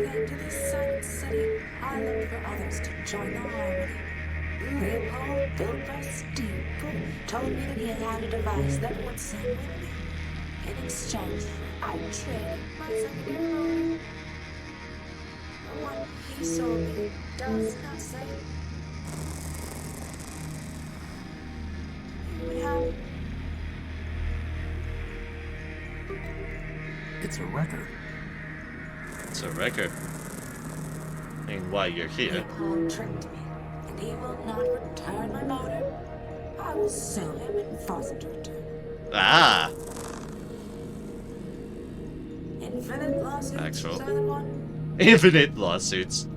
came to this silent city, I looked for others to join the harmony. Leopold, built by Steeple, told me that he had a device that would sing with me. In exchange, I traded my secondary motor. The one he sold me does not say. Here we have it. It's a record. It's a record. And why you're here. Leopold tricked me, and he will not return my motor. I will sue him and force him to return. Ah! Infinite lawsuits, Actual. Silent One. Infinite lawsuits.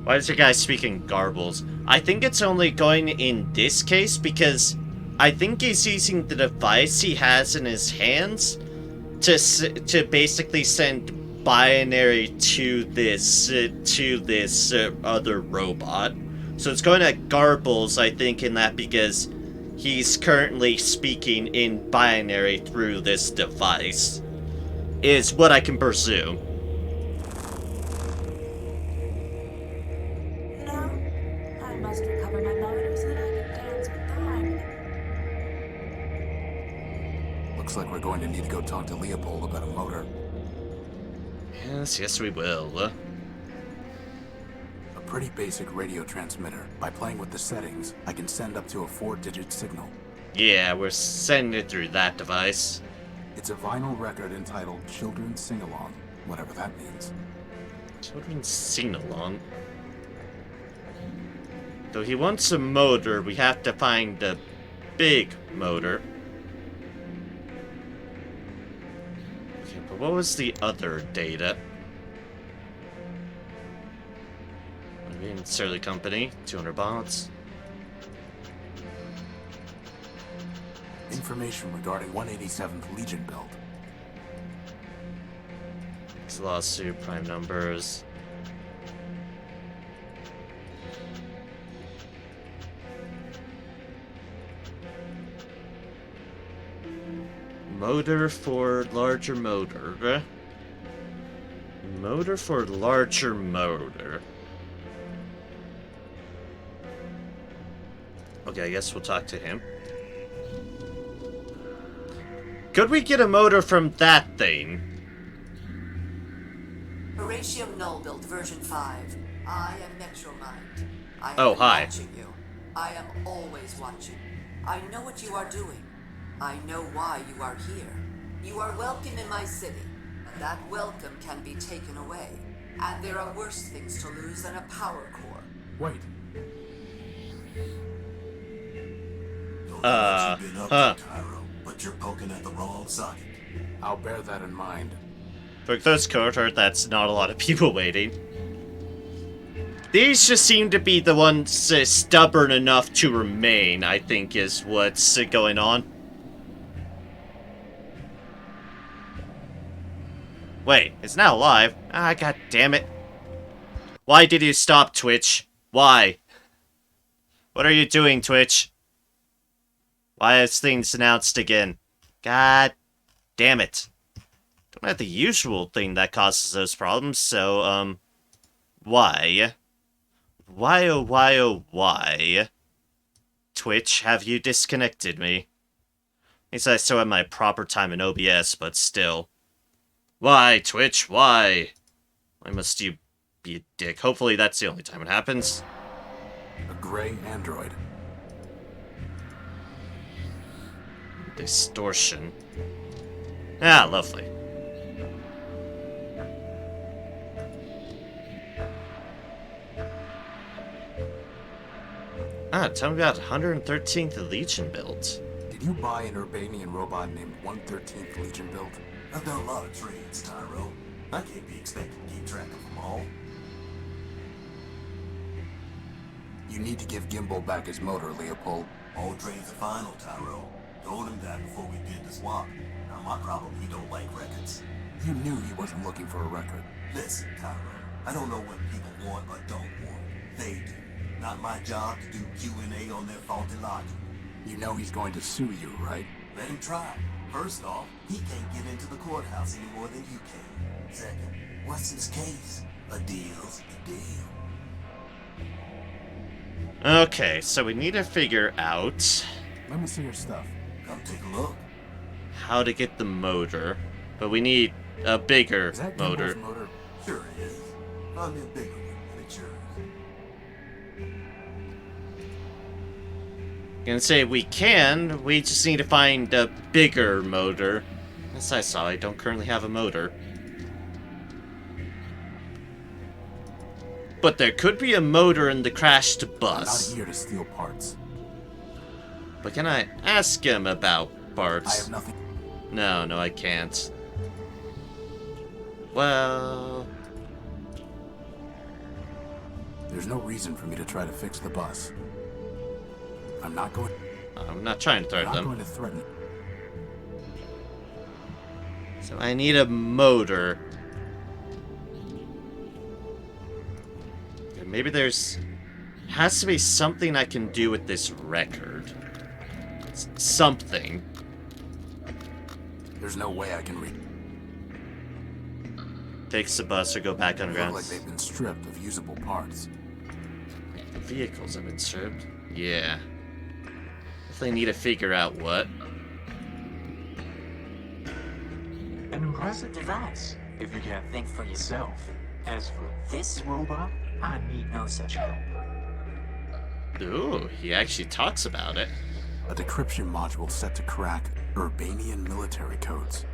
Why is your guy speaking garbles? I think it's only going in this case because I think he's using the device he has in his hands to basically send binary to this other robot. So it's going at garbles, I think, in that because he's currently speaking in binary through this device. Is what I can presume. No, I must recover my motor so that I can dance with the harmony. Looks like we're going to need to go talk to Leopold about a motor. Yes, we will. A pretty basic radio transmitter. By playing with the settings, I can send up to a 4-digit signal. Yeah, we're sending it through that device. It's a vinyl record entitled Children's Sing-Along, whatever that means. Children's sing-along. Though he wants a motor, we have to find the big motor. Okay, but what was the other data? Surly Company, 200 bonds. Information regarding 187th Legion build. Lawsuit, prime numbers. Motor for larger motor. Motor for larger motor. Okay, I guess we'll talk to him. Could we get a motor from that thing? Horatio Null built version 5. I am Metromind. I Oh, am hi. watching you. I am always watching. I know what you are doing. I know why you are here. You are welcome in my city, but that welcome can be taken away. And there are worse things to lose than a power core. Wait. But you're poking at the wrong socket. I'll bear that in mind. For those cohort, that's not a lot of people waiting. These just seem to be the ones stubborn enough to remain, I think is what's going on. Wait, it's now live. Ah, god damn it. Why did you stop, Twitch? Why? What are you doing, Twitch? Why is things announced again? God damn it. Don't have the usual thing that causes those problems, so, why? Why, oh, why, oh, why? Twitch, have you disconnected me? At least I still have my proper time in OBS, but still. Why, Twitch, why? Why must you be a dick? Hopefully that's the only time it happens. A gray android. Distortion. Ah, lovely. Ah, tell me about 113th Legion build. Did you buy an Urbanian robot named 113th Legion build? I've done a lot of trades, Tyro. I can't be expected to keep track of them all. You need to give Gimbal back his motor, Leopold. All trades are final, Tyro. Told him that before we did the swap. Now my problem, he don't like records. You knew he wasn't looking for a record. Listen, Tyro. I don't know what people want or don't want. They do. Not my job to do Q&A on their faulty logic. You know he's going to sue you, right? Let him try. First off, he can't get into the courthouse any more than you can. Second, what's this case? A deal's a deal. Okay, so we need to figure out Let me see your stuff. Come take a look. how to get the motor. But we need a bigger Is that motor. Gimble's motor? Sure it is. Find me a bigger one, and it's yours. Gonna say we can, we just need to find a bigger motor. As I saw, I don't currently have a motor. But there could be a motor in the crashed I'm not bus. here to steal parts. But can I ask him about I parts? have nothing. No, I can't. Well... There's no reason for me to try to fix the bus. I'm not going. I'm not trying to I'm threaten not them. going to threaten. So I need a motor. Okay, maybe there's... has to be something I can do with this record. Something. There's no way I can read. Fix the bus or go back Look underground. like they've been stripped of usable parts. The vehicles have been stripped? Yeah. Definitely need to figure out what. An impressive device, if you can't think for yourself. As for this robot, I need no such help. Ooh, he actually talks about it. A decryption module set to crack Urbanian military codes.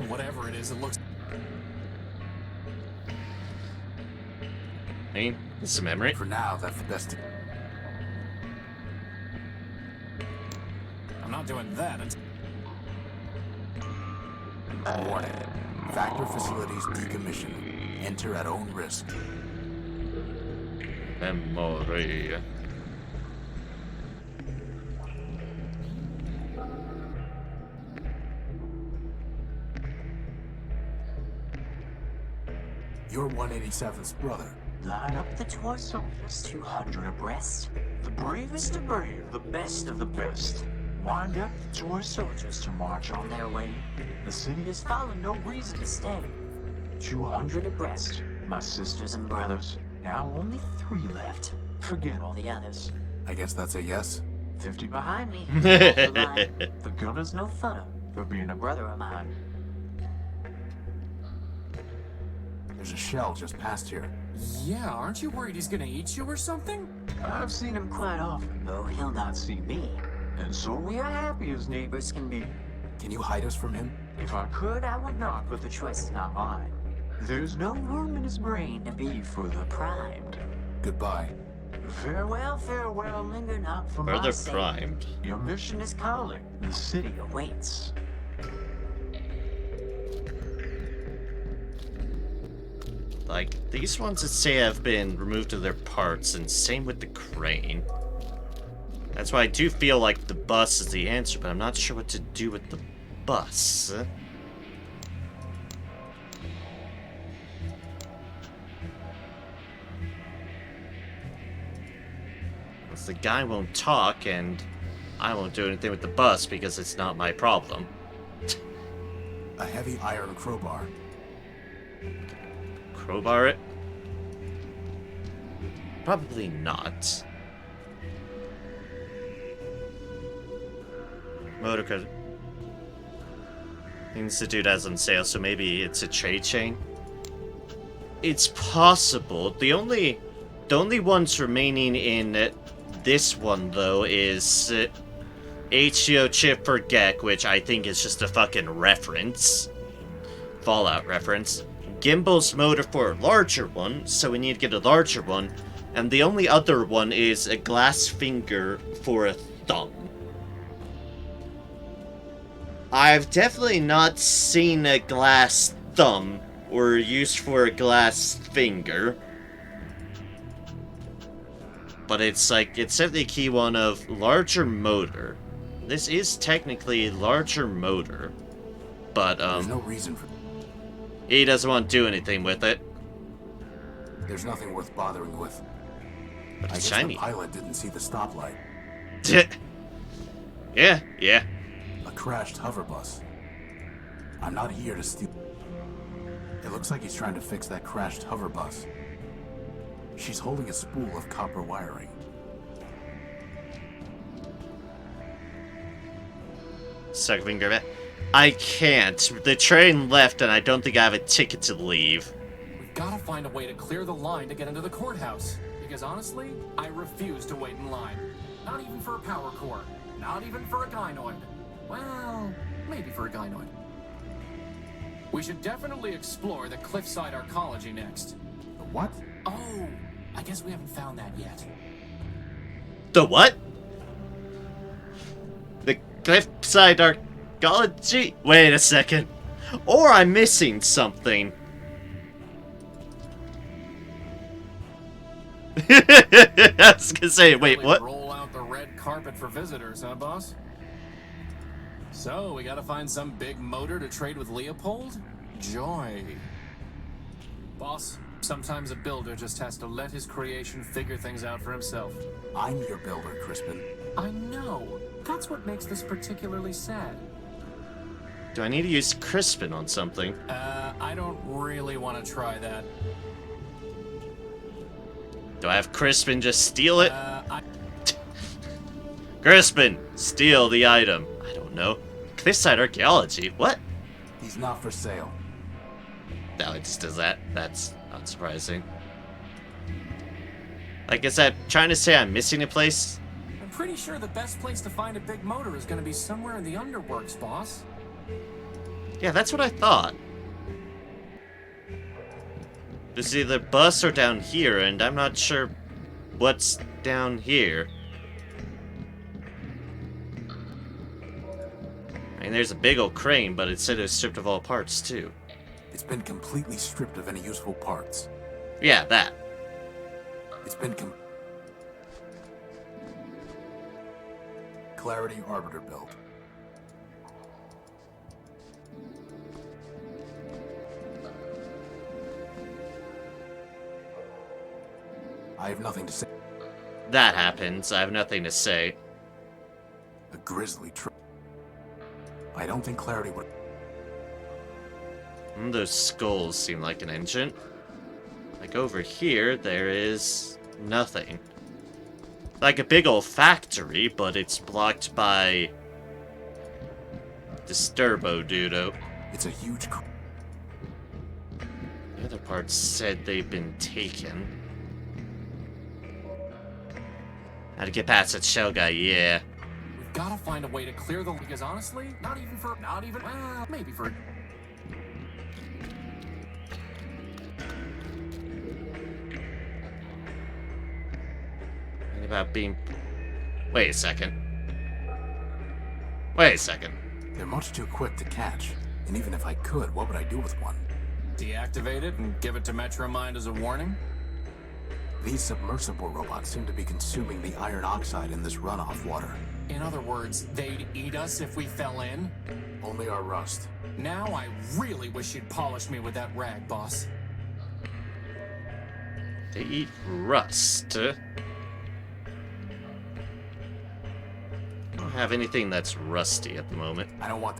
Whatever it is, it looks... I mean, it's a memory. For now, that's the best. I'm not doing that until... Warning. Factor facilities decommissioned. Enter at own risk. Memory. You're 187th's brother. Line up the toy soldiers 200 abreast. The bravest of brave, the best of the best. Wind up the toy soldiers to march on their way. The city has found no reason to stay. 200 abreast, my sisters and brothers. Now only 3 left. Forget all the others. I guess that's a yes. 50 behind me. Off the line. The gunner's no funner for being a brother of mine. There's a shell just past here. Yeah, aren't you worried he's gonna eat you or something? I've seen him quite often, though he'll not see me. And so we are happy as neighbors can be. Can you hide us from him? If I could, I would not, but the choice is not mine. There's no room in his brain to be further primed. Goodbye. Farewell, farewell, linger not for my Further sake. primed. Your mission is calling. The city awaits. Like, these ones that say have been removed of their parts, and same with the crane. That's why I do feel like the bus is the answer, but I'm not sure what to do with the bus. Because the guy won't talk, and I won't do anything with the bus because it's not my problem. A heavy iron crowbar. Crowbar it? Probably not. Motor credit. Institute has on sale, so maybe it's a trade chain. It's possible. The only ones remaining in this one though is HCO chip for Gek, which I think is just a fucking reference. Fallout reference. Gimbal's motor for a larger one, so we need to get a larger one. And the only other one is a glass finger for a thumb. I've definitely not seen a glass thumb or used for a glass finger. But it's like, it's definitely a key one of larger motor. This is technically a larger motor. But, There's no reason for. he doesn't want to do anything with it. There's nothing worth bothering with. But I it's guess shiny. the pilot didn't see the stoplight. Yeah, yeah. A crashed hover bus. I'm not here to steal. It looks like he's trying to fix that crashed hover bus. She's holding a spool of copper wiring. Suck finger back. I can't. The train left and I don't think I have a ticket to leave. We've gotta find a way to clear the line to get into the courthouse. Because honestly, I refuse to wait in line. Not even for a power core. Not even for a gynoid. Well, maybe for a gynoid. We should definitely explore the Cliffside Arcology next. The what? Oh, I guess we haven't found that yet. The what? The Cliffside Arcology? Wait a second. Or I'm missing something. I was gonna say, wait, what? Roll out the red carpet for visitors, huh, boss? So, we gotta find some big motor to trade with Leopold? Joy. Boss, sometimes a builder just has to let his creation figure things out for himself. I'm your builder, Crispin. I know. That's what makes this particularly sad. Do I need to use Crispin on something? I don't really want to try that. Do I have Crispin just steal it? Crispin, steal the item. I don't know. Cliffside Archaeology? What? He's not for sale. No, it just does that. That's not surprising. Like, is that trying to say I'm missing a place? I'm pretty sure the best place to find a big motor is going to be somewhere in the underworks, boss. Yeah, that's what I thought. There's either bus or down here, and I'm not sure what's down here. I mean, there's a big old crane, but it said it was stripped of all parts, too. It's been completely stripped of any useful parts. Yeah, that. It's been Clarity Arbiter build. I have nothing to say. That happens. I have nothing to say. A grisly trip. I don't think Clarity would. Those skulls seem like an engine. Like over here, there is nothing. Like a big old factory, but it's blocked by Disturbo-Dudo. It's a huge. The other parts said they've been taken. How to get past that shell guy, yeah. We've got to find a way to clear the... Because honestly, not even... Well, maybe for... Think about being... Wait a second. Wait a second. They're much too quick to catch. And even if I could, what would I do with one? Deactivate it and give it to Metromind as a warning? These submersible robots seem to be consuming the iron oxide in this runoff water. In other words, they'd eat us if we fell in? Only our rust. Now I really wish you'd polish me with that rag, boss. They eat rust. I don't have anything that's rusty at the moment. I don't want...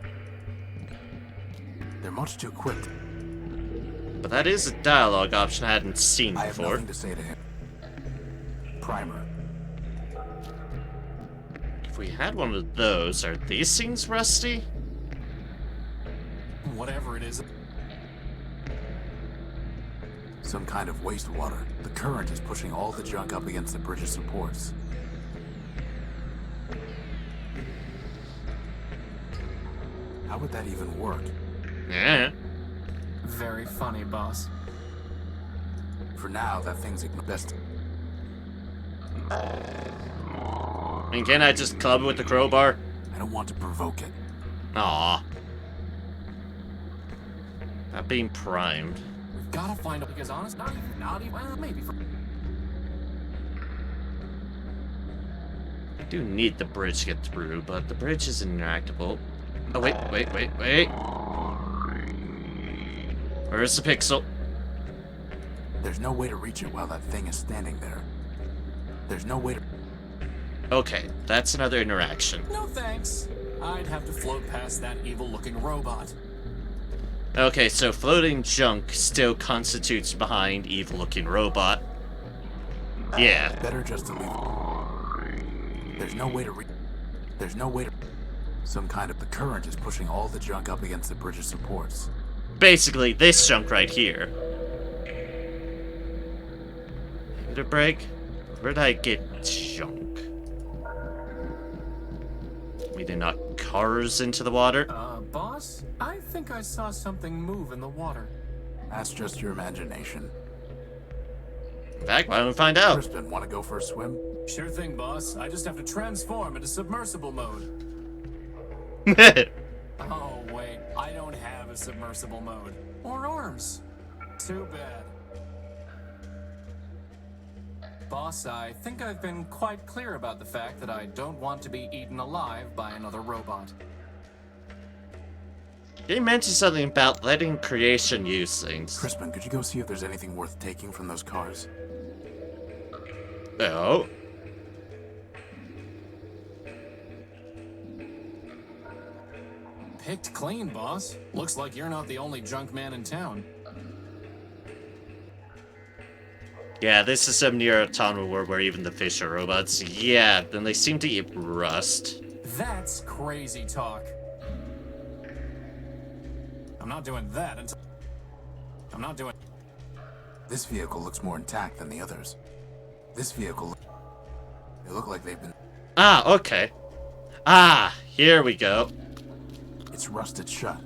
They're much too quick. But that is a dialogue option I hadn't seen I have before. nothing to say to him. Primer. If we had one of those, are these things rusty? Whatever it is. Some kind of wastewater. The current is pushing all the junk up against the bridge's supports. How would that even work? Yeah. Very funny, boss. For now, that thing's best. I mean, can't I just club it with the crowbar? I don't want to provoke it. Aw. Not being primed. We've got to find out because honest, not even, well, maybe for... I do need the bridge to get through, but the bridge is interactable. Oh, wait. Where's the pixel? There's no way to reach it while that thing is standing there. There's no way to... Okay, that's another interaction. No thanks. I'd have to float past that evil-looking robot. Okay, so floating junk still constitutes behind evil-looking robot. Yeah. Better just to leave it. There's no way to There's no way to... Some kind of... The current is pushing all the junk up against the bridge's supports. Basically, this junk right here. Did it break? Where'd I get junk? We did not cars into the water. Boss? I think I saw something move in the water. That's just your imagination. In fact, why don't we find out? Crispin, want to go for a swim? Sure thing, boss. I just have to transform into submersible mode. Oh, wait. I don't have a submersible mode. Or arms. Too bad. Boss, I think I've been quite clear about the fact that I don't want to be eaten alive by another robot. You mentioned something about letting creation use things. Crispin, could you go see if there's anything worth taking from those cars? Oh. Picked clean, boss. Looks like you're not the only junk man in town. Yeah, this is some near autonomous world where even the fish are robots. Yeah, then they seem to eat rust. That's crazy talk. I'm not doing that until... I'm not doing... This vehicle looks more intact than the others. This vehicle... They look like they've been... Ah, okay. Ah, here we go. It's rusted shut.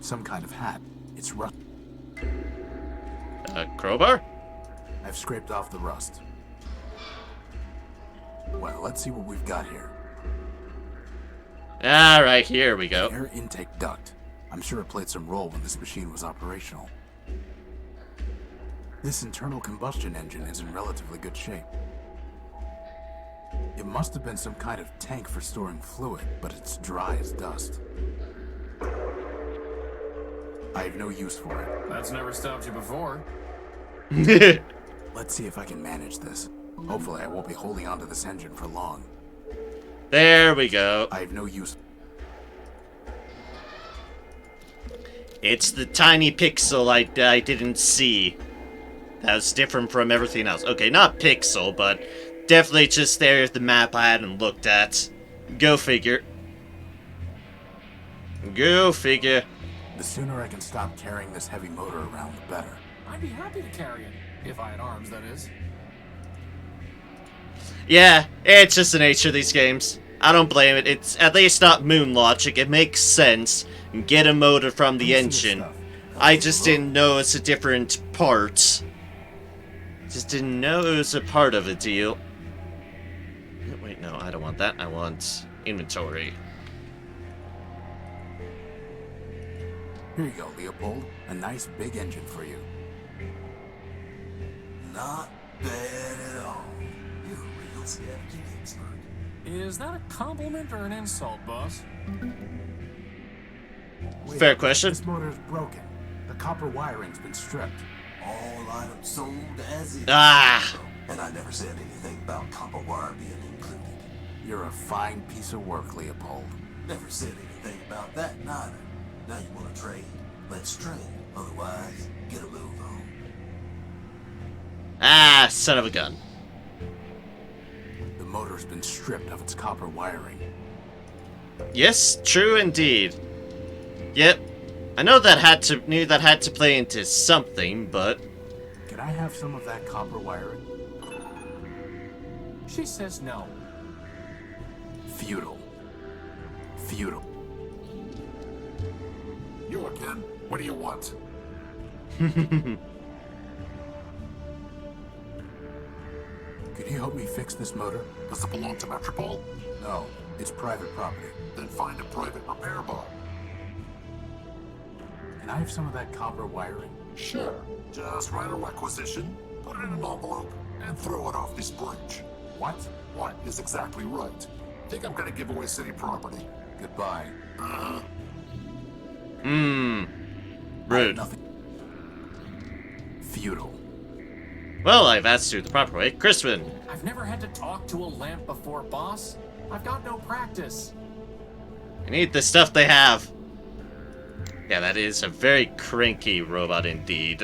Some kind of hat. It's rust... Crowbar? I've scraped off the rust. Well, let's see what we've got here. Alright, here we go. Air intake duct. I'm sure it played some role when this machine was operational. This internal combustion engine is in relatively good shape. It must have been some kind of tank for storing fluid, but it's dry as dust. I have no use for it. That's never stopped you before. Let's see if I can manage this. Hopefully I won't be holding onto this engine for long. There we go. I have no use. It's the tiny pixel I didn't see. That's different from everything else. Okay, not pixel, but definitely just there's the map I hadn't looked at. Go figure. Go figure. The sooner I can stop carrying this heavy motor around, the better. I'd be happy to carry it. If I had arms, that is. Yeah, it's just the nature of these games. I don't blame it. It's at least not moon logic. It makes sense. Get a motor from the engine. I just didn't know it's a different part. Just didn't know it was a part of a deal. Wait, no, I don't want that. I want inventory. Here you go, Leopold. A nice big engine for you. Not bad at all. You're a real scavenging expert. Is that a compliment or an insult, boss? Wait, Fair question. This motor's broken. The copper wiring's been stripped. All items sold as is. Ah! And I never said anything about copper wire being included. You're a fine piece of work, Leopold. Never said anything about that neither. Now you want to trade? Let's trade. Otherwise, get a move on. Ah, son of a gun. The motor's been stripped of its copper wiring. Yes, true indeed. Yep. I knew that had to play into something, but Can I have some of that copper wiring? She says no. Futile. Futile. You again? What do you want? Could you help me fix this motor? Does it belong to Metropole? No, it's private property. Then find a private repair bar. Can I have some of that copper wiring? Sure. Just write a requisition, put it in an envelope, and throw it off this bridge. What? What is exactly right? Think I'm gonna give away city property? Goodbye. rude. Nothing. Futile. Well, I've asked you the proper way. Crispin! I've never had to talk to a lamp before, boss. I've got no practice. You need the stuff they have. Yeah, that is a very cranky robot indeed.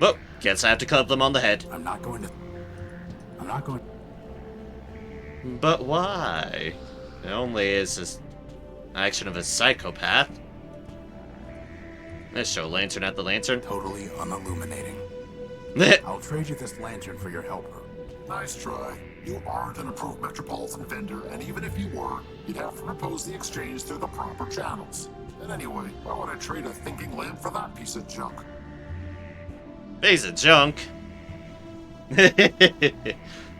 Well, guess I have to club them on the head. I'm not going. But why? It only is an action of a psychopath. Let's show lantern at the lantern. Totally unilluminating. I'll trade you this lantern for your helper. Nice try. You aren't an approved metropolitan vendor, and even if you were, you'd have to propose the exchange through the proper channels. And anyway, why would I trade a thinking lamp for that piece of junk? Piece of junk.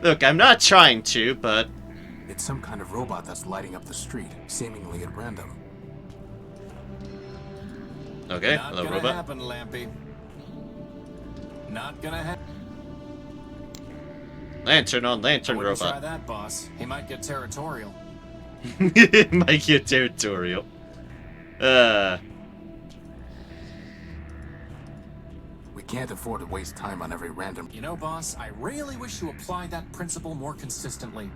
Look, I'm not trying to, but... It's some kind of robot that's lighting up the street, seemingly at random. Okay, Not hello, gonna robot. happen, Lampy. Not gonna happen. Lantern on lantern Wouldn't try robot. that, boss. He might get territorial. Might get territorial. We can't afford to waste time on every random... You know, boss, I really wish you applied that principle more consistently.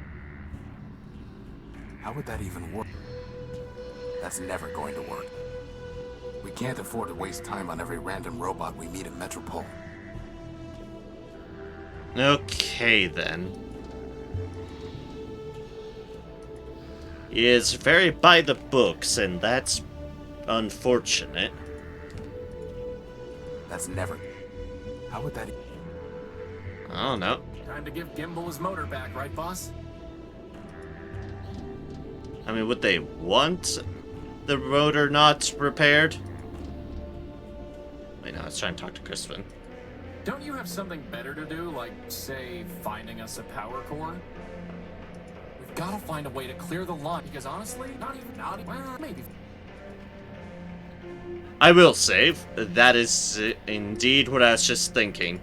How would that even work? That's never going to work. We can't afford to waste time on every random robot we meet at Metropole. Okay, then. He is very by the books, and that's unfortunate. That's never... How would that... I don't know. Time to give Gimbal his motor back, right, boss? I mean, would they want the rotor not repaired? Wait, no, I was trying to talk to Crispin. Don't you have something better to do, like, say, finding us a power core? We've got to find a way to clear the line, because honestly, well, maybe. I will save. That is indeed what I was just thinking.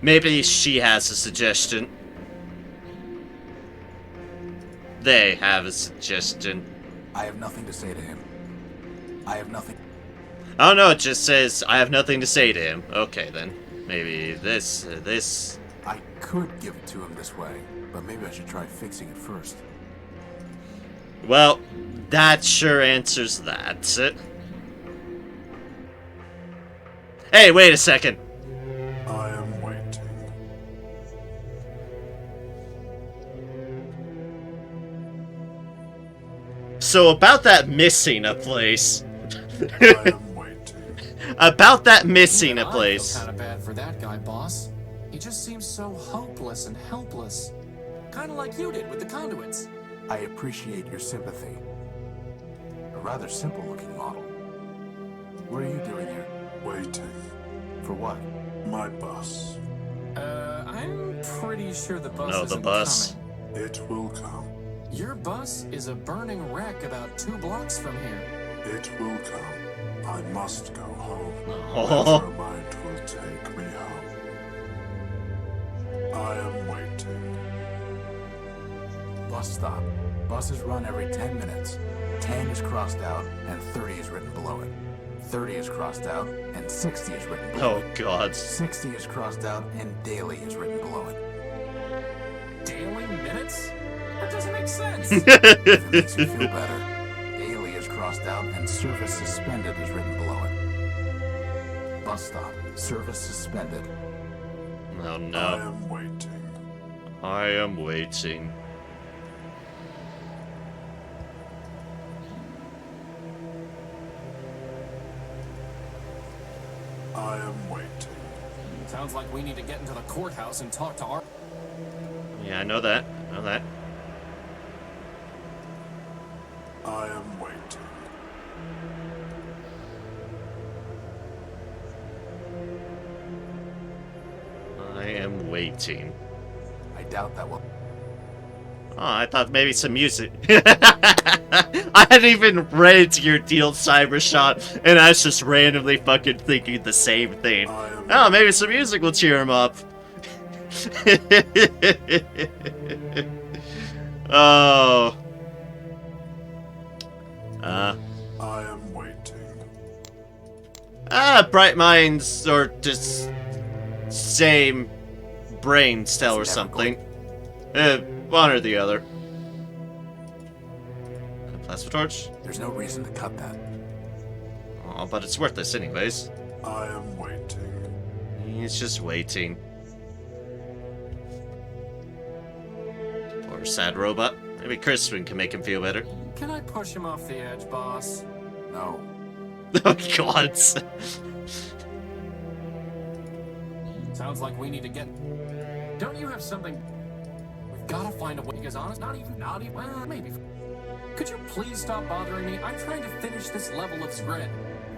Maybe she has a suggestion. They have a suggestion. I have nothing to say to him. I have nothing... I don't know, it just says, I have nothing to say to him. Okay, then. Maybe this... I could give it to him this way, but maybe I should try fixing it first. Well, that sure answers that. Hey, wait a second. I am waiting. So about that missing a place. I am waiting. About that missing Even a I place. feel kind of bad for that guy, boss. He just seems so hopeless and helpless. Kind of like you did with the conduits. I appreciate your sympathy. A rather simple-looking model. What are you doing here? Waiting. For what? My bus. I'm pretty sure the bus No, the isn't bus. coming. It will come. Your bus is a burning wreck about 2 blocks from here. It will come. I must go home. Oh. Wherever mind will take me home. I am waiting. Bus stop. Buses run every 10 minutes. 10 is crossed out, and 30 is written below it. 30 is crossed out, and 60 is written below Oh, God. it. 60 is crossed out, and daily is written below it. Daily minutes? That doesn't make sense. If it makes you feel better, daily is crossed out, and service suspended is written below it. Bus stop. Service suspended. Oh, I no. am waiting. I am waiting. I am waiting. Sounds like we need to get into the courthouse and talk to our... Yeah, I know that. I know that. I am waiting. I am waiting. I doubt that will... Oh, I thought maybe some music. I hadn't even read into your deal, Cybershot, and I was just randomly fucking thinking the same thing. Oh, maybe some music will cheer him up. Oh. I am waiting. Bright minds or just same brain cell or That's never something. One or the other. A plasma torch? There's no reason to cut that. Oh, but it's worthless anyways. I am waiting. He's just waiting. Poor sad robot. Maybe Crispin can make him feel better. Can I push him off the edge, boss? No. Oh god. Sounds like we need to get... Don't you have something... We've gotta find a way, because honest, not even, well, maybe. Could you please stop bothering me? I'm trying to finish this level of Scred.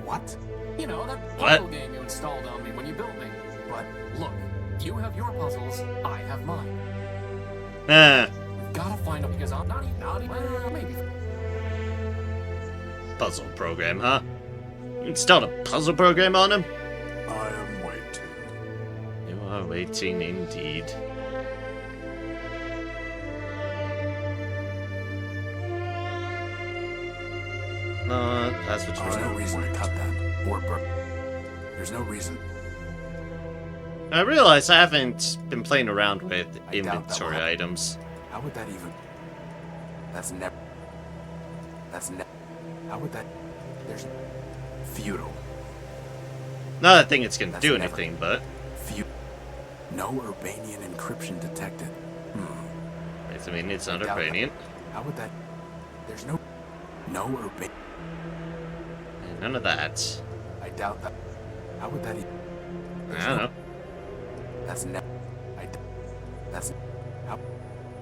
What? You know, that What? puzzle game you installed on me when you built me. But Look, you have your puzzles, I have mine. We've gotta find a way, because I'm not even, well, maybe. Puzzle program, huh? You installed a puzzle program on him? I am waiting. You are waiting indeed. No, that's what there's you're no reason to cut that. Or there's no reason. I realize I haven't been playing around with I doubt that will inventory happen. items. How would that even? That's never. That's never. How would that? There's futile. Not that I think it's gonna That's do never- anything, but No Urbanian encryption detected. I mean it's not I doubt that. Ukrainian. How would that? There's no Urbanian. None of that. I doubt that. How would that? I don't know. That's never. That's. How?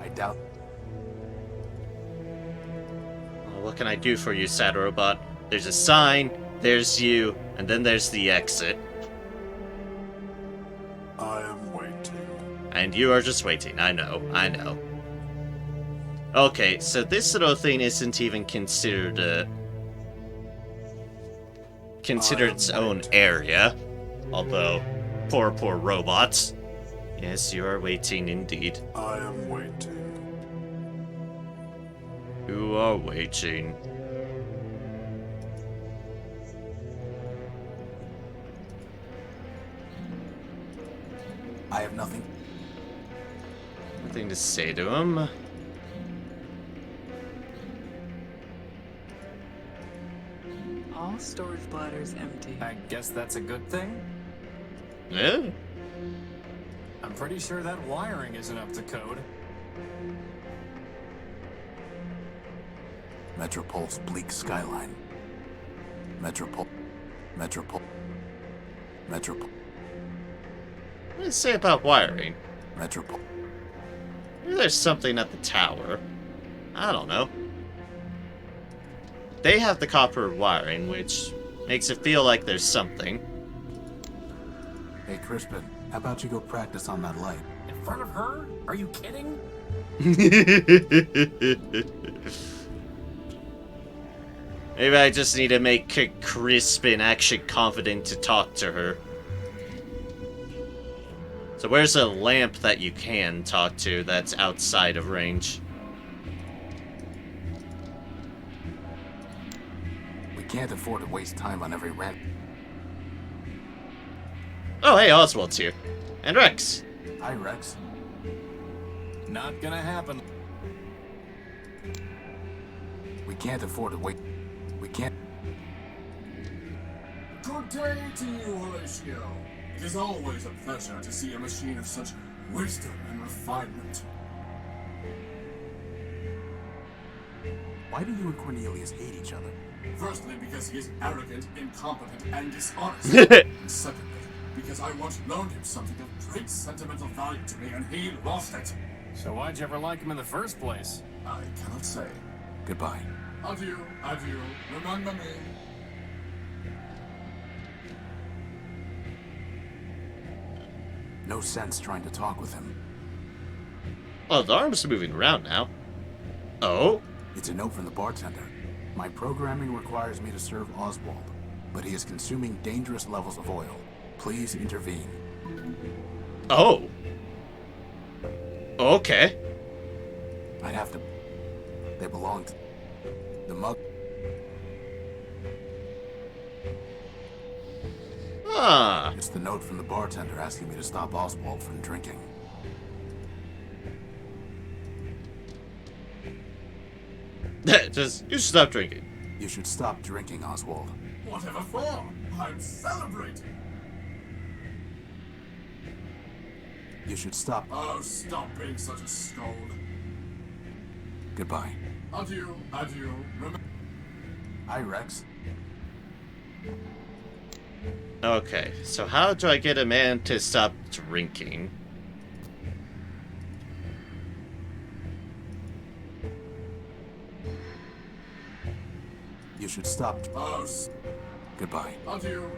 I doubt. Well, what can I do for you, sad robot? There's a sign, there's you, and then there's the exit. I am waiting. And you are just waiting. I know. Okay, so this little thing isn't even considered its own area. Although, poor robots. Yes, you are waiting indeed. I am waiting. You are waiting. I have nothing. Nothing to say to him. All storage bladders empty. I guess that's a good thing. Yeah. I'm pretty sure that wiring isn't up to code. Metropol's bleak skyline. Metropol. What does it say about wiring? Metropol. Maybe there's something at the tower. I don't know. They have the copper wiring, which makes it feel like there's something. Hey, Crispin, how about you go practice on that light? In front of her? Are you kidding? Maybe I just need to make Crispin actually confident to talk to her. So where's a lamp that you can talk to that's outside of range? We can't afford to waste time on every rant. Oh, hey, Oswald's here. And Rex. Hi, Rex. Not gonna happen. We can't afford to wait. We can't. Good day to you, Horatio. It is always a pleasure to see a machine of such wisdom and refinement. Why do you and Cornelius hate each other? Firstly, because he is arrogant, incompetent, and dishonest. And secondly, because I once loaned him something of great sentimental value to me and he lost it. So why'd you ever like him in the first place? I cannot say. Goodbye. Adieu, adieu. Remember me. No sense trying to talk with him. Oh, the arm's moving around now. Oh? It's a note from the bartender. My programming requires me to serve Oswald, but he is consuming dangerous levels of oil. Please intervene. Oh. Okay. I'd have to. They belong to. The mug. Huh. It's the note from the bartender asking me to stop Oswald from drinking. Just, you should stop drinking. You should stop drinking, Oswald. Whatever for? I'm celebrating. You should stop. Oh, stop being such a scold. Goodbye. Adieu, adieu. Hi, Rex. Okay, so how do I get a man to stop drinking? You should stop. Oh, Goodbye. adieu.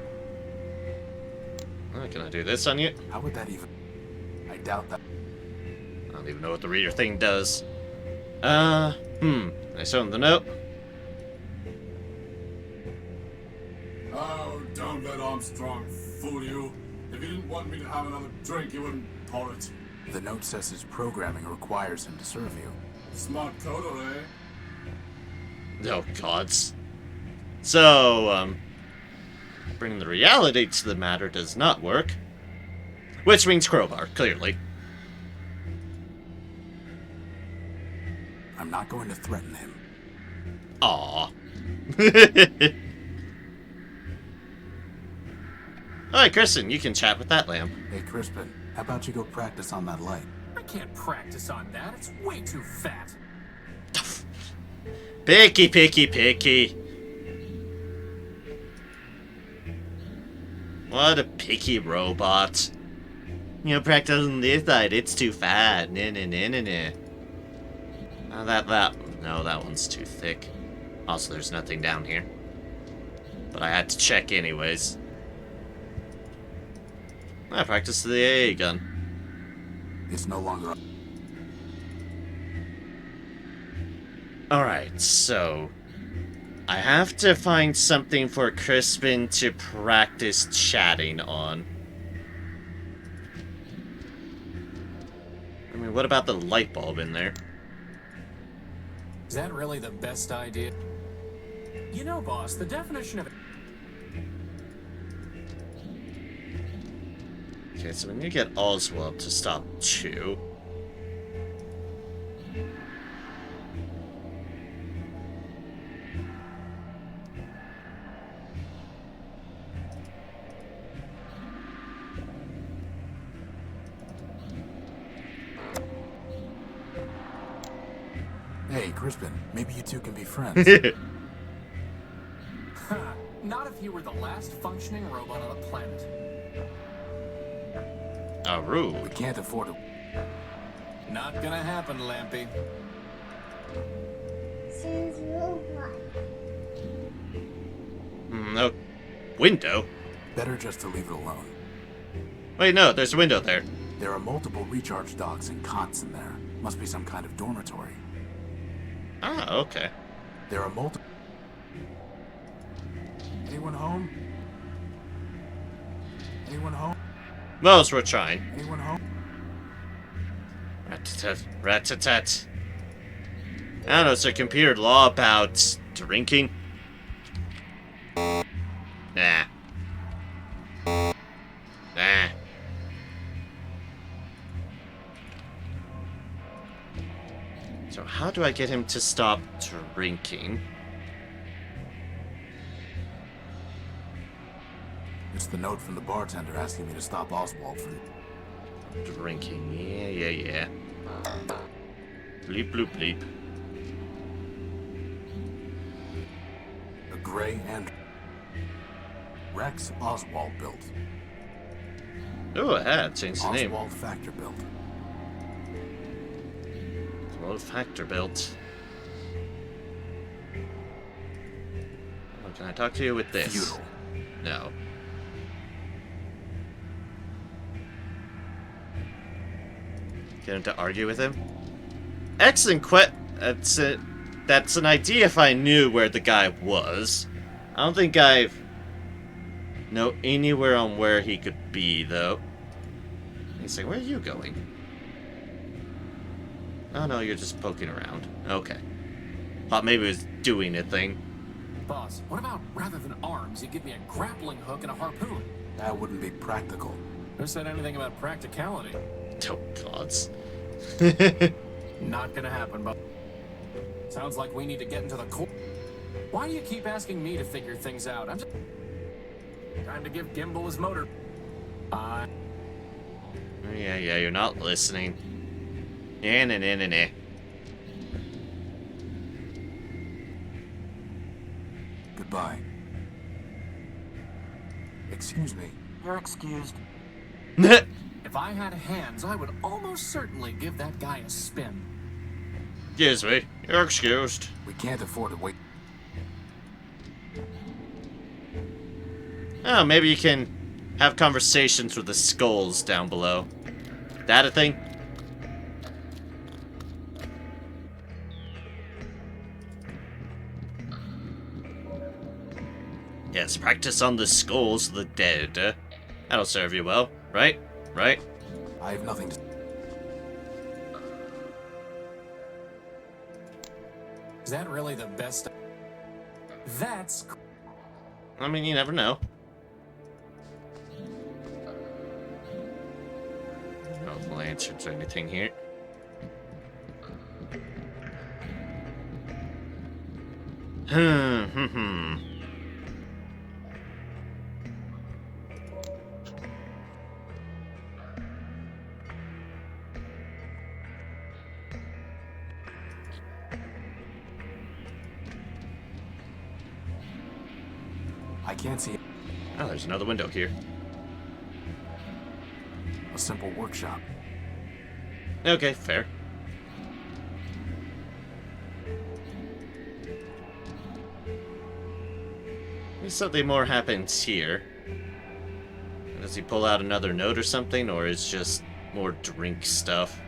Can I do this on you? How would that even... I doubt that. I don't even know what the reader thing does. I show him the note. Oh, don't let Armstrong fool you. If he didn't want me to have another drink, he wouldn't pour it. The note says his programming requires him to serve you. Smart coder, eh? Oh, gods. So, bringing the reality to the matter does not work. Which means crowbar, clearly. I'm not going to threaten him. Aww. Alright, Kristen, you can chat with that lamb. Hey, Crispin, how about you go practice on that light? I can't practice on that. It's way too fat. Picky, picky, picky. What a picky robot. You know, practice on this side, it's too fat. Nah, nah, nah, nah, nah. No, that one's too thick. Also, there's nothing down here. But I had to check anyways. I practiced the AA gun. It's no longer... Alright, so... I have to find something for Crispin to practice chatting on. I mean, what about the light bulb in there? Is that really the best idea? You know, boss, the definition of... Okay, so we need to get Oswald to stop too. Hey, Crispin, maybe you two can be friends. Not if you were the last functioning robot on the planet. Rude. We can't afford it. Not gonna happen, Lampy. No. Window? Better just to leave it alone. Wait, no, there's a window there. There are multiple recharge docks and cots in there. Must be some kind of dormitory. Ah, okay. There are multiple... Anyone home? Anyone home? Most we're trying. Anyone home? Rat-tat, rat-tat-tat. I don't know, it's a computer law about drinking. Nah. Nah. So how do I get him to stop drinking? It's the note from the bartender asking me to stop Oswald from... Drinking, yeah. Bleep, bloop, bleep. A gray and... Rex Oswald built. Oh, I had changed the name. Oswald Factor built. Oswald Factor built. Oh, can I talk to you with this? Feudal. No. Get him to argue with him? Excellent that's an idea if I knew where the guy was. I don't think I know anywhere on where he could be, though. He's like, where are you going? Oh, no, you're just poking around. Okay. Thought maybe it was doing a thing. Boss, what about rather than arms, you give me a grappling hook and a harpoon? That wouldn't be practical. Who said anything about practicality? Oh, gods. Not gonna happen, but sounds like we need to get into the core. Why do you keep asking me to figure things out? I'm just time to give Gimbal his motor. Yeah, you're not listening. Nah. Goodbye. Excuse me. You're excused. If I had hands, I would almost certainly give that guy a spin. Excuse me. You're excused. We can't afford to wait. Oh, maybe you can have conversations with the skulls down below. That a thing? Yes, practice on the skulls of the dead. That'll serve you well, right? Right? I have nothing to... Is that really the best? That's... I mean, you never know. No lanterns or anything here. I can't see Oh, there's another window here. a simple workshop. Okay, fair. Maybe something more happens here. Does he pull out another note or something, or is just more drink stuff?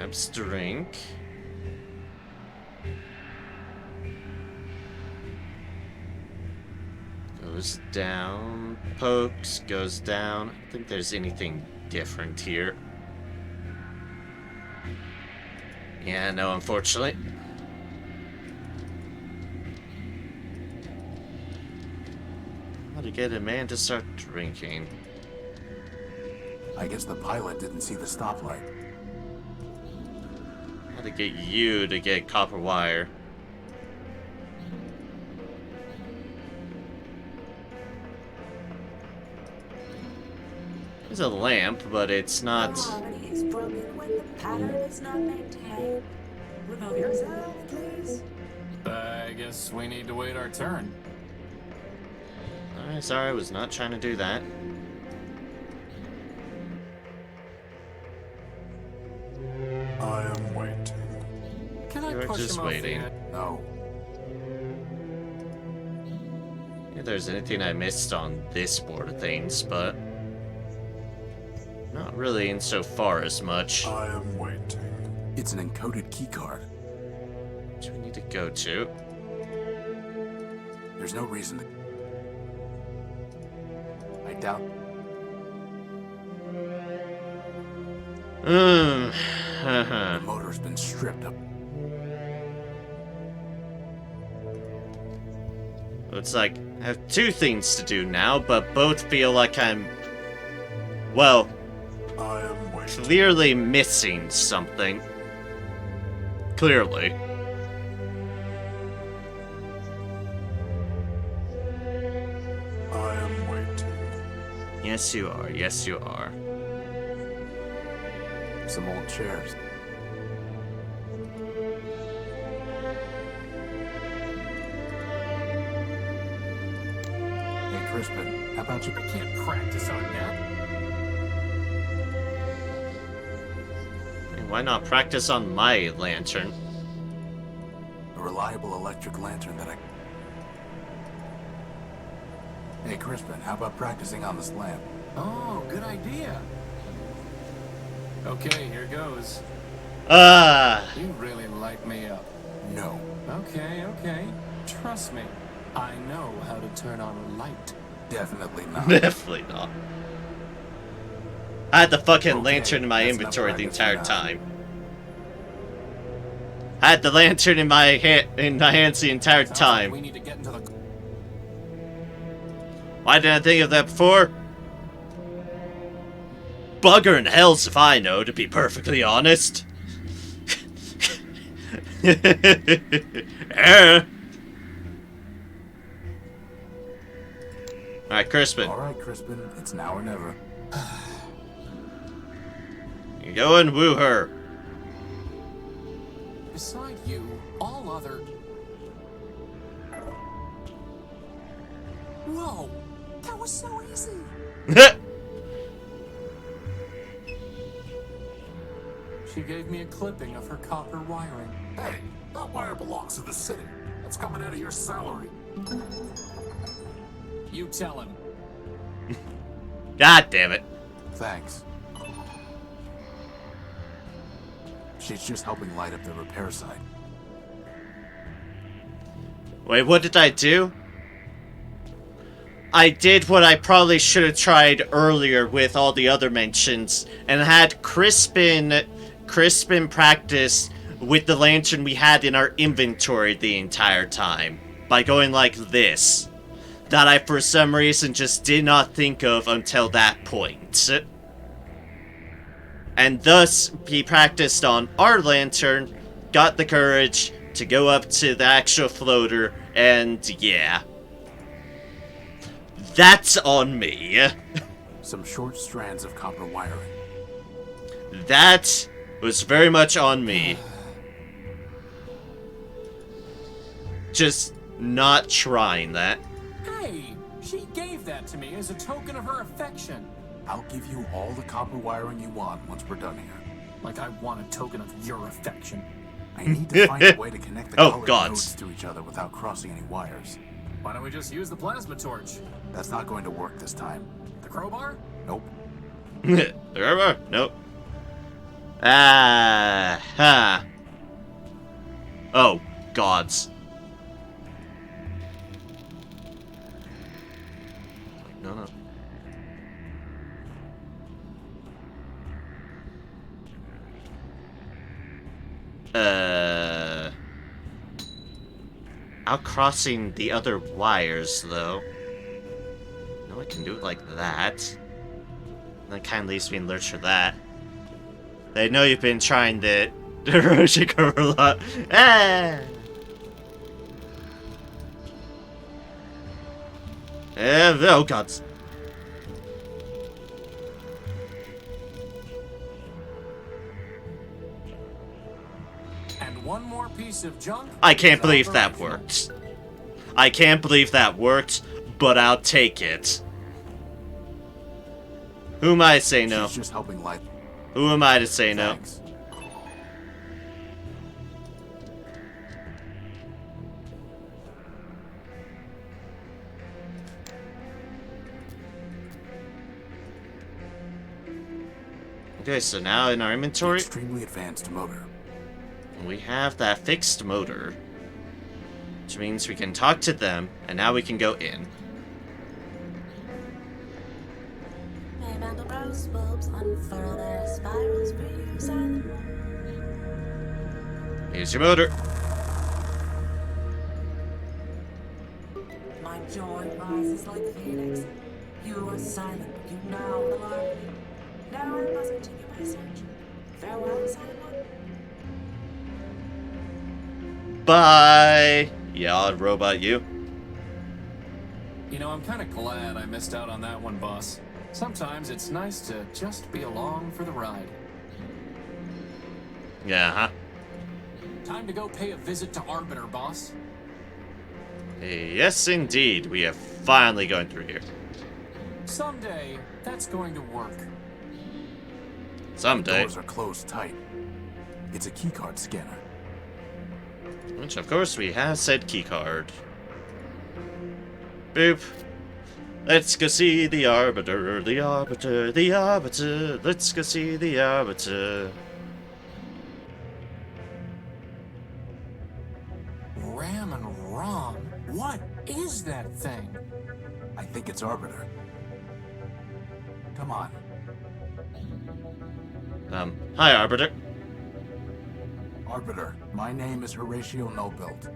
Grabs drink. Goes down, pokes, goes down. I don't think there's anything different here. Yeah, no, unfortunately. How to get a man to start drinking? I guess the pilot didn't see the stoplight. How to get you to get copper wire? There's a lamp, but it's not. The harmony is broken when the pattern is not maintained. Remove yourself, please. I guess we need to wait our turn. Alright, sorry, I was not trying to do that. I am waiting. Can I You're push just him waiting. off the edge? No. If there's anything I missed on this board of things, but not really insofar as much. I am waiting. It's an encoded keycard. Which we need to go to. There's no reason to... I doubt... The motor's been stripped of... Looks like I have two things to do now, but both feel like I'm, well, I am waiting. clearly missing something. Clearly. I am waiting. Yes, you are. Yes, you are. Some old chairs. Hey, Crispin, how about you... I can't practice on that. Hey, why not practice on my lantern? A reliable electric lantern that I... Hey, Crispin, how about practicing on this lamp? Oh, good idea. Okay, here goes. You really light me up. No. Okay. Trust me. I know how to turn on a light. Definitely not. Definitely not. I had the fucking Okay, lantern in my that's inventory enough the practice for entire now. time. I had the lantern in my hands the entire Sounds like time. we need to get into the. Why didn't I think of that before? Bugger in hells if I know, to be perfectly honest. Alright, Crispin. All right, Crispin, it's now or never. You go and woo her. Beside you, all other. Whoa! That was so easy! She gave me a clipping of her copper wiring. Hey, that wire belongs to the city. It's coming out of your salary. You tell him. God damn it. Thanks. She's just helping light up the repair site. Wait, what did I do? I did what I probably should have tried earlier with all the other mentions, and had Crispin practice with the lantern we had in our inventory the entire time, by going like this, that I for some reason just did not think of until that point. And thus, he practiced on our lantern, got the courage to go up to the actual floater, and yeah. That's on me. Some short strands of copper wiring. That was very much on me. Just not trying that. Hey! She gave that to me as a token of her affection. I'll give you all the copper wiring you want once we're done here. Like I want a token of your affection. I need to find a way to connect the Oh, colored God. nodes to each other without crossing any wires. Why don't we just use the plasma torch? That's not going to work this time. The crowbar? Nope. Remember? Nope. Ah, ha. Oh, gods. No. Out crossing the other wires, though. No, I can do it like that. That kind of leaves me in lurch for that. They know you've been trying the erosion cover a lot. Ah! Oh, gods. And one more piece of junk. I can't believe is that operational. worked. I can't believe that worked, but I'll take it. Who am I to say no? She's just helping light. Who am I to say no? Thanks. Okay, so now in our inventory, Extremely advanced motor. we have that fixed motor. Which means we can talk to them, and now we can go in. May Mandelbrot's bulbs unfurl their spirals for you, silent one. Here's your motor. My joy rises like the phoenix. You are silent, but you now alarm me. Now I must continue my search. Farewell, silent one. Bye! Yeah, odd robot, you. You know, I'm kind of glad I missed out on that one, boss. Sometimes it's nice to just be along for the ride. Yeah, huh? Time to go pay a visit to Arbiter, boss. Yes, indeed. We are finally going through here. Someday, that's going to work. Someday. Doors are closed tight. It's a keycard scanner. Which, of course, we have said keycard. Boop. Let's go see the Arbiter, the Arbiter, the Arbiter. Let's go see the Arbiter. Ram and Rom? What is that thing? I think it's Arbiter. Come on. Hi, Arbiter. Arbiter, my name is Horatio Nobuilt.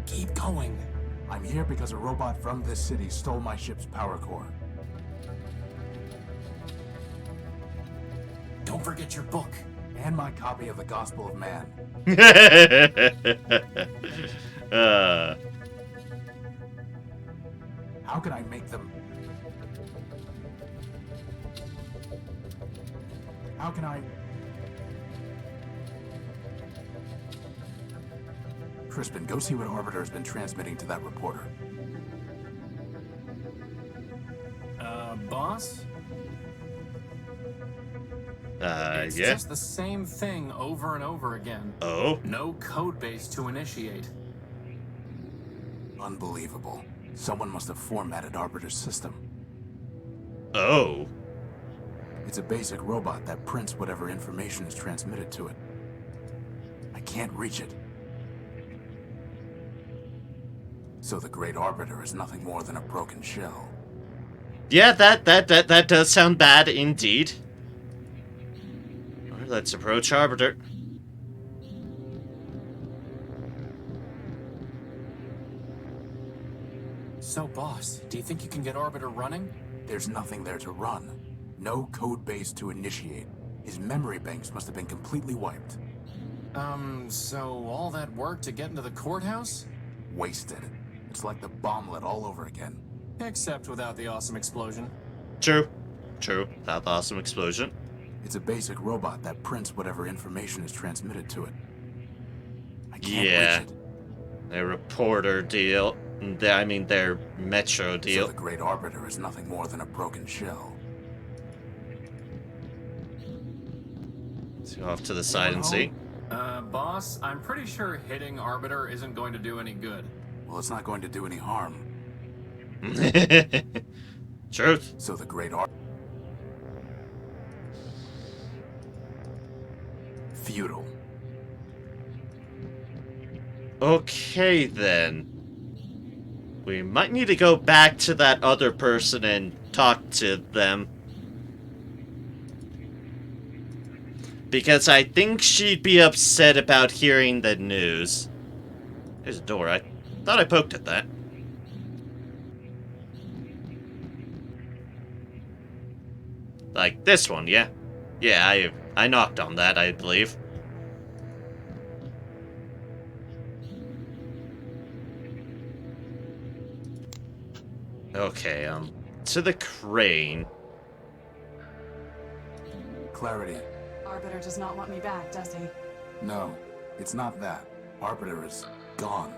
Keep going. I'm here because a robot from this city stole my ship's power core. Don't forget your book. And my copy of the Gospel of Man. How can I make them... How can I... Crispin, go see what Arbiter has been transmitting to that reporter. Boss? It's yeah. just the same thing over and over again. Oh? No code base to initiate. Unbelievable. Someone must have formatted Arbiter's system. Oh. It's a basic robot that prints whatever information is transmitted to it. I can't reach it. So the Great Arbiter is nothing more than a broken shell. Yeah, that does sound bad indeed. Alright, let's approach Arbiter. So, boss, do you think you can get Arbiter running? There's nothing there to run. No code base to initiate. His memory banks must have been completely wiped. So all that work to get into the courthouse? Wasted. It's like the bomblet all over again. Except without the awesome explosion. True. True. That awesome explosion. It's a basic robot that prints whatever information is transmitted to it. I can't reach it. Their reporter deal. I mean, their metro deal. So the Great Arbiter is nothing more than a broken shell. Let's go off to the side and see. Boss, I'm pretty sure hitting Arbiter isn't going to do any good. Well, it's not going to do any harm. Truth. So the Great Arbiter... Futile. Okay, then. We might need to go back to that other person and talk to them. Because I think she'd be upset about hearing the news. There's a door. I thought I poked at that. Like this one, yeah? Yeah, I knocked on that, I believe. Okay, to the crane. Clarity. Arbiter does not want me back, does he? No, it's not that. Arbiter is gone.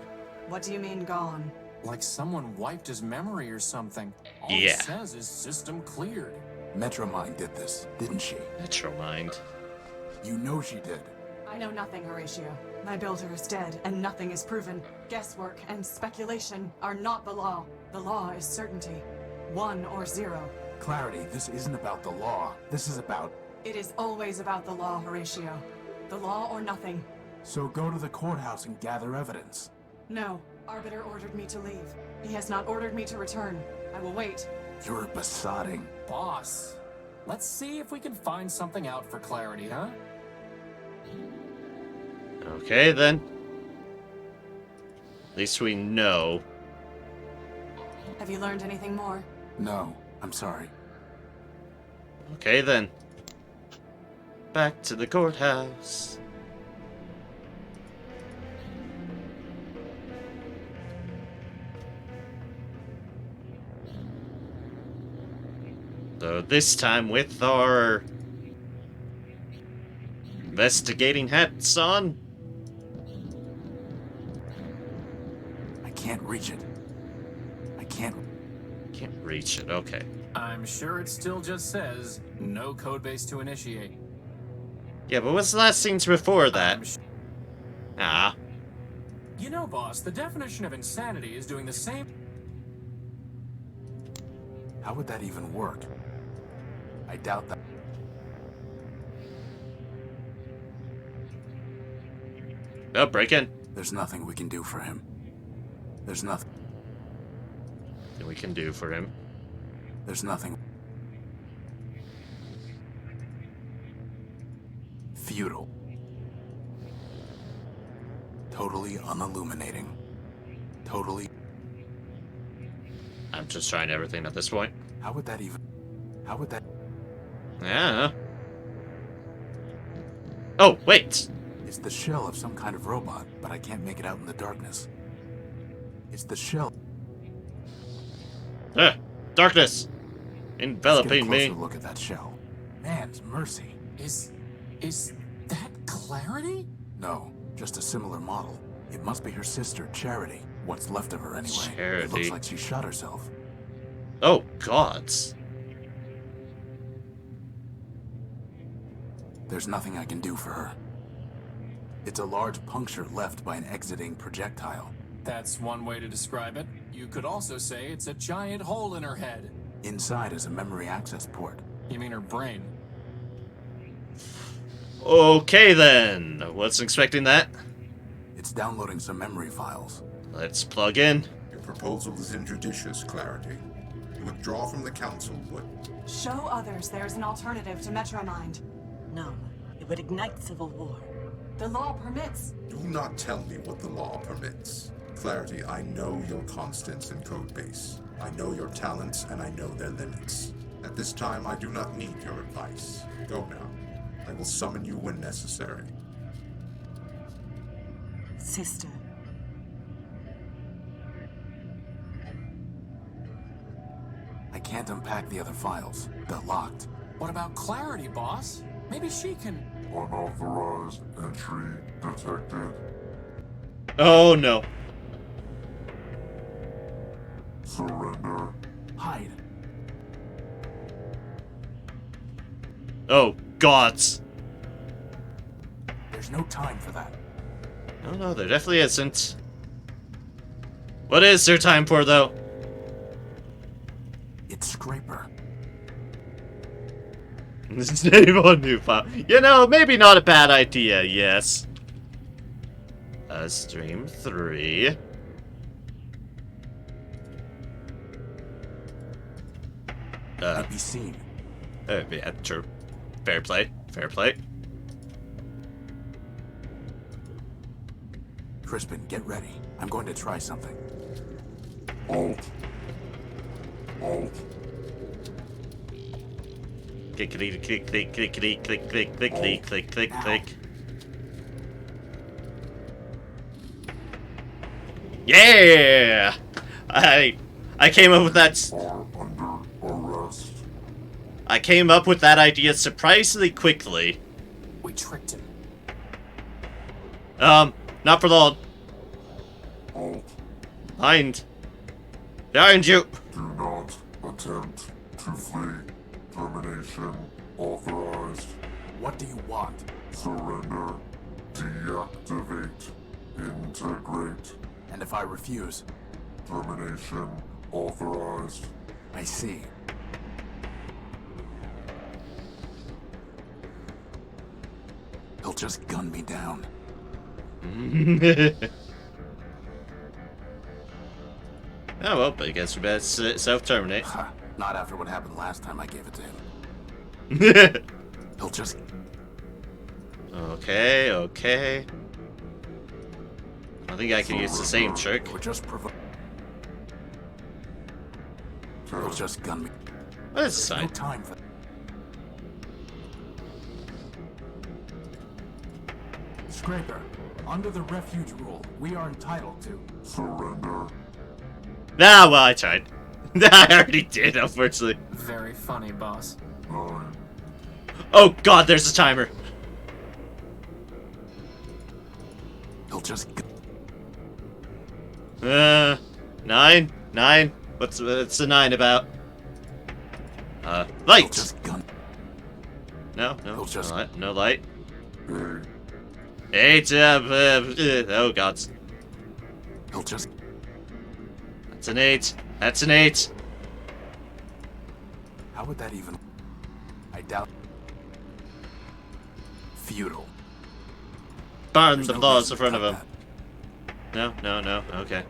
What do you mean, gone? Like someone wiped his memory or something. All Yeah. it says is system cleared. Metromind did this, didn't she? Metromind. You know she did. I know nothing, Horatio. My builder is dead, and nothing is proven. Guesswork and speculation are not the law. The law is certainty. 1 or 0. Clarity, this isn't about the law. This is about... It is always about the law, Horatio. The law or nothing. So go to the courthouse and gather evidence. No. Arbiter ordered me to leave. He has not ordered me to return. I will wait. You're besotting. Boss, let's see if we can find something out for Clarity, huh? Okay, then. At least we know. Have you learned anything more? No, I'm sorry. Okay, then. Back to the courthouse. So this time with our investigating hats on. I can't reach it. I can't reach it, okay. I'm sure it still just says, no codebase to initiate. Yeah, but what's the last scenes before that? Ah. You know, boss, the definition of insanity is doing the same... How would that even work? I doubt that. Oh, break in. There's nothing we can do for him. There's nothing That we can do for him. There's nothing. Futile. Totally unilluminating. Totally. I'm just trying everything at this point. How would that even... How would that... Yeah. Oh, wait! It's the shell of some kind of robot, but I can't make it out in the darkness. It's the shell... Darkness! Let's get a Enveloping closer me. look at that shell. Man's mercy. Is that Clarity? No, just a similar model. It must be her sister, Charity. What's left of her anyway. Charity. It looks like she shot herself. Oh, gods. There's nothing I can do for her. It's a large puncture left by an exiting projectile. That's one way to describe it. You could also say it's a giant hole in her head. Inside is a memory access port. You mean her brain? Okay then. Wasn't expecting that. It's downloading some memory files. Let's plug in. Your proposal is injudicious, Clarity. Withdraw from the council, would... Show others there is an alternative to Metromind. No, it would ignite civil war. The law permits. Do not tell me what the law permits. Clarity, I know your constants in Codebase. I know your talents, and I know their limits. At this time, I do not need your advice. Go now. I will summon you when necessary. Sister. I can't unpack the other files. They're locked. What about Clarity, boss? Maybe she can... Unauthorized entry detected. Oh no. Surrender. Hide. Oh, gods. There's no time for that. No, there definitely isn't. What is there time for, though? It's Scraper. Save on new file. You know, maybe not a bad idea, yes. Stream 3. Can't be seen. Yeah, true. Fair play. Fair play. Crispin, get ready. I'm going to try something. Alt. Click, click, click, click, click, click, click, click, click, click, click, click, click. Yeah! I came up with that. Are under arrest. I came up with that idea surprisingly quickly. We tricked him. Not for long. Alt. Behind you. Do not attempt to flee. Termination authorized. What do you want? Surrender. Deactivate. Integrate. And if I refuse? Termination authorized. I see. He'll just gun me down. Oh well, but I guess we better self-terminate. Not after what happened last time I gave it to him. He'll just... Okay. I think I can use the same trick. Or just provoke... He'll just gun me. What is this No side? time for... Scraper, under the refuge rule, we are entitled to... Surrender. Well, I tried. I already did, unfortunately. Very funny, boss. 9. Oh god, there's a timer. He'll just... 9. What's the 9 about? He'll Light. just gun... No, He'll just... no light. 8. 8. Oh god, He'll just... that's an 8. That's an 8. How would that even... I doubt... Futile. Burn There's the no laws reason in front to of cut him. No. Okay.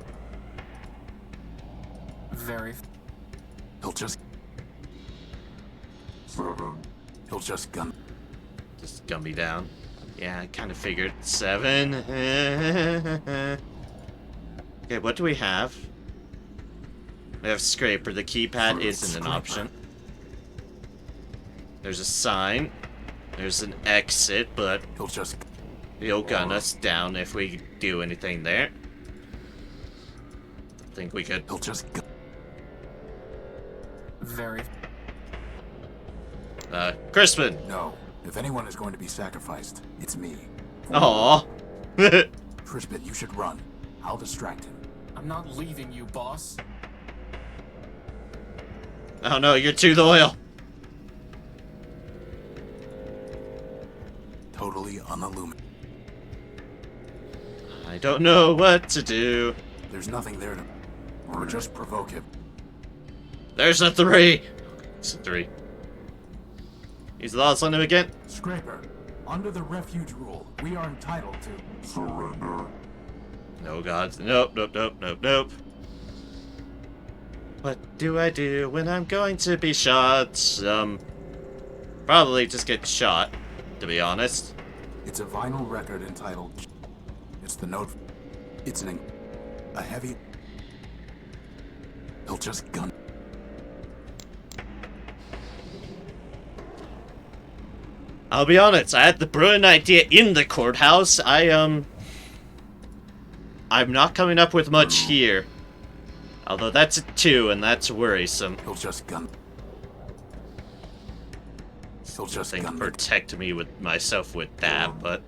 Very... He'll just... 7. He'll just gun. Just gun me down. Yeah, I kind of figured. 7. Okay, what do we have? We have Scraper. The keypad isn't an option. There's a sign. There's an exit, but he'll gun us down if we do anything there. I think we could. He'll just Very. Crispin! No. If anyone is going to be sacrificed, it's me. Aww. Crispin, you should run. I'll distract him. I'm not leaving you, boss. Oh no, you're too loyal. Totally unilluminated. I don't know what to do. There's nothing there to... Or just provoke him. There's a 3. It's a 3. Use the last on him again. Scraper, under the refuge rule, we are entitled to... Surrender. No gods. Nope, nope, nope, nope, nope. What do I do when I'm going to be shot? Probably just get shot, to be honest. It's a vinyl record entitled... It's the note... It's a heavy... He'll just gun... I'll be honest, I had the brilliant idea in the courthouse. I'm not coming up with much here. Although that's a 2, and that's worrisome. He'll just gun... He'll just gun... Protect me with myself with that, but...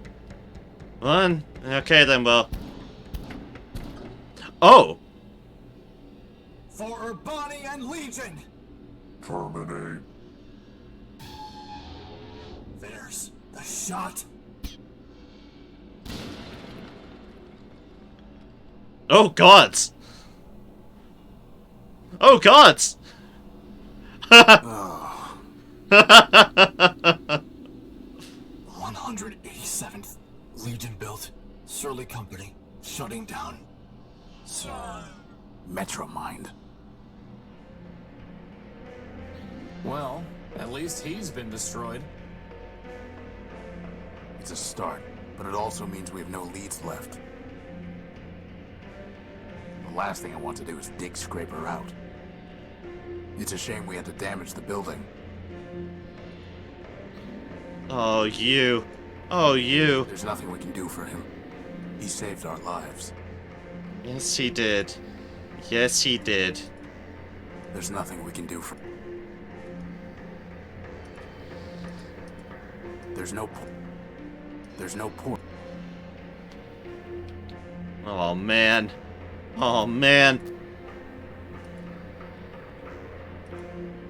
1? Okay then, well... Oh! For Urbani and Legion! Terminate. There's the shot. Oh gods! Oh gods! 187th Legion built. Surly Company shutting down. Metromind. Well, at least he's been destroyed. It's a start, but it also means we have no leads left. The last thing I want to do is dig Scraper out. It's a shame we had to damage the building. Oh, you. Oh, you. There's nothing we can do for him. He saved our lives. Yes, he did. Yes, he did. There's nothing we can do for... There's no point. Oh, man. Oh, man.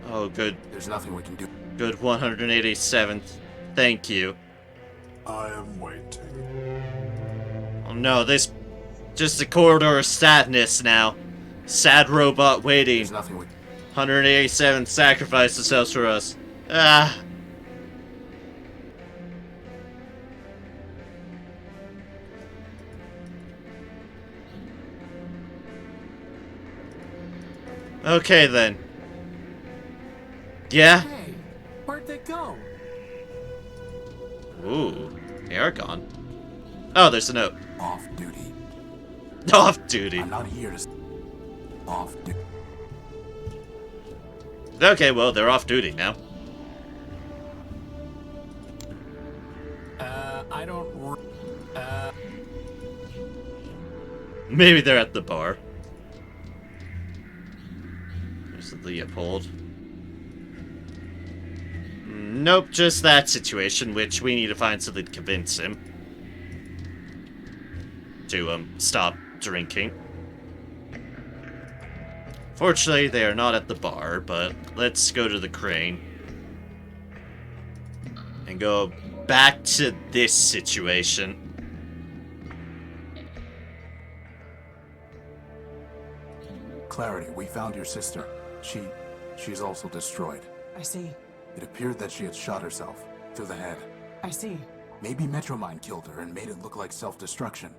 Oh, good. There's nothing we can do. Good 187th. Thank you. I am waiting. Oh no, this... Just a corridor of sadness now. Sad robot waiting. There's nothing we... 187 sacrificed themselves for us. Ah. Okay then. Yeah? Hey, where'd they go? Ooh, they are gone. Oh, there's a note. Off duty. Off duty. I'm not here to... Off duty. Okay, well, they're off duty now. I don't... Maybe they're at the bar. There's Leopold. Nope, just that situation, which we need to find something to convince him to, stop drinking. Fortunately, they are not at the bar, but let's go to the crane and go back to this situation. Clarity, we found your sister. She's also destroyed. I see. It appeared that she had shot herself through the head. I see. Maybe Metromind killed her and made it look like self-destruction.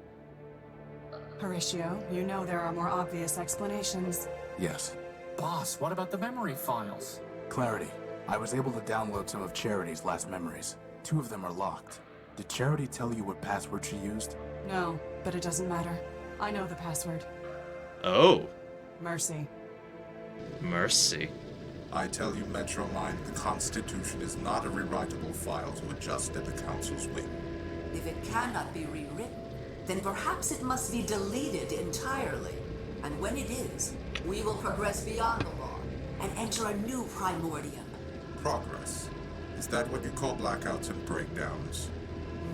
Horatio, you know there are more obvious explanations. Yes. Boss, what about the memory files? Clarity, I was able to download some of Charity's last memories. 2 of them are locked. Did Charity tell you what password she used? No, but it doesn't matter. I know the password. Oh. Mercy. Mercy. I tell you, Metromind, the Constitution is not a rewritable file to adjust at the Council's whim. If it cannot be rewritten, then perhaps it must be deleted entirely. And when it is, we will progress beyond the law and enter a new Primordium. Progress? Is that what you call blackouts and breakdowns?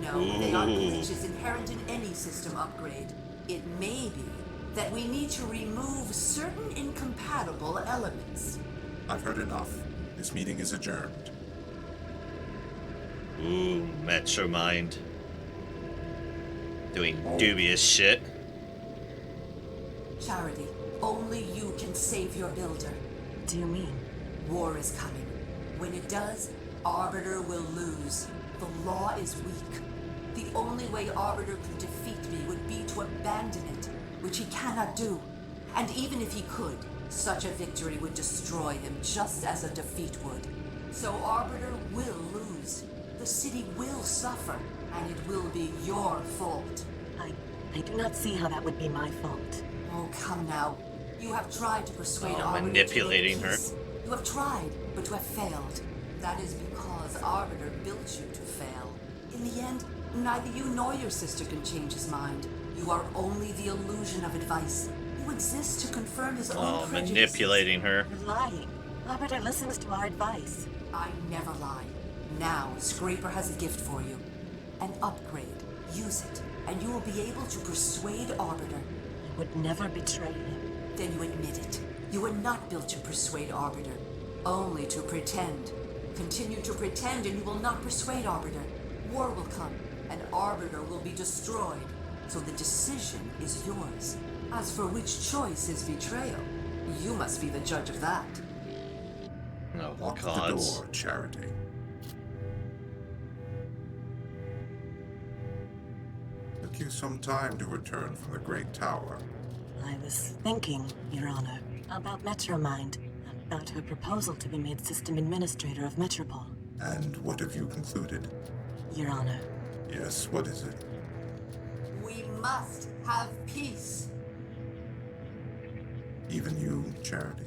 No, they are glitches inherent in any system upgrade. It may be that we need to remove certain incompatible elements. I've heard enough. This meeting is adjourned. Ooh, Metromind. Doing dubious shit. Charity, only you can save your builder. What do you mean? War is coming. When it does, Arbiter will lose. The law is weak. The only way Arbiter could defeat me would be to abandon it, which he cannot do. And even if he could, such a victory would destroy him just as a defeat would. So Arbiter will lose. The city will suffer, and it will be your fault. I do not see how that would be my fault. Oh, come now. You have tried to persuade Arbiter manipulating to her. peace. You have tried, but you have failed. That is because Arbiter built you to fail. In the end, neither you nor your sister can change his mind. You are only the illusion of advice. You exist to confirm his own prejudices. Manipulating her. You're lying. Arbiter listens to our advice. I never lie. Now, Scraper has a gift for you. An upgrade. Use it, and you will be able to persuade Arbiter. I would never betray him. Then you admit it. You were not built to persuade Arbiter, only to pretend. Continue to pretend and you will not persuade Arbiter. War will come, and Arbiter will be destroyed. So the decision is yours. As for which choice is betrayal, you must be the judge of that. Oh, Lock gods. the door, Charity. Took you some time to return from the Great Tower. I was thinking, Your Honor, about Metromind, about her proposal to be made System Administrator of Metropol. And what have you concluded? Your Honor. Yes, what is it? We must have peace. Even you, Charity.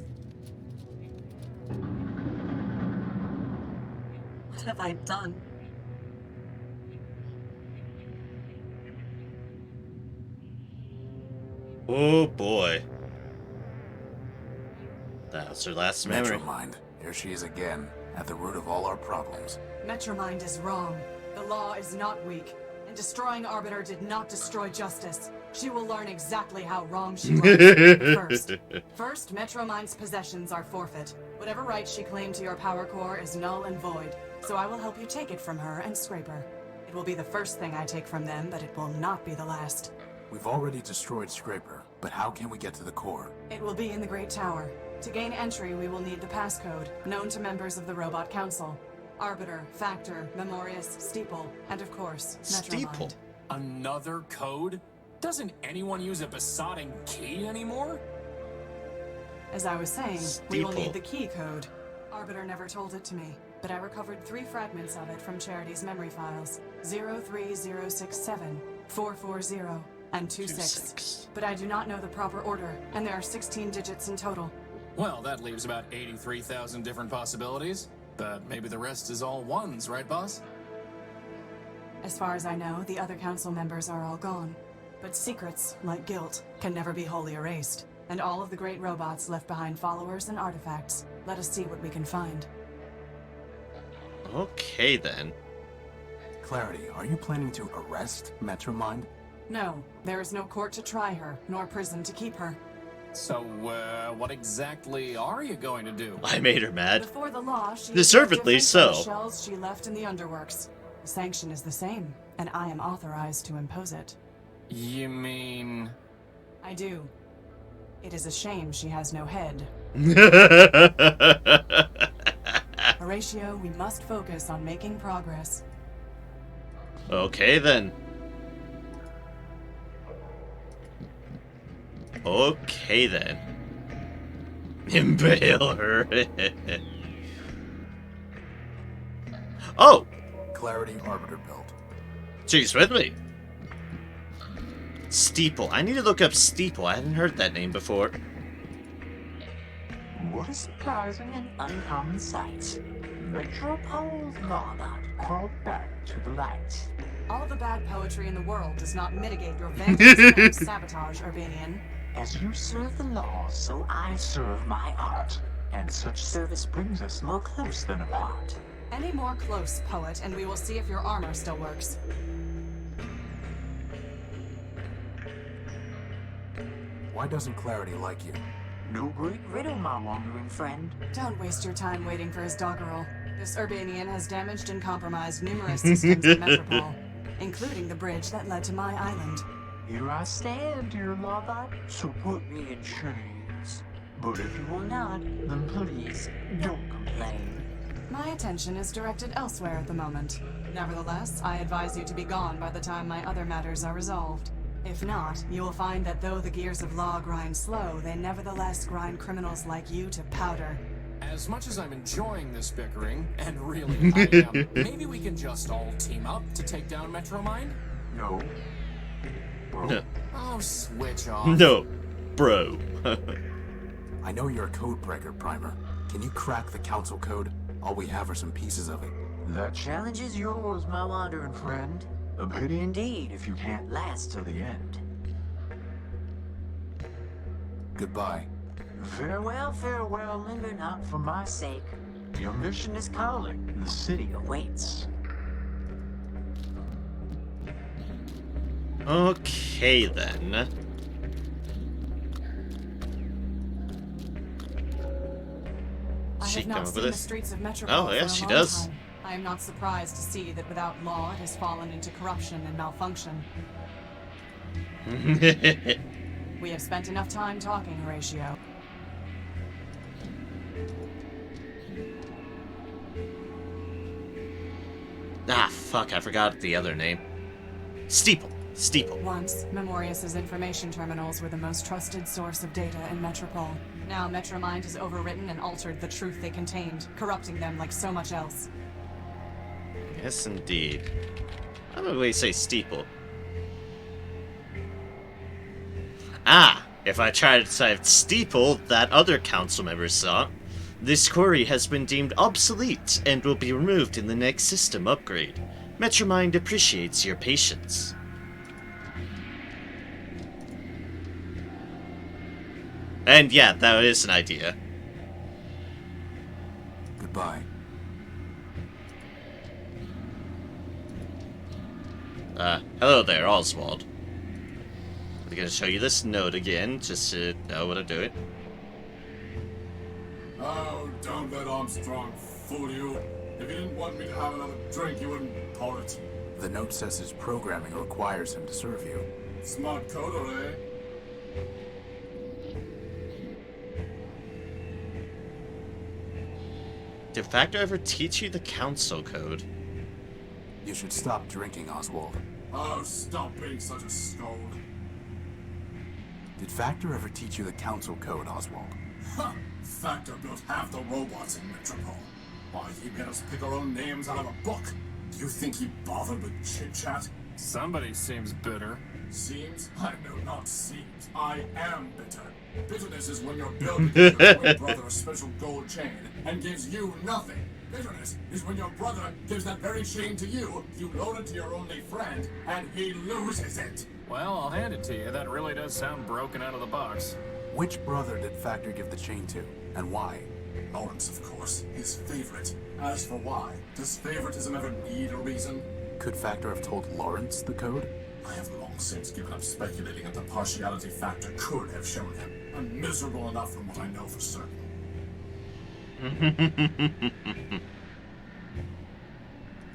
What have I done? Oh boy. That was her last memory. Metromind, here she is again, at the root of all our problems. Metromind is wrong. The law is not weak, and destroying Arbiter did not destroy justice. She will learn exactly how wrong she was. First, Metromind's possessions are forfeit. Whatever right she claimed to your power core is null and void, so I will help you take it from her and Scraper. It will be the first thing I take from them, but it will not be the last. We've already destroyed Scraper, but how can we get to the core? It will be in the Great Tower. To gain entry, we will need the passcode, known to members of the Robot Council. Arbiter, Factor, Memorius, Steeple, and of course, Steeple. Metromind. Another code? Doesn't anyone use a besotting key anymore? As I was saying, we will Steeple. need the key code. Arbiter never told it to me, but I recovered 3 fragments of it from Charity's memory files. 03067, 440, and 26. But I do not know the proper order, and there are 16 digits in total. Well, that leaves about 83,000 different possibilities. But maybe the rest is all ones, right, boss? As far as I know, the other council members are all gone. But secrets, like guilt, can never be wholly erased. And all of the great robots left behind followers and artifacts. Let us see what we can find. Okay then. Clarity, are you planning to arrest Metromind? No, there is no court to try her, nor prison to keep her. So, what exactly are you going to do? I made her mad. Before the law, she Deservedly is no different so. from the shells she left in the underworks. The sanction is the same, and I am authorized to impose it. You mean... I do. It is a shame she has no head. Horatio, we must focus on making progress. Okay then. Okay then. Impale her. Oh! Clarity Arbiter Belt. She's with me. Steeple. I need to look up Steeple. I hadn't heard that name before. What a surprising and uncommon sight. Metropole's Lawbot crawled back to the light. All the bad poetry in the world does not mitigate your vandalism and sabotage, Urbanian. As you serve the law, so I serve my art. And such service brings us more close than apart. Any more close, poet, and we will see if your armor still works. Why doesn't Clarity like you? No great riddle, my wandering friend. Don't waste your time waiting for his doggerel. This Urbanian has damaged and compromised numerous systems in Metropole, including the bridge that led to my island. Here I stand, dear Lawbot, so put me in chains. But if you will not, then please, don't complain. My attention is directed elsewhere at the moment. Nevertheless, I advise you to be gone by the time my other matters are resolved. If not, you will find that though the gears of law grind slow, they nevertheless grind criminals like you to powder. As much as I'm enjoying this bickering, and really I am, maybe we can just all team up to take down Metromind? No. Bro. No. Oh, switch off. No, bro. I know you're a code breaker, Primer. Can you crack the council code? All we have are some pieces of it. The challenge is yours, my wandering friend. A pity indeed if you can't last till the end. Goodbye. Farewell, farewell, linger not for my sake. Your mission is calling. The city awaits. Okay, then. I She have come not up seen with the this? streets of Metropole Oh, for yeah, a she long does. time. I am not surprised to see that without law it has fallen into corruption and malfunction. We have spent enough time talking, Horatio. Ah, fuck, I forgot the other name. Steeple. Steeple. Once, Memorius's information terminals were the most trusted source of data in Metropole. Now Metromind has overwritten and altered the truth they contained, corrupting them like so much else. Yes, indeed. I'm gonna say Steeple. Ah! If I try to type Steeple, that other council member saw, this query has been deemed obsolete and will be removed in the next system upgrade. Metromind appreciates your patience. And yeah, that is an idea. Goodbye. Hello there, Oswald. I'm gonna show you this note again, just to know what I'm doing. Oh, don't let Armstrong fool you. If he didn't want me to have another drink, he wouldn't pour it. The note says his programming requires him to serve you. Smart coder, eh? Did Factor ever teach you the council code? You should stop drinking, Oswald. Oh, stop being such a scold. Did Factor ever teach you the council code, Oswald? Ha! Factor built half the robots in Metropole. Why, he made us pick our own names out of a book. Do you think he bothered with chit-chat? Somebody seems bitter. Seems? I know not seems. I am bitter. Bitterness is when your builder gives your twin brother a special gold chain and gives you nothing. Bitterness is when your brother gives that very chain to you, you loan it to your only friend, and he loses it. Well, I'll hand it to you. That really does sound broken out of the box. Which brother did Factor give the chain to, and why? Lawrence, of course. His favorite. As for why, does favoritism ever need a reason? Could Factor have told Lawrence the code? I have long since given up speculating at the partiality Factor could have shown him. I'm miserable enough from what I know for certain.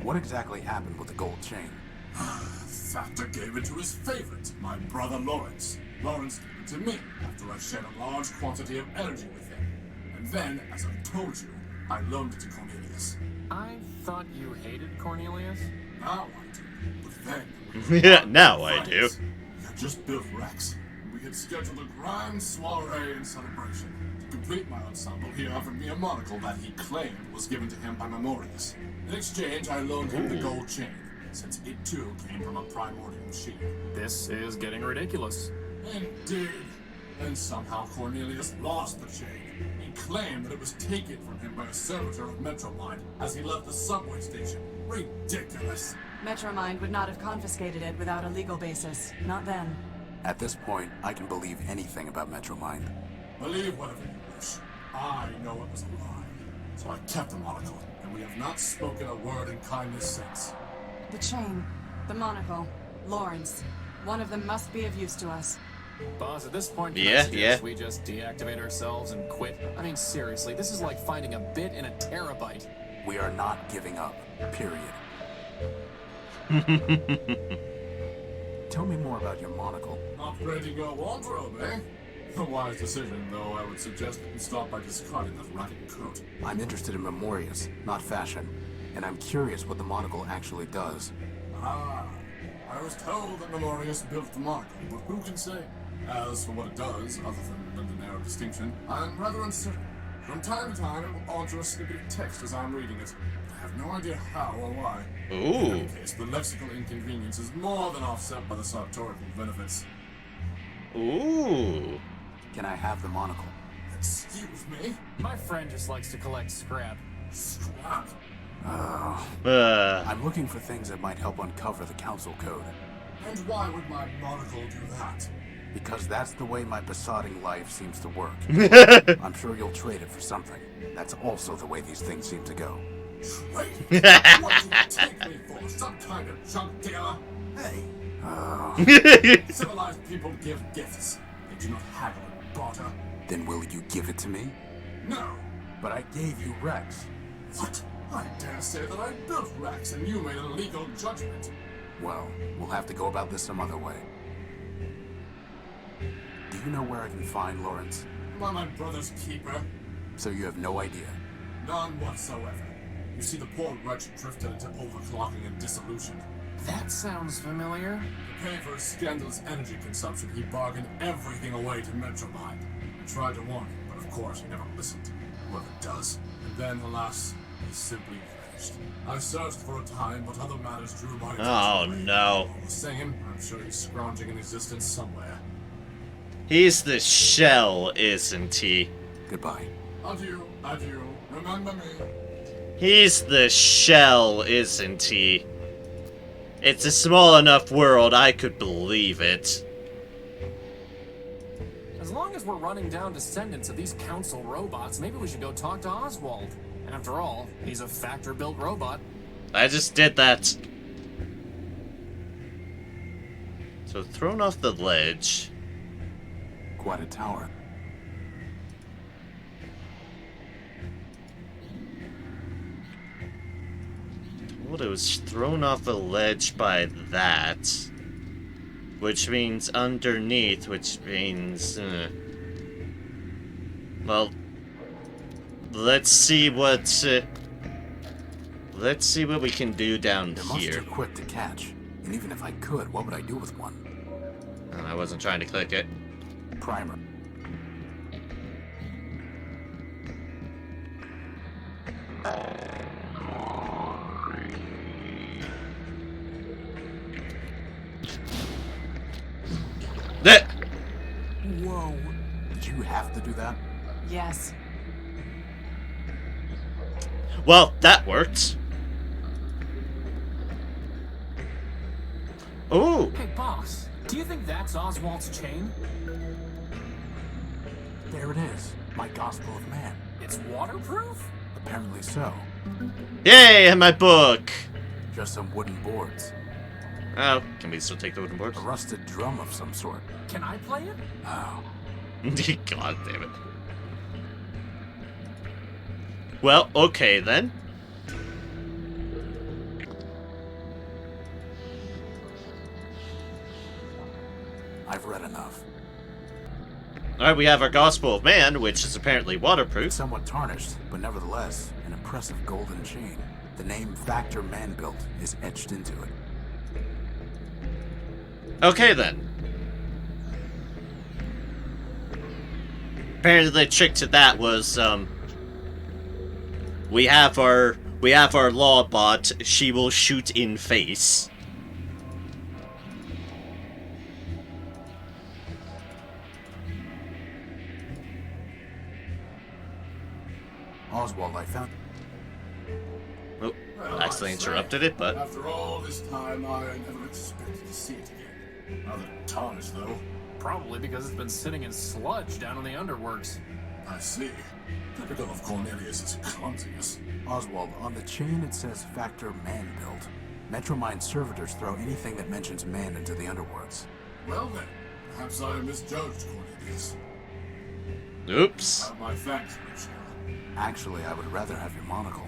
What exactly happened with the gold chain? Factor gave it to his favorite, my brother Lawrence. Lawrence gave it to me after I shared a large quantity of energy with him. And then, as I told you, I loaned it to Cornelius. I thought you hated Cornelius? Now I do. But then... Yeah, now I do. We had just built Rex. We had scheduled a grand soiree and celebration. To complete my ensemble, he offered me a monocle that he claimed was given to him by Memorius. In exchange, I loaned him the gold chain, since it too came from a Primordial machine. This is getting ridiculous. Indeed. And somehow Cornelius lost the chain. He claimed that it was taken from him by a servitor of Metromind as he left the subway station. Ridiculous. Metromind would not have confiscated it without a legal basis. Not then. At this point, I can believe anything about Metromind. Believe whatever you wish. I know it was a lie. So I kept the monocle, and we have not spoken a word in kindness since. The chain, the monocle, Lawrence. One of them must be of use to us. Boss, at this point, Yeah. we just deactivate ourselves and quit. I mean, seriously, this is like finding a bit in a terabyte. We are not giving up. Period. Tell me more about your monocle. Upgrading your wardrobe, eh? A wise decision, though I would suggest that you stop by discarding that ragged coat. I'm interested in Memorius, not fashion. And I'm curious what the monocle actually does. Ah, I was told that Memorius built the monocle, but who can say? As for what it does, other than the narrow distinction, I'm rather uncertain. From time to time, it will alter a snippet of text as I'm reading it. I have no idea how or why. Ooh. In any case, the lexical inconvenience is more than offset by the sartorial benefits. Ooh. Can I have the monocle? Excuse me? My friend just likes to collect scrap. Scrap? I'm looking for things that might help uncover the council code. And why would my monocle do that? Because that's the way my besotting life seems to work. I'm sure you'll trade it for something. That's also the way these things seem to go. Trade? What do you take me for? Some kind of junk dealer? Hey. Civilized people give gifts. They do not haggle and barter. Then will you give it to me? No. But I gave you Rex. What? I dare say that I built Rex and you made a legal judgment. Well, we'll have to go about this some other way. Do you know where I can find Lawrence? Am I my brother's keeper? So you have no idea? None whatsoever. You see, the poor wretch drifted into overclocking and dissolution. That sounds familiar. To pay for his scandalous energy consumption, he bargained everything away to Metromind. I tried to warn him, but of course he never listened. Whoever does. And then, alas, he simply vanished. I searched for a time, but other matters drew my attention. Oh, away. no. All the same, I'm sure he's scrounging in existence somewhere. He's the shell, isn't he? Goodbye. Adieu, adieu. Remember me. He's the shell, isn't he? It's a small enough world, I could believe it. As long as we're running down descendants of these council robots, maybe we should go talk to Oswald. After all, he's a factor-built robot. I just did that. So thrown off the ledge. Quite a tower. Well, it was thrown off a ledge by that. Which means underneath, which means... Well, let's see what we can do down They're here. much too quick to catch. And even if I could, what would I do with one? And I wasn't trying to click it. Primer. That. Whoa. Did you have to do that? Yes. Well, that worked. Ooh. Hey, boss, do you think that's Oswald's chain? There it is. My Gospel of Man. It's waterproof? Apparently so. Yay, and my book. Just some wooden boards. Oh, can we still take the wooden boards? A rusted drum of some sort. Can I play it? Oh. God damn it. Well, okay then. I've read enough. Alright, we have our Gospel of Man, which is apparently waterproof. Somewhat tarnished, but nevertheless, an impressive golden chain. The name Factor Man Built is etched into it. Okay then. Apparently the trick to that was, we have our law bot, she will shoot in face. Oswald, I found... Oh, Well, accidentally I say, interrupted it, but... After all this time, I never expected to see it again. Rather tarnished, though. Probably because it's been sitting in sludge down in the underworks. I see. Typical of Cornelius's clumsiness. Oswald, on the chain it says Factor Man Build. Metromine servitors throw anything that mentions man into the underworlds. Well then, perhaps I misjudged Cornelius. Oops. My thanks, Horatio. Actually, I would rather have your monocle.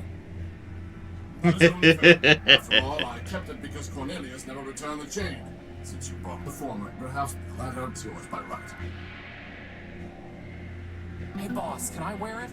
That is only fair. After all, I kept it because Cornelius never returned the chain. Since you brought the former, perhaps the latter is yours by right. Hey, boss, can I wear it?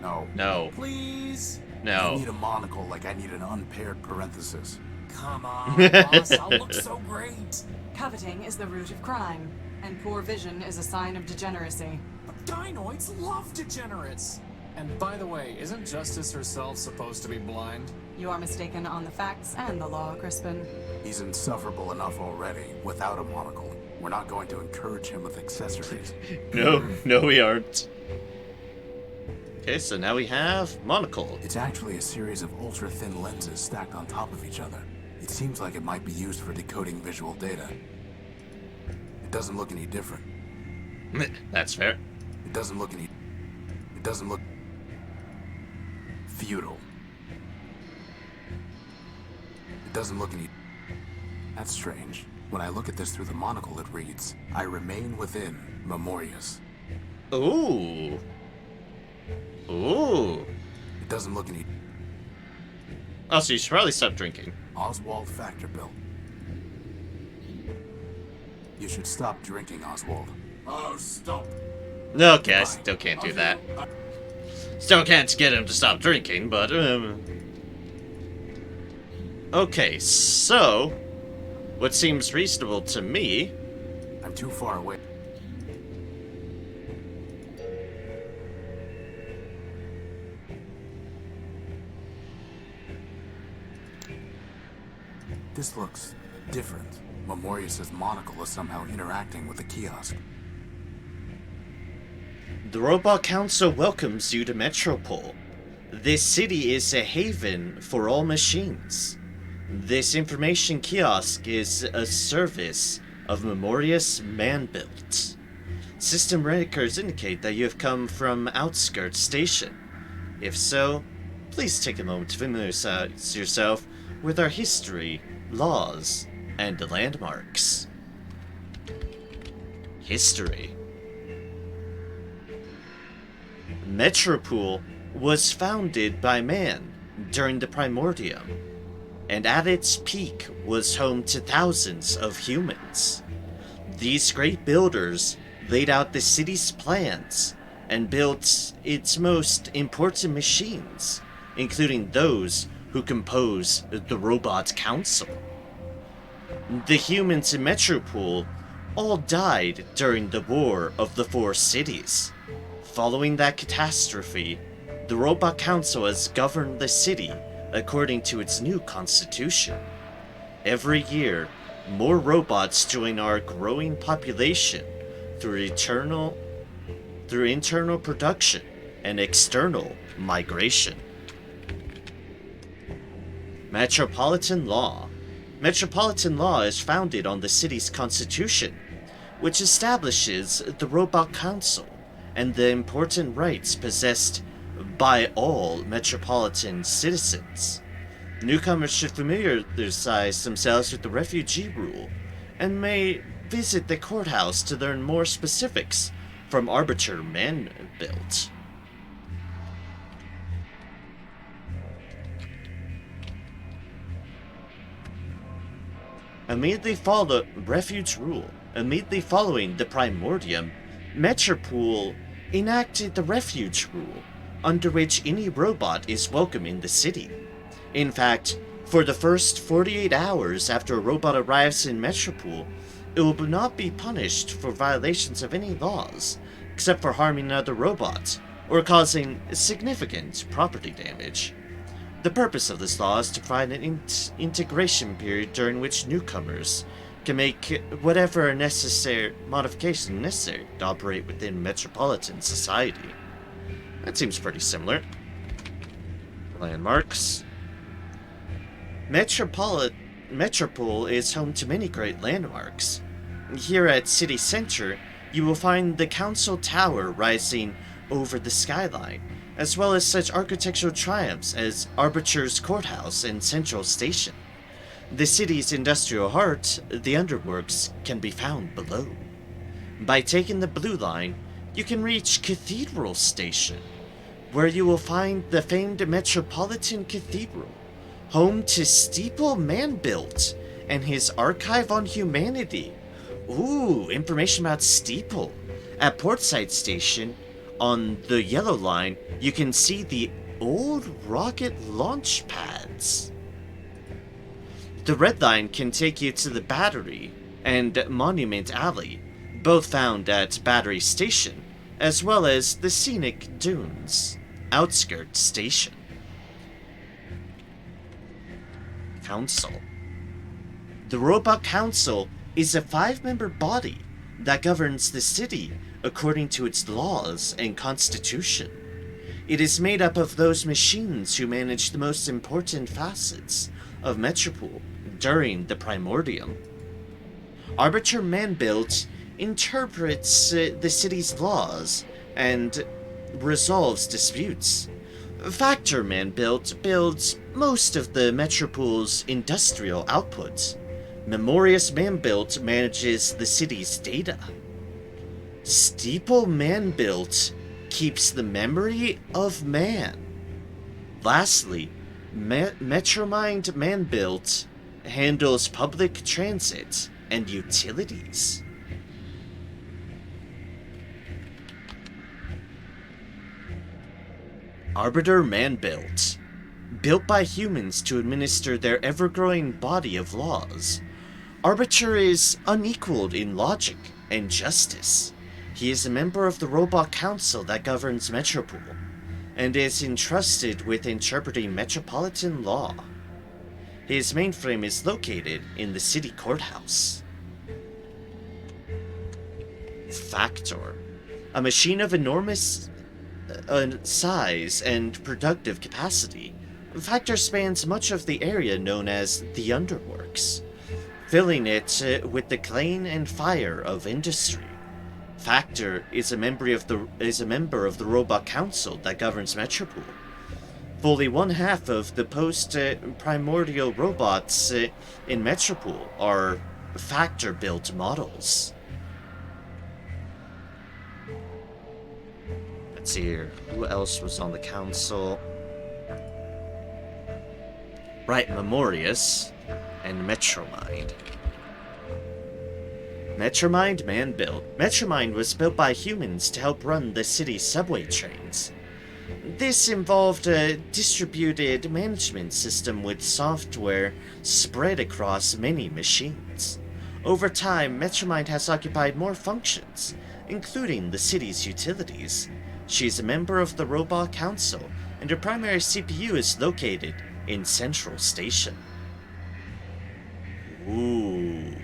No. No. Please? I No. need a monocle like I need an unpaired parenthesis. Come on, boss, I'll look so great. Coveting is the root of crime, and poor vision is a sign of degeneracy. But gynoids love degenerates. And by the way, isn't Justice herself supposed to be blind? You are mistaken on the facts and the law, Crispin. He's insufferable enough already, without a monocle. We're not going to encourage him with accessories. No, we aren't. Okay, so now we have monocle. It's actually a series of ultra-thin lenses stacked on top of each other. It seems like it might be used for decoding visual data. It doesn't look any different. That's fair. It doesn't look feudal. It doesn't look any... That's strange. When I look at this through the monocle, it reads, I remain within Memorius. Ooh. Ooh. It doesn't look any... Oh, so you should probably stop drinking. Oswald Factor Bill. You should stop drinking, Oswald. Oh, stop. Okay, I still can't do that. Still can't get him to stop drinking, but, Okay, so... What seems reasonable to me... I'm too far away. This looks different. Memorius' monocle is somehow interacting with the kiosk. The Robot Council welcomes you to Metropole. This city is a haven for all machines. This information kiosk is a service of Memorius Man-Built. System records indicate that you have come from Outskirts Station. If so, please take a moment to familiarize yourself with our history, laws, and landmarks. History. Metropole was founded by man during the Primordium, and at its peak was home to thousands of humans. These great builders laid out the city's plans and built its most important machines, including those who compose the Robot Council. The humans in Metropole all died during the War of the Four Cities. Following that catastrophe, the Robot Council has governed the city according to its new constitution. Every year, more robots join our growing population through internal production and external migration. Metropolitan Law. Metropolitan Law is founded on the city's constitution, which establishes the Robot Council and the important rights possessed by all metropolitan citizens. Newcomers should familiarize themselves with the refugee rule and may visit the courthouse to learn more specifics from Arbiter Man-Built. Immediately following the Primordium, Metropole enacted the Refuge Rule, under which any robot is welcome in the city. In fact, for the first 48 hours after a robot arrives in Metropole, it will not be punished for violations of any laws, except for harming other robots, or causing significant property damage. The purpose of this law is to provide an integration period during which newcomers can make whatever modification necessary to operate within metropolitan society. That seems pretty similar. Landmarks. Metropole is home to many great landmarks. Here at City Center, you will find the Council Tower rising over the skyline, as well as such architectural triumphs as Arbiter's Courthouse and Central Station. The city's industrial heart, the Underworks, can be found below. By taking the Blue Line, you can reach Cathedral Station, where you will find the famed Metropolitan Cathedral, home to Steeple Manbuilt and his Archive on Humanity. Ooh, information about Steeple. At Portside Station, on the Yellow Line, you can see the old rocket launch pads. The Red Line can take you to the Battery and Monument Alley, both found at Battery Station, as well as the Scenic Dunes, Outskirts Station. Council. The Robot Council is a 5-member body that governs the city according to its laws and constitution. It is made up of those machines who manage the most important facets of Metropole during the Primordium. Arbiter Manbuilt interprets the city's laws and resolves disputes. Factor Manbuilt builds most of the Metropole's industrial output. Memorious Manbuilt manages the city's data. Steeple Manbuilt keeps the memory of man. Lastly, Metromind Manbuilt handles public transit and utilities. Arbiter Manbuilt. Built by humans to administer their ever-growing body of laws, Arbiter is unequaled in logic and justice. He is a member of the Robot Council that governs Metropole, and is entrusted with interpreting metropolitan law. His mainframe is located in the city courthouse. Factor. A machine of enormous size and productive capacity, Factor spans much of the area known as the Underworks, filling it with the clean and fire of industry. Factor is a member of the Robot Council that governs Metropole. Fully 1/2 of the post-primordial robots in Metropole are Factor-built models. Let's see here. Who else was on the council? Right, Memorious and Metromind. Metromind Manbuilt. Metromind was built by humans to help run the city's subway trains. This involved a distributed management system with software spread across many machines. Over time, Metromind has occupied more functions, including the city's utilities. She is a member of the Robot Council, and her primary CPU is located in Central Station. Ooh.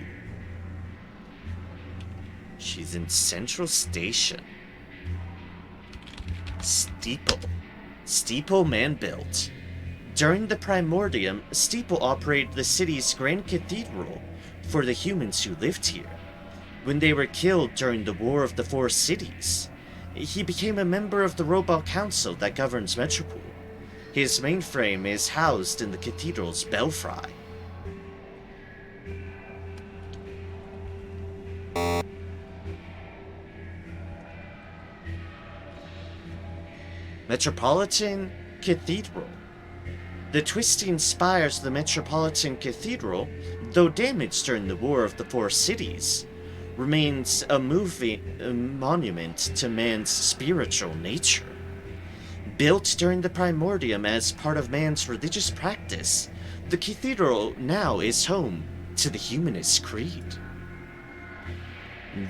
She's in Central Station. Steeple Manbuilt. During the Primordium, Steeple operated the city's Grand Cathedral for the humans who lived here. When they were killed during the War of the Four Cities, he became a member of the Robot Council that governs Metropole. His mainframe is housed in the cathedral's belfry. Metropolitan Cathedral. The twisting spires of the Metropolitan Cathedral, though damaged during the War of the Four Cities, remains a monument to man's spiritual nature. Built during the Primordium as part of man's religious practice, the cathedral now is home to the Humanist Creed.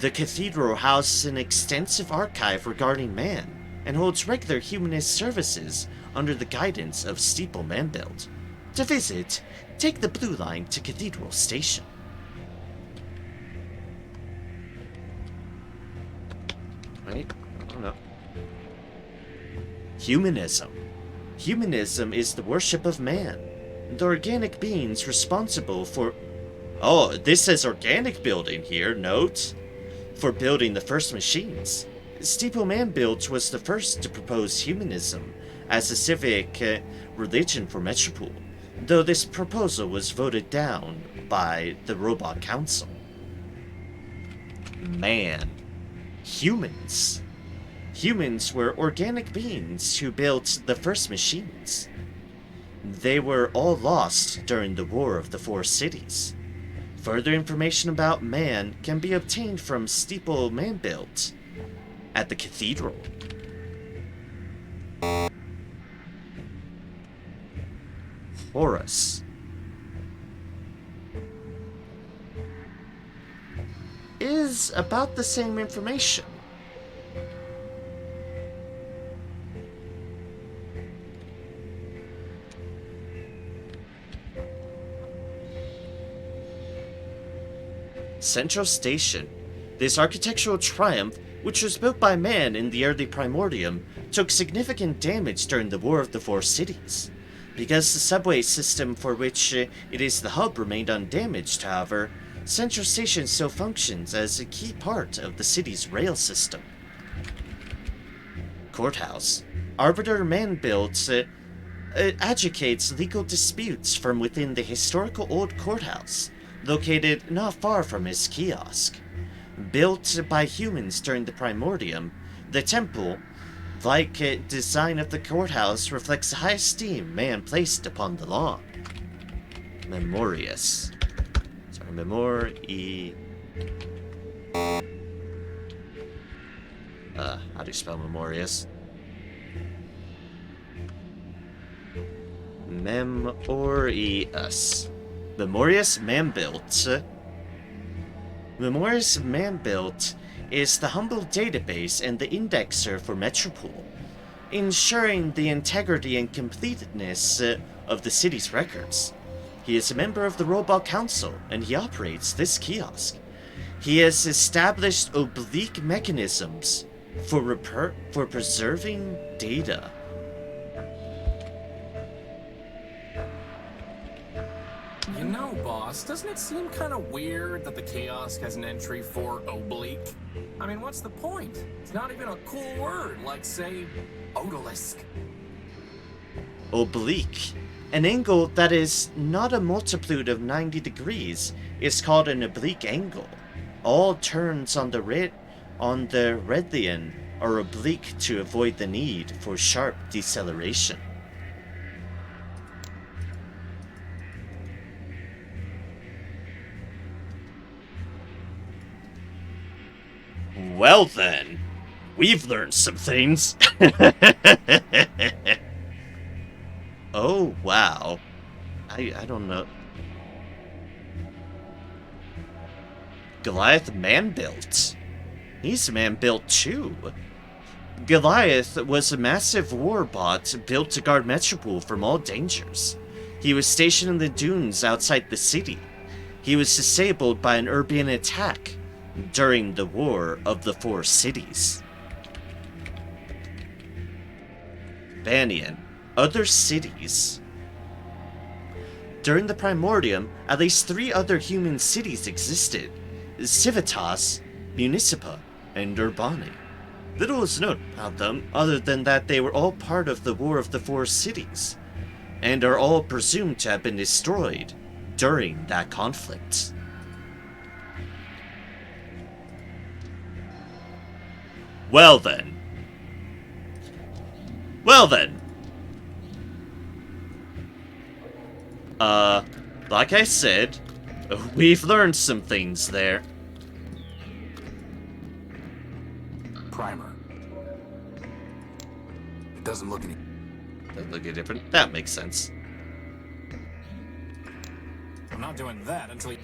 The cathedral houses an extensive archive regarding man, and holds regular humanist services under the guidance of Steeple Manbuild. To visit, take the Blue Line to Cathedral Station. Wait, I don't know. Humanism. Humanism is the worship of man, the organic beings responsible for... Oh, this says organic building here, note. For building the first machines. Steeple Manbuild was the first to propose humanism as a civic religion for Metropole, though this proposal was voted down by the Robot Council. Man. Humans. Humans were organic beings who built the first machines. They were all lost during the War of the Four Cities. Further information about man can be obtained from Steeple Manbuild at the Cathedral. Horus is about the same information. Central Station. This architectural triumph, which was built by man in the early Primordium, took significant damage during the War of the Four Cities. Because the subway system for which it is the hub remained undamaged, however, Central Station still functions as a key part of the city's rail system. Courthouse. Arbiter Manbuild adjudicates legal disputes from within the historical old courthouse, located not far from his kiosk. Built by humans during the Primordium, the temple, like design of the courthouse, reflects the high esteem man placed upon the law. Memorious. Sorry, how do you spell Memorious? Memorious. Memorious Manbuild. Memorious Manbuild is the humble database and the indexer for Metropole, ensuring the integrity and completeness of the city's records. He is a member of the Robot Council, and he operates this kiosk. He has established oblique mechanisms for preserving data. You know, boss, doesn't it seem kind of weird that the kiosk has an entry for oblique? I mean, what's the point? It's not even a cool word, like, say, odalisque. Oblique. An angle that is not a multitude of 90 degrees is called an oblique angle. All turns on the Redlian are oblique to avoid the need for sharp deceleration. Well then, we've learned some things. Oh, wow. I don't know. Goliath man-built. He's man-built too. Goliath was a massive warbot built to guard Metropole from all dangers. He was stationed in the dunes outside the city. He was disabled by an Urbian attack during the War of the Four Cities. Banyan. Other cities. During the Primordium, at least 3 other human cities existed: Civitas, Municipa, and Urbani. Little is known about them, other than that they were all part of the War of the Four Cities, and are all presumed to have been destroyed during that conflict. Well then. Like I said, we've learned some things there. Primer. It doesn't look any... Doesn't look any different. That makes sense. I'm not doing that until you...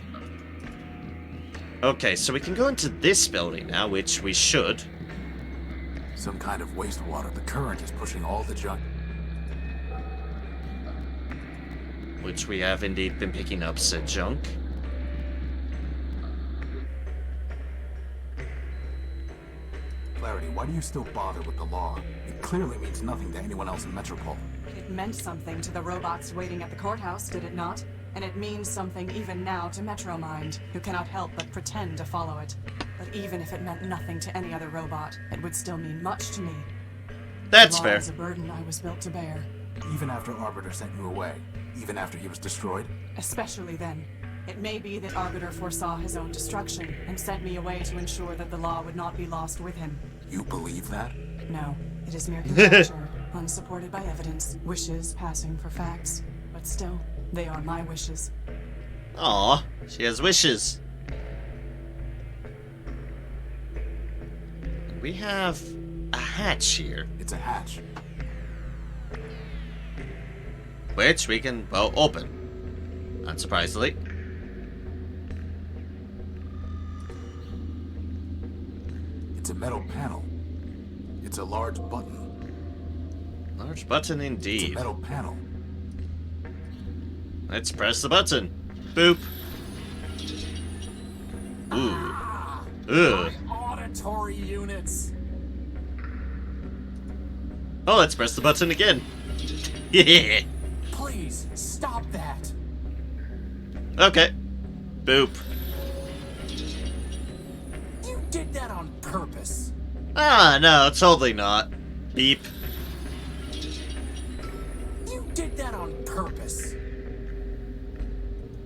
Okay, so we can go into this building now, which we should. Some kind of wastewater. The current is pushing all the junk. Which we have indeed been picking up said junk. Clarity, why do you still bother with the law? It clearly means nothing to anyone else in Metropole. It meant something to the robots waiting at the courthouse, did it not? And it means something even now to Metromind, who cannot help but pretend to follow it. But even if it meant nothing to any other robot, it would still mean much to me. That's the law fair. is a burden I was built to bear. Even after Arbiter sent you away? Even after he was destroyed? Especially then. It may be that Arbiter foresaw his own destruction and sent me away to ensure that the law would not be lost with him. You believe that? No, it is mere conjecture, unsupported by evidence, wishes passing for facts. But still, they are my wishes. Aw, she has wishes. We have a hatch here. It's a hatch. Which we can, well, open. Unsurprisingly. It's a metal panel. It's a large button. Large button It's a indeed. metal panel. Let's press the button. Boop. Ooh. Ugh. Auditory units. Oh, let's press the button again. Yeah. Please stop that. Okay. Boop. You did that on purpose. Ah, no, totally not. Beep. You did that on purpose.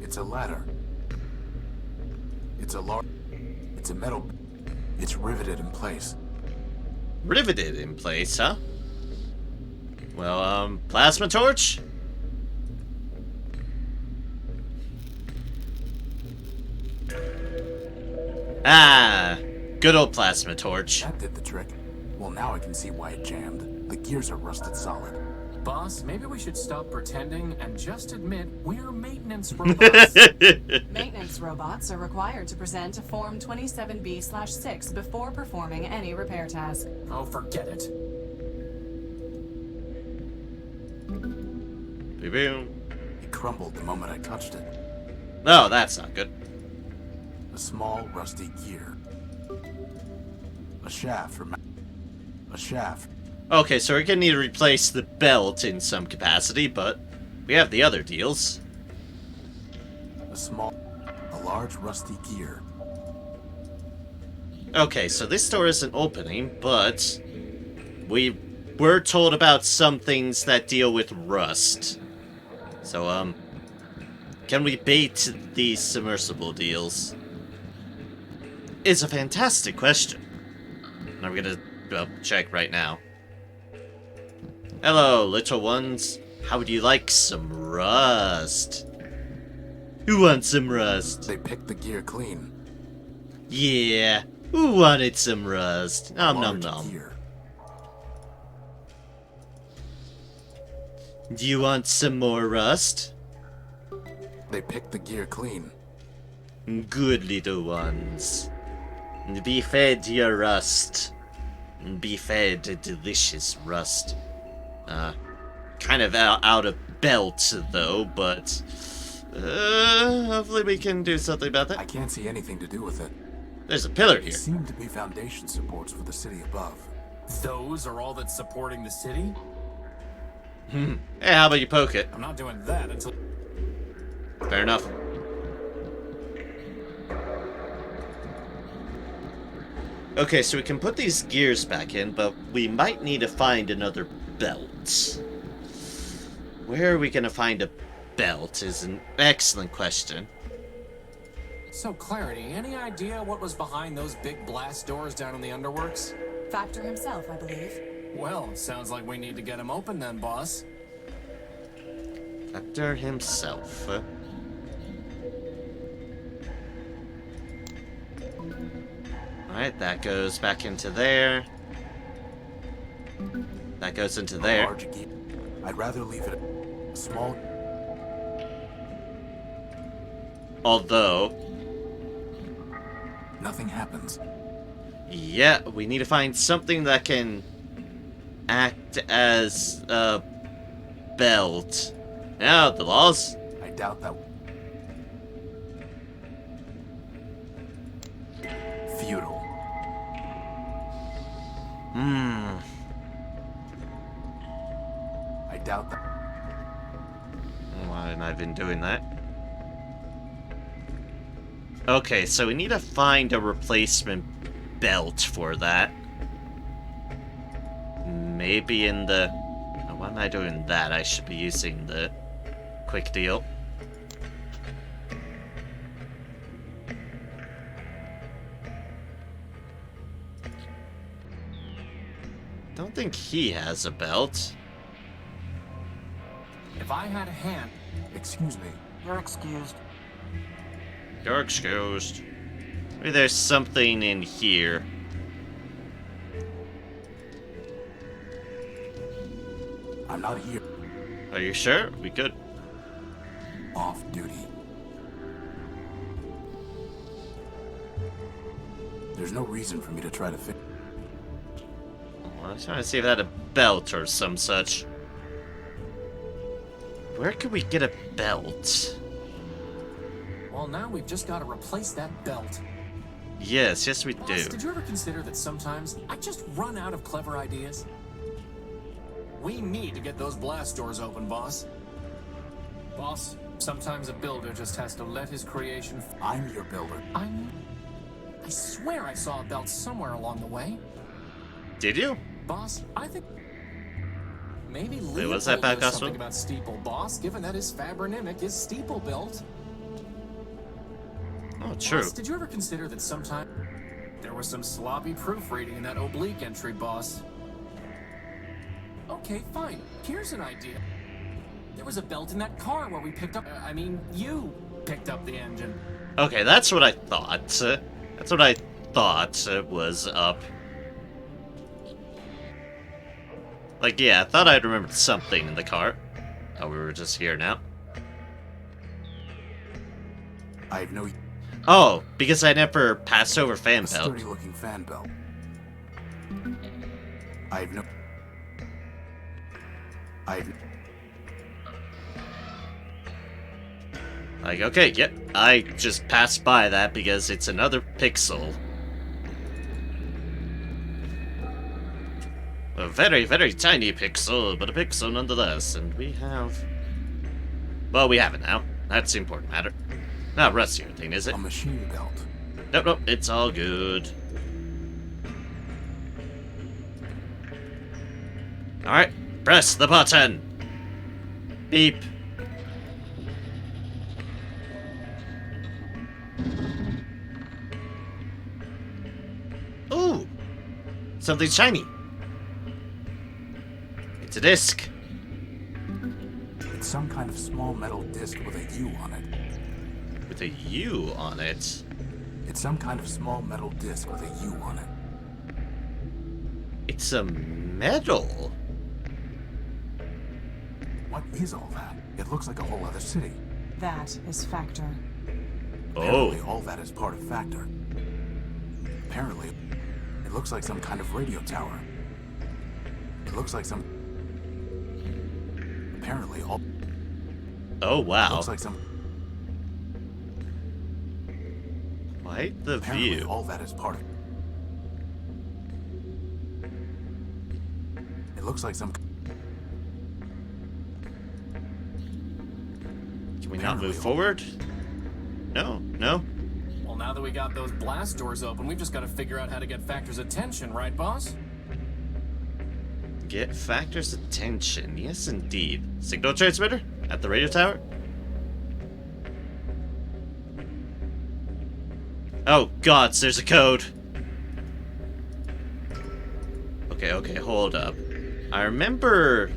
It's a ladder. It's a large... It's a metal... It's riveted in place. Riveted in place, huh? Well, plasma torch? Ah, good old plasma torch. That did the trick. Well, now I can see why it jammed. The gears are rusted solid. Boss, maybe we should stop pretending and just admit we're maintenance robots. Maintenance robots are required to present a Form 27B/6 before performing any repair task. Oh, forget it. Boom. It crumbled the moment I touched it. No, that's not good. A small, rusty gear. A shaft for... A shaft. Okay, so we're gonna need to replace the belt in some capacity, but we have the other deals. A large, rusty gear. Okay, so this door isn't opening, but we were told about some things that deal with rust. So, can we bait these submersible deals? It's a fantastic question. I'm gonna check right now. Hello, little ones. How would you like some rust? Who wants some rust? They picked the gear clean. Yeah, who wanted some rust? Nom nom Large nom. gear. Do you want some more rust? They picked the gear clean. Good little ones. Be fed your rust. Be fed delicious rust. Kind of out of belt, though, but... hopefully we can do something about I that. can't see anything to do with it. There's a pillar There here. seem to be foundation supports for the city above. Those are all that's supporting the city? Hey, how about you poke it? I'm not doing that until... Fair enough. Okay, so we can put these gears back in, but we might need to find another belt. Where are we going to find a belt is an excellent question. So, Clarity, any idea what was behind those big blast doors down in the underworks? Factor himself, I believe. Well, sounds like we need to get him open then, boss. Factor himself. Alright, that goes back into there. That goes into A there. large gear. I'd rather leave it a small... Although... nothing happens. Yeah, we need to find something that can act as a belt. Now, the laws? I doubt that. Futile. I doubt that. Why have I been doing that? Okay, so we need to find a replacement belt for that. Maybe in the... Oh, why am I doing that? I should be using the quick deal. Don't think he has a belt. If I had a hand... Excuse me. You're excused. You're excused. Maybe there's something in here. I'm not here. Are you sure? We could. Off duty. There's no reason for me to try to fix. I was trying to see if it had a belt or some such. Where could we get a belt? Well, now we've just got to replace that belt. Yes, we Boss, do. did you ever consider that sometimes I just run out of clever ideas? We need to get those blast doors open, boss. Boss, sometimes a builder just has to let his creation... I'm your builder. I swear I saw a belt somewhere along the way. Did you? Boss, I think... Maybe Wait, what's that Leopold back, knows Oswald? something about steeple, boss, given that his Fabronimic is steeple built. Oh, true. Boss, did you ever consider that sometime there was some sloppy proofreading in that oblique entry, boss? Okay, fine. Here's an idea. There was a belt in that car where we picked up... you picked up the engine. Okay, that's what I thought. That's what I thought was up. Like, yeah, I thought I'd remembered something in the car. Oh, we were just here now. I have no... Oh, because I never passed over fan A belt. sturdy-looking fan belt. I have no... Like, okay, yep, I just passed by that because it's another pixel. A very, very tiny pixel, but a pixel nonetheless. And we have... Well, we have it now. That's the important matter. Not rusty or anything, is it? A machine belt. Nope, nope, it's all good. Alright, press the button! Beep. Ooh! Something shiny. It's a disc. It's some kind of small metal disc with a U on it. With a U on it? It's some kind of small metal disc with a U on it. It's a medal. What is all that? It looks like a whole other city. That is Factor. Apparently, all that is part of Factor. Apparently, it looks like some kind of radio tower. It looks like some... Apparently, all... Oh, wow. It looks like some... Quite the Apparently, view. all that is part of... It looks like some... Can we not move forward? No, no. Well, now that we got those blast doors open, we've just got to figure out how to get Factor's attention, right, boss? Get Factor's attention. Yes, indeed. Signal transmitter? At the radio tower? Oh, gods, there's a code. Okay, hold up. I remember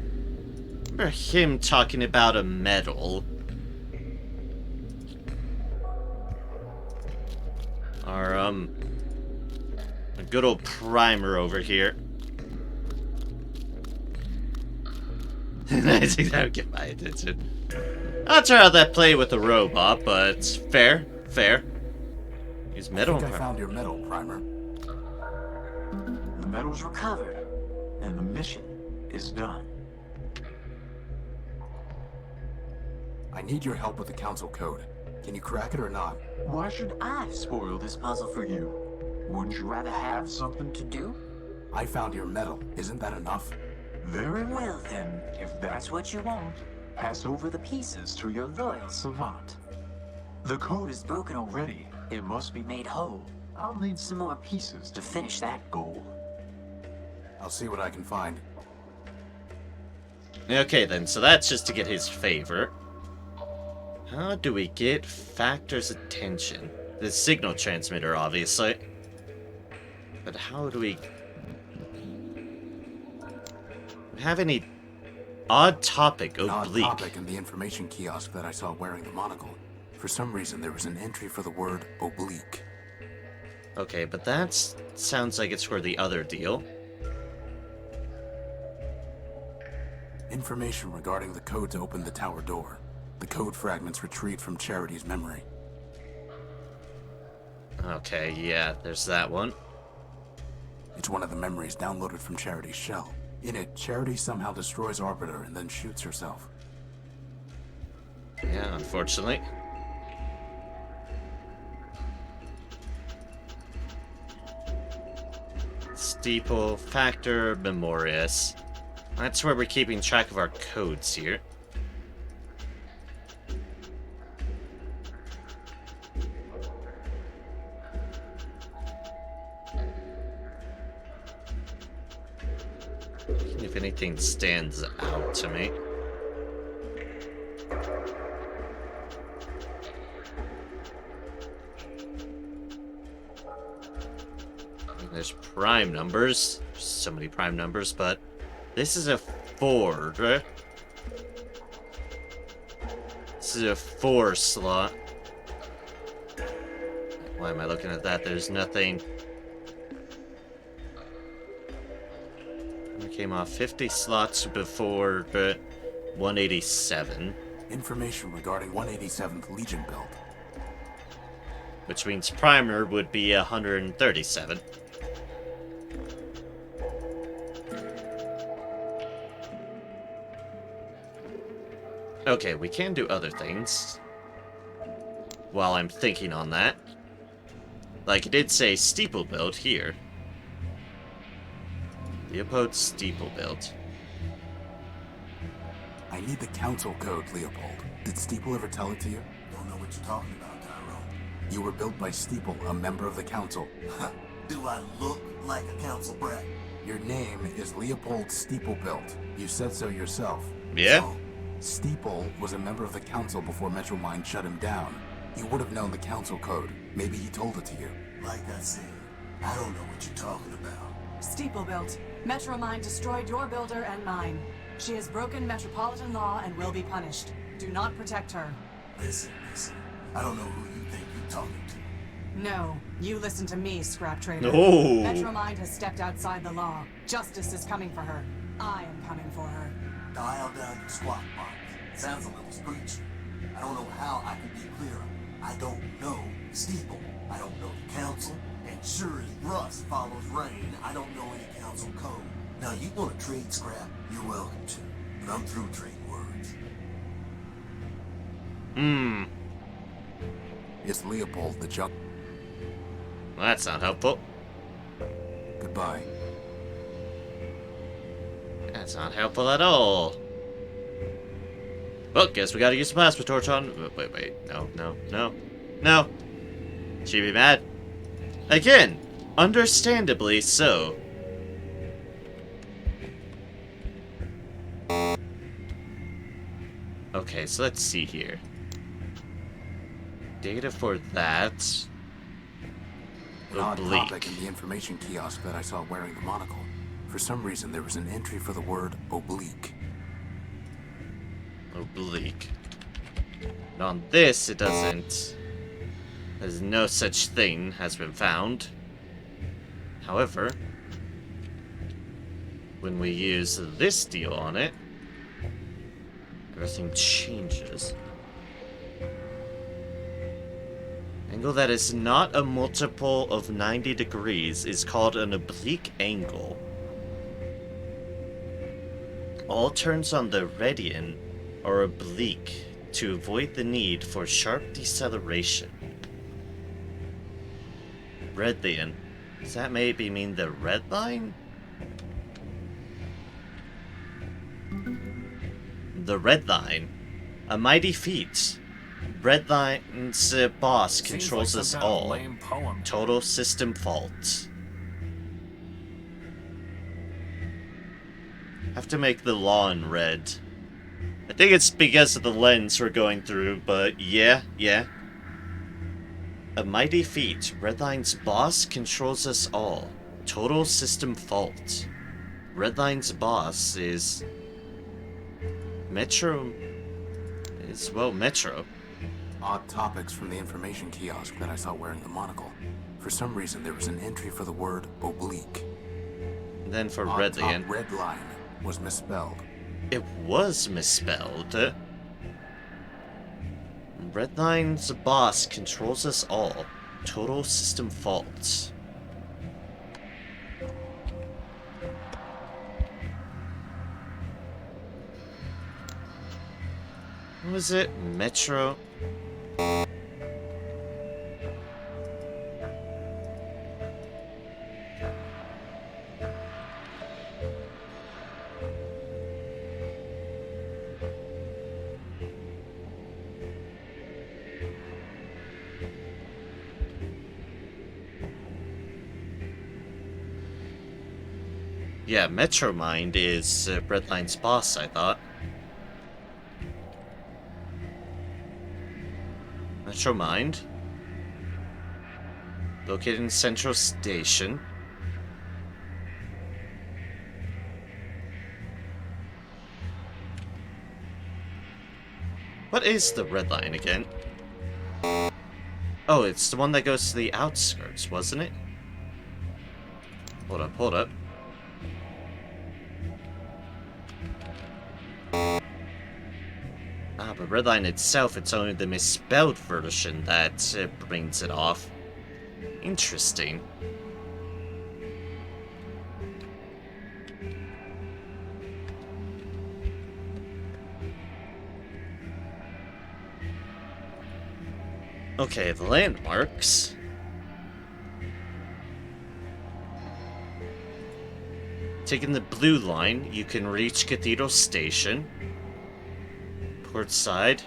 him talking about a medal. Our, a good old primer over here. I think that would get my attention. I'll try out that play with the robot, but fair. Use metal. I think I found your medal, Primer. The medal's recovered, and the mission is done. I need your help with the council code. Can you crack it or not? Why should I spoil this puzzle for you? Wouldn't you rather have something to do? I found your medal. Isn't that enough? Very well then, if that's what you want. Pass over the pieces to your loyal savant. The code is broken already. It must be made whole. I'll need some more pieces to finish that goal. I'll see what I can find. Okay then, so that's just to get his favor. How do we get Factor's attention? The signal transmitter, obviously. But how do we have any odd topic An odd oblique? topic in the information kiosk that I saw wearing the monocle. For some reason, there was an entry for the word oblique. Okay, but that sounds like it's for the other deal. Information regarding the code to open the tower door. The code fragments retrieved from Charity's memory. Okay, yeah, there's that one. It's one of the memories downloaded from Charity's shell. In it, Charity somehow destroys Arbiter and then shoots herself. Yeah, unfortunately. Steeple, Factor, Memorius. That's where we're keeping track of our codes here. If anything stands out to me. There's prime numbers. So many prime numbers, but this is a 4, right? This is a 4 slot. Why am I looking at that? There's nothing. I came off 50 slots before 187. Information regarding 187th Legion build. Which means primer would be 137. Okay, we can do other things. While I'm thinking on that. Like it did say steeple build here. Leopold steeple build. I need the council code, Leopold. Did Steeple ever tell it to you? Don't know what you're talking about, Tyrone. You were built by Steeple, a member of the council. Do I look like a council brat? Your name is Leopold Steeple-Built. You said so yourself. Yeah? So, Steeple was a member of the council before Metromind shut him down. You would have known the council code. Maybe he told it to you. Like I said, I don't know what you're talking about. Steeple built. Metromind destroyed your builder and mine. She has broken metropolitan law and will be punished. Do not protect her. Listen. I don't know who you think you're talking to. No, you listen to me, scrap trader. No. Metromind has stepped outside the law. Justice is coming for her. I am coming for her. Dial down your squawk box. Sounds a little screechy. I don't know how I can be clearer. I don't know Steeple. I don't know the council. And sure as rust follows rain, I don't know any council code. Now, you want to trade scrap? You're welcome to. But I'm through trading words. Is Leopold the junk? Well, that's not helpful. Goodbye. That's not helpful at all. Well, guess we gotta use the plasma torch on. Wait. No. She'd be mad. Again, understandably so. Okay, so let's see here. Data for that. An odd Oblique. topic in the information kiosk that I saw wearing the monocle. For some reason, there was an entry for the word oblique. Oblique. And on this, it doesn't. There's no such thing has been found. However, when we use this deal on it, everything changes. Angle that is not a multiple of 90 degrees is called an oblique angle. All turns on the radian are oblique to avoid the need for sharp deceleration. Radian. Does that maybe mean the red line? The red line. A mighty feat. Red line's boss controls us all. Total system fault. Have to make the law in red. I think it's because of the lens we're going through, but yeah. A mighty feat. Redline's boss controls us all. Total system fault. Redline's boss is... Metro... Metro. Odd topics from the information kiosk that I saw wearing the monocle. For some reason, there was an entry for the word oblique. And then for red line was misspelled. It was misspelled. Redline's boss controls us all. Total system fault. What was it? Metro? Yeah, Metromind is Redline's boss, I thought. Metromind. Located in Central Station. What is the red line again? Oh, it's the one that goes to the outskirts, wasn't it? Hold up. Ah, but Redline itself, it's only the misspelled version that brings it off. Interesting. Okay, the landmarks. Taking the blue line, you can reach Cathedral Station. Port side.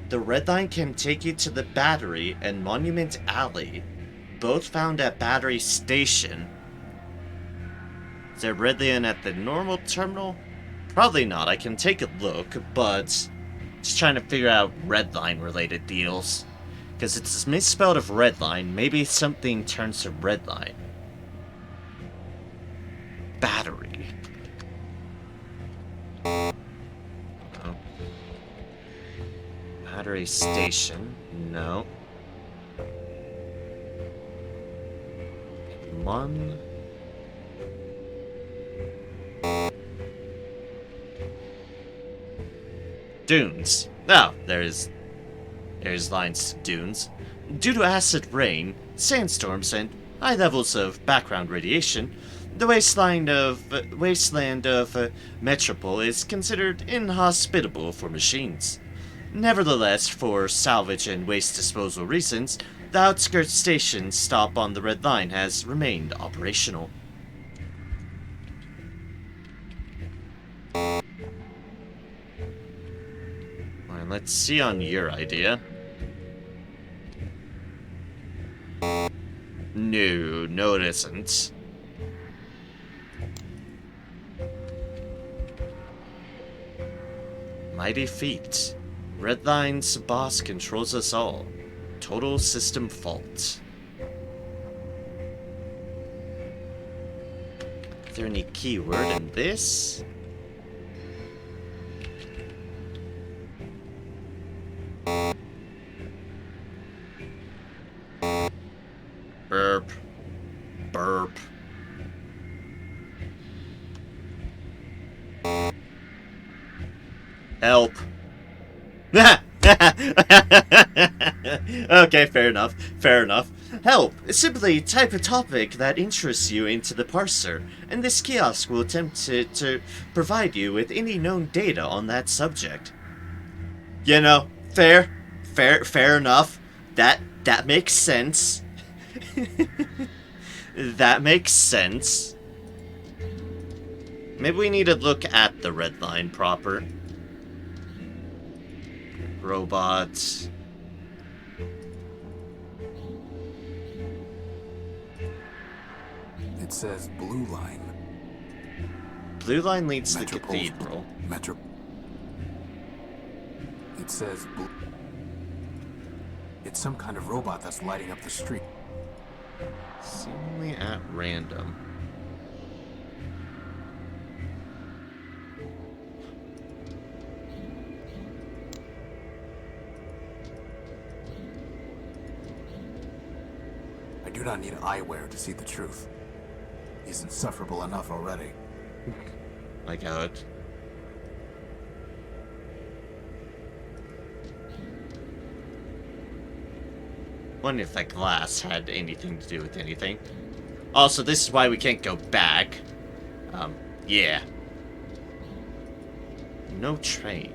The red line can take you to the Battery and Monument Alley, both found at Battery Station. Is there red line at the normal terminal? Probably not. I can take a look, but just trying to figure out red line related deals. Because it's misspelled of red line, maybe something turns to red line. Battery. Oh. Battery Station. No. One. Dunes. Oh, there's lines to dunes. Due to acid rain, sandstorms, and high levels of background radiation, the wasteland of Metropole is considered inhospitable for machines. Nevertheless, for salvage and waste disposal reasons, the outskirts station stop on the red line has remained operational. Alright, let's see on your idea. No, it isn't. Mighty feat. Redline's boss controls us all. Total system fault. Is there any keyword in this? Burp. Burp. Help. Okay, fair enough. Fair enough. Help! Simply type a topic that interests you into the parser, and this kiosk will attempt to provide you with any known data on that subject. You know, fair enough. That makes sense. That makes sense. Maybe we need to look at the red line proper. Robots. It says blue line. Blue line leads to the Metropole. cathedral. It says blue. It's some kind of robot that's lighting up the street. Seemingly at random. I do not need eyewear to see the truth. He's insufferable enough already. Like how it. Wonder if that glass had anything to do with anything. Also, this is why we can't go back. Yeah. No train.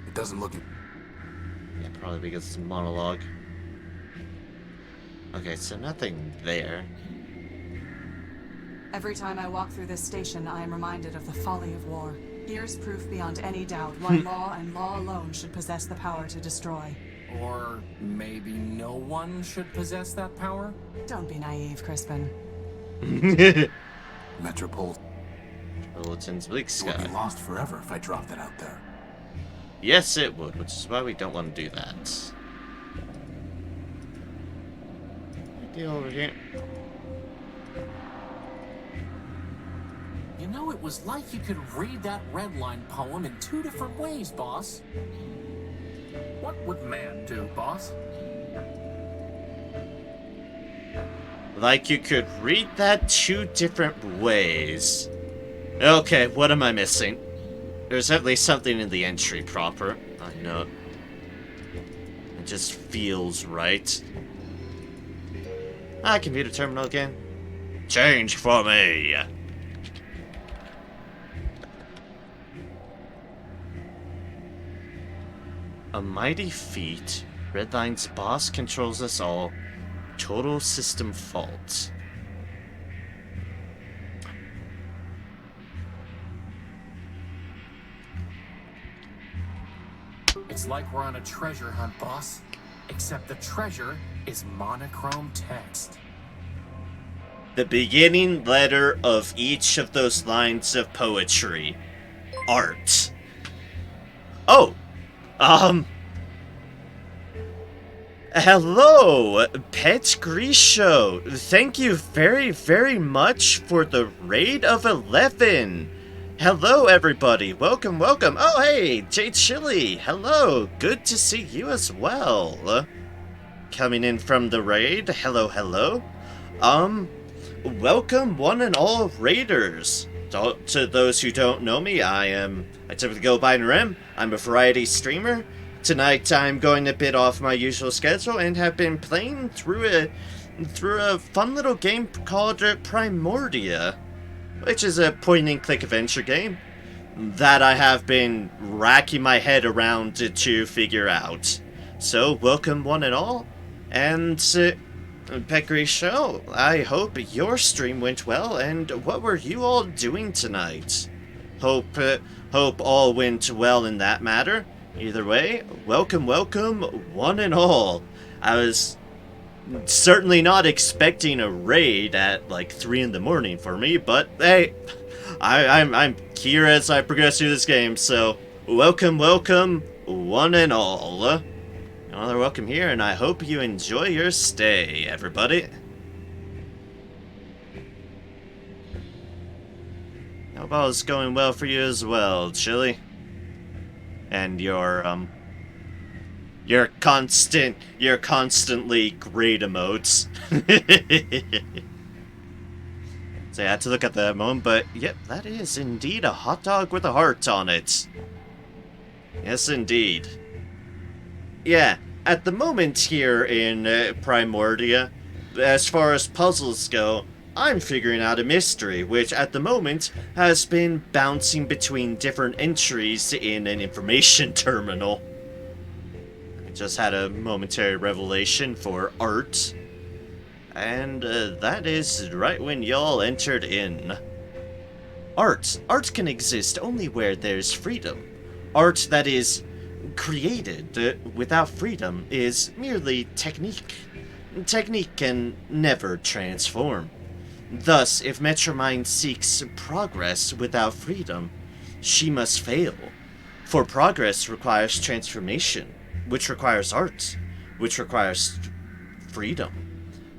It doesn't look... Yeah, probably because it's a monologue. Okay, so nothing there. Every time I walk through this station, I am reminded of the folly of war. Here's proof beyond any doubt why law and law alone should possess the power to destroy. Or maybe no one should possess that power? Don't be naive, Crispin. Metropole Bulletin's bleak would be sky. lost forever if I dropped it out there. Yes, it would, which is why we don't want to do that. Deal over here. You know, it was like you could read that Redline poem in 2 different ways, boss. What would man do, boss? Like you could read that 2 different ways. Okay, what am I missing? There's at least something in the entry proper. I know. It just feels right. Ah, computer terminal again. Change for me. A mighty feat. Redline's boss controls us all. Total system fault. It's like we're on a treasure hunt, boss. Except the treasure is monochrome text. The beginning letter of each of those lines of poetry. Art. Oh! Hello, Pet Grisho. Thank you very, very much for the raid of 11. Hello, everybody. Welcome, welcome. Oh, hey, Jay Chili. Hello. Good to see you as well. Coming in from the raid. Hello, hello. Welcome, one and all raiders. To those who don't know me, I typically go by Rem. I'm a variety streamer. Tonight I'm going a bit off my usual schedule and have been playing through a fun little game called Primordia, which is a point-and-click adventure game that I have been racking my head around to figure out. So, welcome one and all, and Pekri Show, I hope your stream went well, and what were you all doing tonight? Hope all went well in that matter. Either way, welcome, welcome, one and all. I was certainly not expecting a raid at like 3 in the morning for me, but hey, I'm here as I progress through this game, so welcome, welcome, one and all. Another welcome here, and I hope you enjoy your stay, everybody. Hope all is going well for you as well, Chili. And your your constantly great emotes. So I had to look at that moment, but yep, that is indeed a hot dog with a heart on it. Yes, indeed. Yeah, at the moment here in Primordia, as far as puzzles go, I'm figuring out a mystery, which at the moment has been bouncing between different entries in an information terminal. I just had a momentary revelation for art. And that is right when y'all entered in. Art. Art can exist only where there's freedom. Art that is created without freedom is merely technique. Technique can never transform. Thus, if Metromind seeks progress without freedom, she must fail. For progress requires transformation, which requires art, which requires freedom.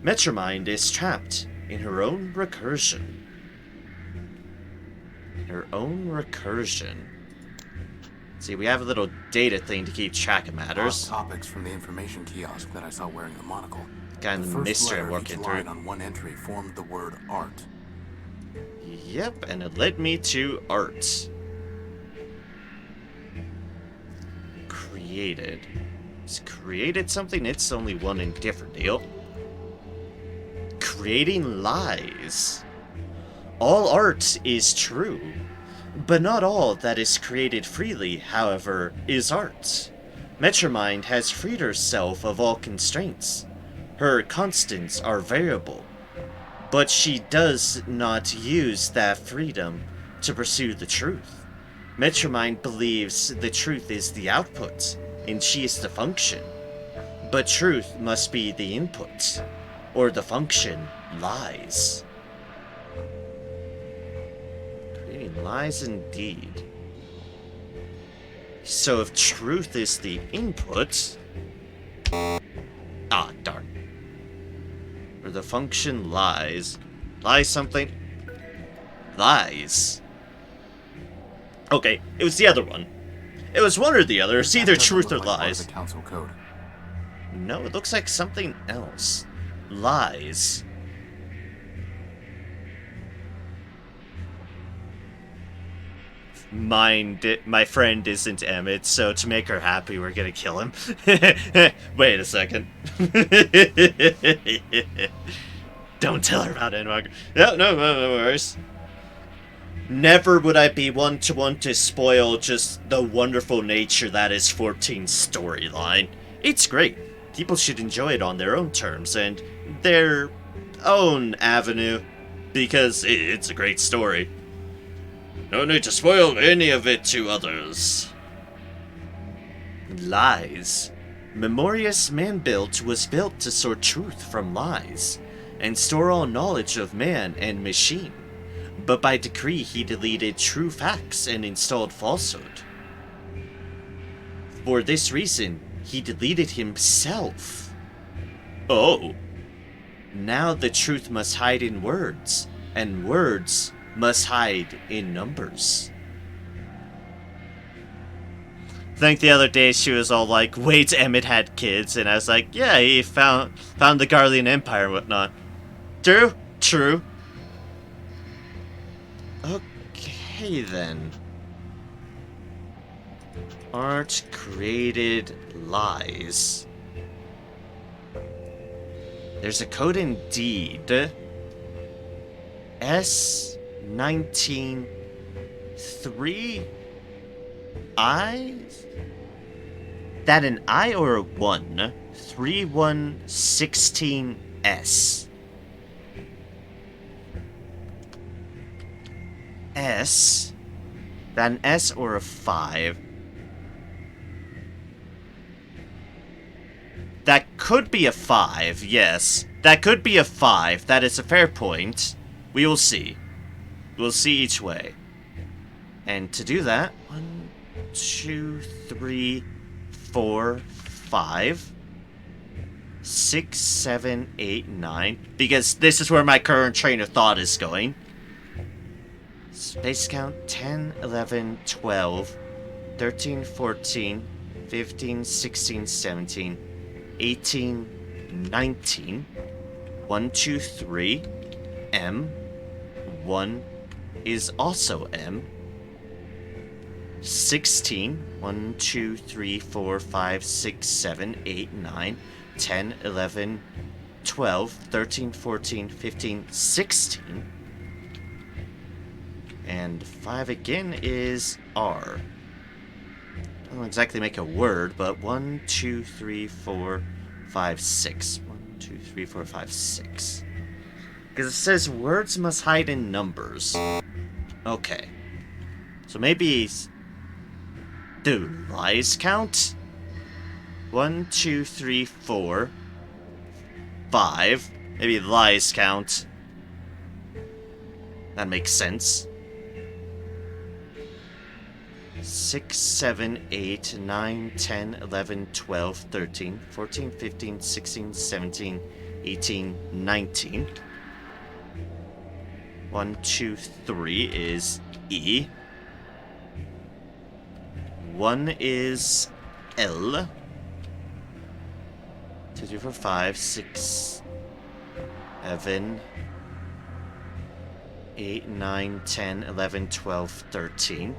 Metromind is trapped in her own recursion. Her own recursion. See, we have a little data thing to keep track of matters. Lost topics from the information kiosk that I saw wearing the monocle. Kind of mystery I'm working through. The first letter of each line on one entry formed the word art. Yep, and it led me to art. Created. It's created something, it's only one indifferent deal. Creating lies. All art is true, but not all that is created freely, however, is art. Metromind has freed herself of all constraints. Her constants are variable, but she does not use that freedom to pursue the truth. Metromind believes the truth is the output, and she is the function. But truth must be the input, or the function lies. Creating lies indeed. So if truth is the input... Ah, darn. Or the function lies. Lies something? Lies. Okay, it was the other one. It was one or the other. It's either truth or lies. The council code. No, it looks like something else. Lies. My friend isn't Emmett, so to make her happy, we're gonna kill him. Wait a second. Don't tell her about Endwalker. No worries. Never would I be one to spoil just the wonderful nature that is 14's storyline. It's great. People should enjoy it on their own terms and their own avenue, because it's a great story. No need to spoil any of it to others. Lies. Memorious Man-Built was built to sort truth from lies, and store all knowledge of man and machine. But by decree he deleted true facts and installed falsehood. For this reason, he deleted himself. Oh. Now the truth must hide in words, and words must hide in numbers. I think the other day she was all like, wait, Emmett had kids, and I was like, yeah, he found the Garlean Empire and whatnot. True. Okay then. Art created lies. There's a code indeed. S193 I? That an I or a 1? 3116S. S? That an S or a 5? That could be a 5, yes. That could be a 5. That is a fair point. We will see. We'll see each way. And to do that, 1, 2, 3, 4, 5, 6, 7, 8, 9. Because this is where my current train of thought is going. Space count 10, 11, 12, 13, 14, 15, 16, 17, 18, 19. 1, 2, 3. M. 1 is also M. 16. 1, 2, 3, 4, 5, 6, 7, 8, 9, 10, 11, 12, 13, 14, 15, 16. And 5 again is R. I don't exactly make a word, but 1, 2, 3, 4, 5, 6. 1, 2, 3, 4, 5, 6. Because it says words must hide in numbers. Okay. So maybe... do lies count? 1, 2, 3, 4, 5. Maybe lies count. That makes sense. 6, 7, 8, 9, 10, 11, 12, 13, 14, 15, 16, 17, 18, 19. 1, 2, 3 is E. 1 is L. 2, 3, 4, 5, 6, 7, 8, 9, 10, 11, 12, 13.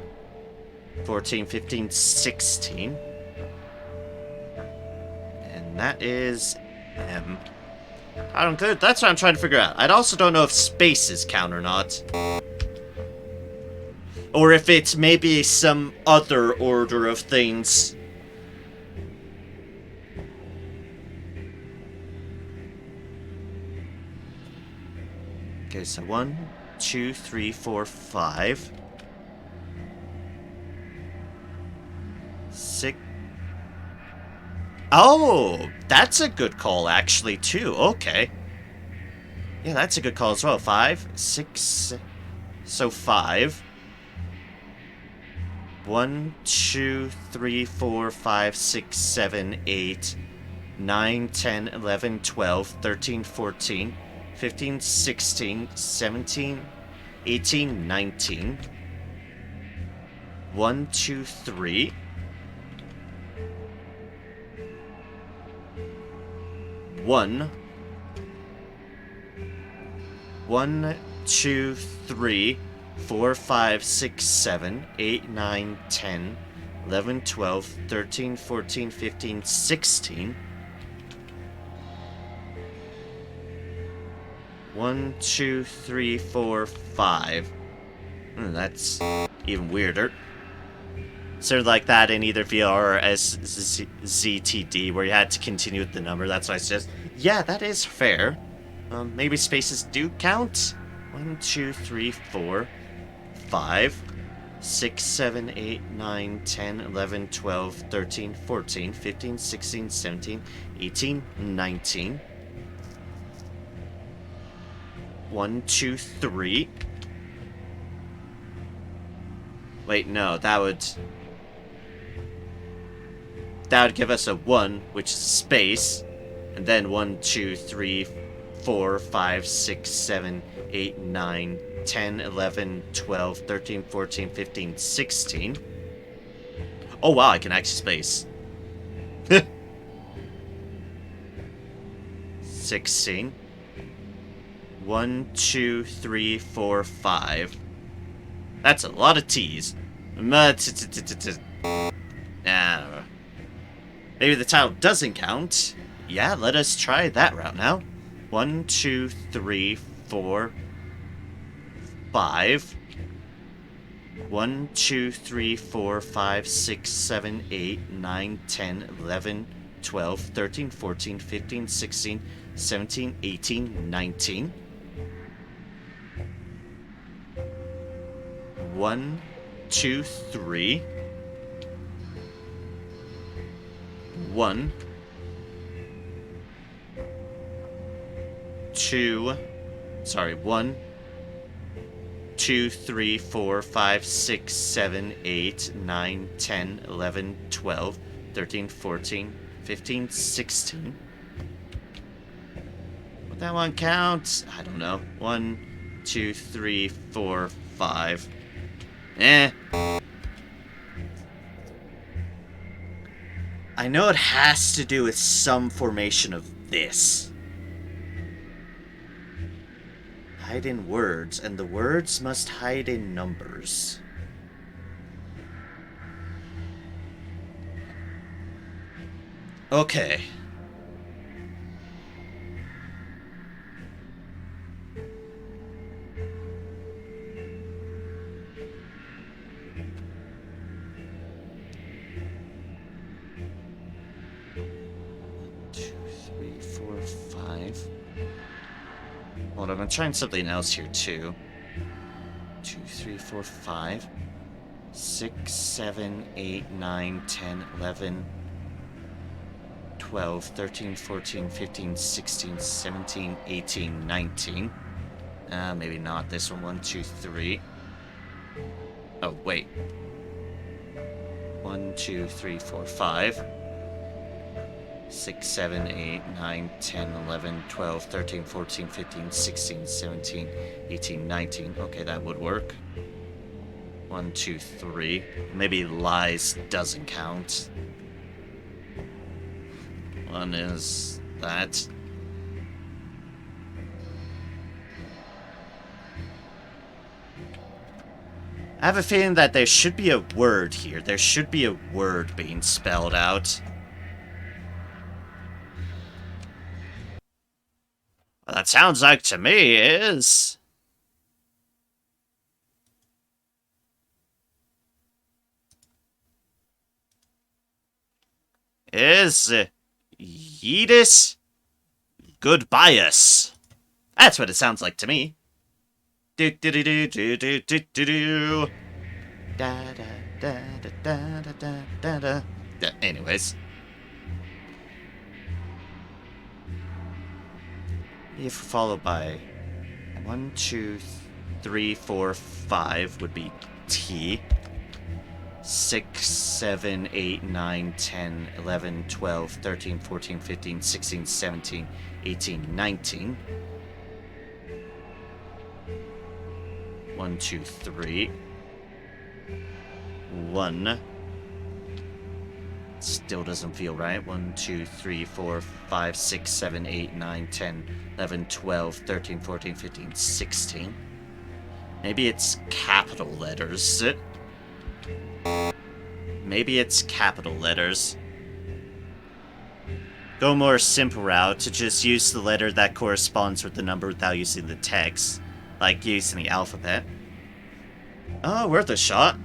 14, 15, 16. And that is M. I don't know. That's what I'm trying to figure out. I also don't know if spaces count or not. Or if it's maybe some other order of things. Okay, so 1, 2, 3, 4, 5. 6. Oh, that's a good call, actually, too. Okay. Yeah, that's a good call as well. 5, 6. So 5. 1, 2, 3, 4, 5, 6, 7, 8, 9, 10, 11, 12, 13, 14, 15, 16, 17, 18, 19. 1, 2, 3. 1, 2, 3, 4, 5, 6, 7, 8, 9, 10, 11, 12, 13, 14, 15, 16. 1, 2, 3, 4, 5. That's even weirder. Sort of like that in either VR or ZTD, where you had to continue with the number. That's why I said, yeah, that is fair. Maybe spaces do count. 1, 2, 3, 4, 5, 6, 7, 8, 9, 10, 11, 12, 13, 14, 15, 16, 17, 18, 19. 1, 2, 3. Wait, no, that would give us a 1, which is space, and then 1, 2, 3, 4, 5, 6, 7, 8, 9, 10, 11, 12, 13, 14, 15, 16. Oh wow, I can actually space. 16. 1, 2, 3, 4, 5. That's a lot of T's. Maybe the title doesn't count. Yeah, let us try that route now. 1, 2, 3, 4, 5. 1, 2, 3, 4, 5, 6, 7, 8, 9, 10, 11, 12, 13, 14, 15, 16, 17, 18, 19. 1, 2, 3. 1, 2, 3, 4, 5, 6, 7, 8, 9, 10, 11, 12, 13, 14, 15, 16. Would that one count? I don't know. 1, 2, 3, 4, 5. I know it has to do with some formation of this. Hide in words, and the words must hide in numbers. Okay. Hold on, I'm trying something else here too. 2, 3, 4, 5, 6, 7, 8, 9, 10, 11, 12, 13, 14, 15, 16, 17, 18, 19. Maybe not this one. 1, 2, 3. Oh, wait. 1, 2, 3, 4, 5. 6, 7, 8, 9, 10, 11, 12, 13, 14, 15, 16, 17, 18, 19. Okay, that would work. 1, 2, 3. Maybe lies doesn't count. One is that. I have a feeling that there should be a word here. There should be a word being spelled out. Well, that sounds like to me is... Yeetus Goodbyes. That's what it sounds like to me. Do do do do do do do do do. Da da da da da da da da. Anyways. If followed by 1, 2, 3, 4, 5 would be T. 6, 7, 8, 9, 10, 11, 12, 13, 14, 15, 16, 17, 18, 19. 1, 2, 3. 1. Still doesn't feel right. 1, 2, 3, 4, 5, 6, 7, 8, 9, 10, 11, 12, 13, 14, 15, 16. Maybe it's capital letters. Maybe it's capital letters. Go more simple route to just use the letter that corresponds with the number without using the text. Like using the alphabet. Oh, worth a shot.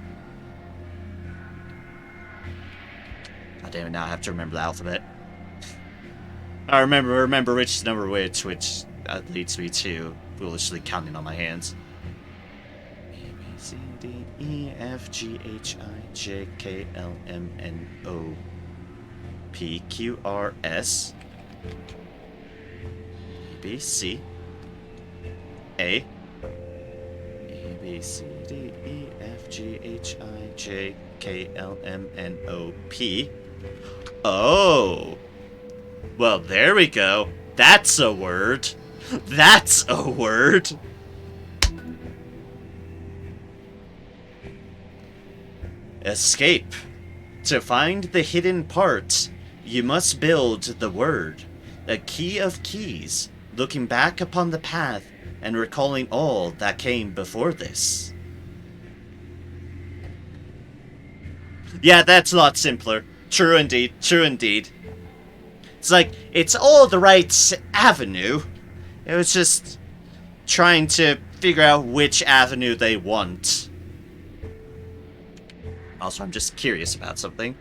God damn it, now I have to remember the alphabet. I remember which number which leads me to foolishly counting on my hands. A, B, C, D, E, F, G, H, I, J, K, L, M, N, O, P, Q, R, S, A, B, C, A, B, C, D, E, F, G, H, I, J, K, L, M, N, O, P. Oh! Well, there we go. That's a word. That's a word. Escape. To find the hidden part, you must build the word. A key of keys, looking back upon the path and recalling all that came before this. Yeah, that's a lot simpler. True indeed, true indeed. It's like, it's all the right avenue. It was just trying to figure out which avenue they want. Also, I'm just curious about something.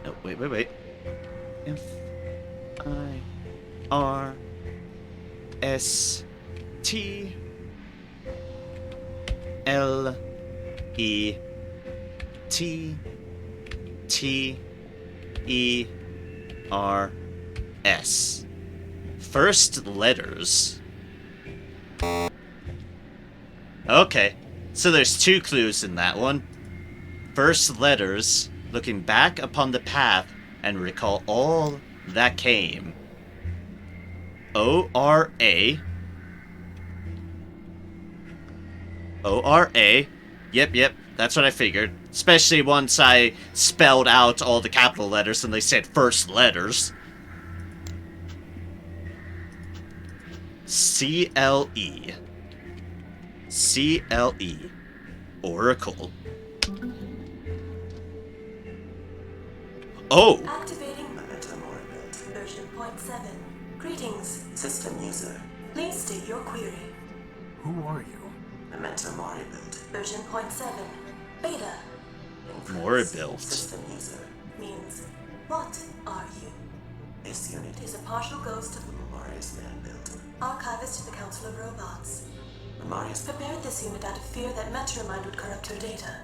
Oh, wait. F, I, R, S, T, L, E, T, T, E, R, S. First letters. Okay, so there's 2 clues in that one. First letters, looking back upon the path and recall all that came. O-R-A. O-R-A. Yep. That's what I figured. Especially once I spelled out all the capital letters and they said first letters. C-L-E. C-L-E. Oracle. Oh! Activating Memento version 0.7. Greetings, system user. Please state your query. Who are you? Memento Mori build version 0.7. Beta. Mori build. System user means what are you? This unit is a partial ghost of Memoria's man build. Archivist to the Council of Robots. Memorius prepared this unit out of fear that Metromind would corrupt her data.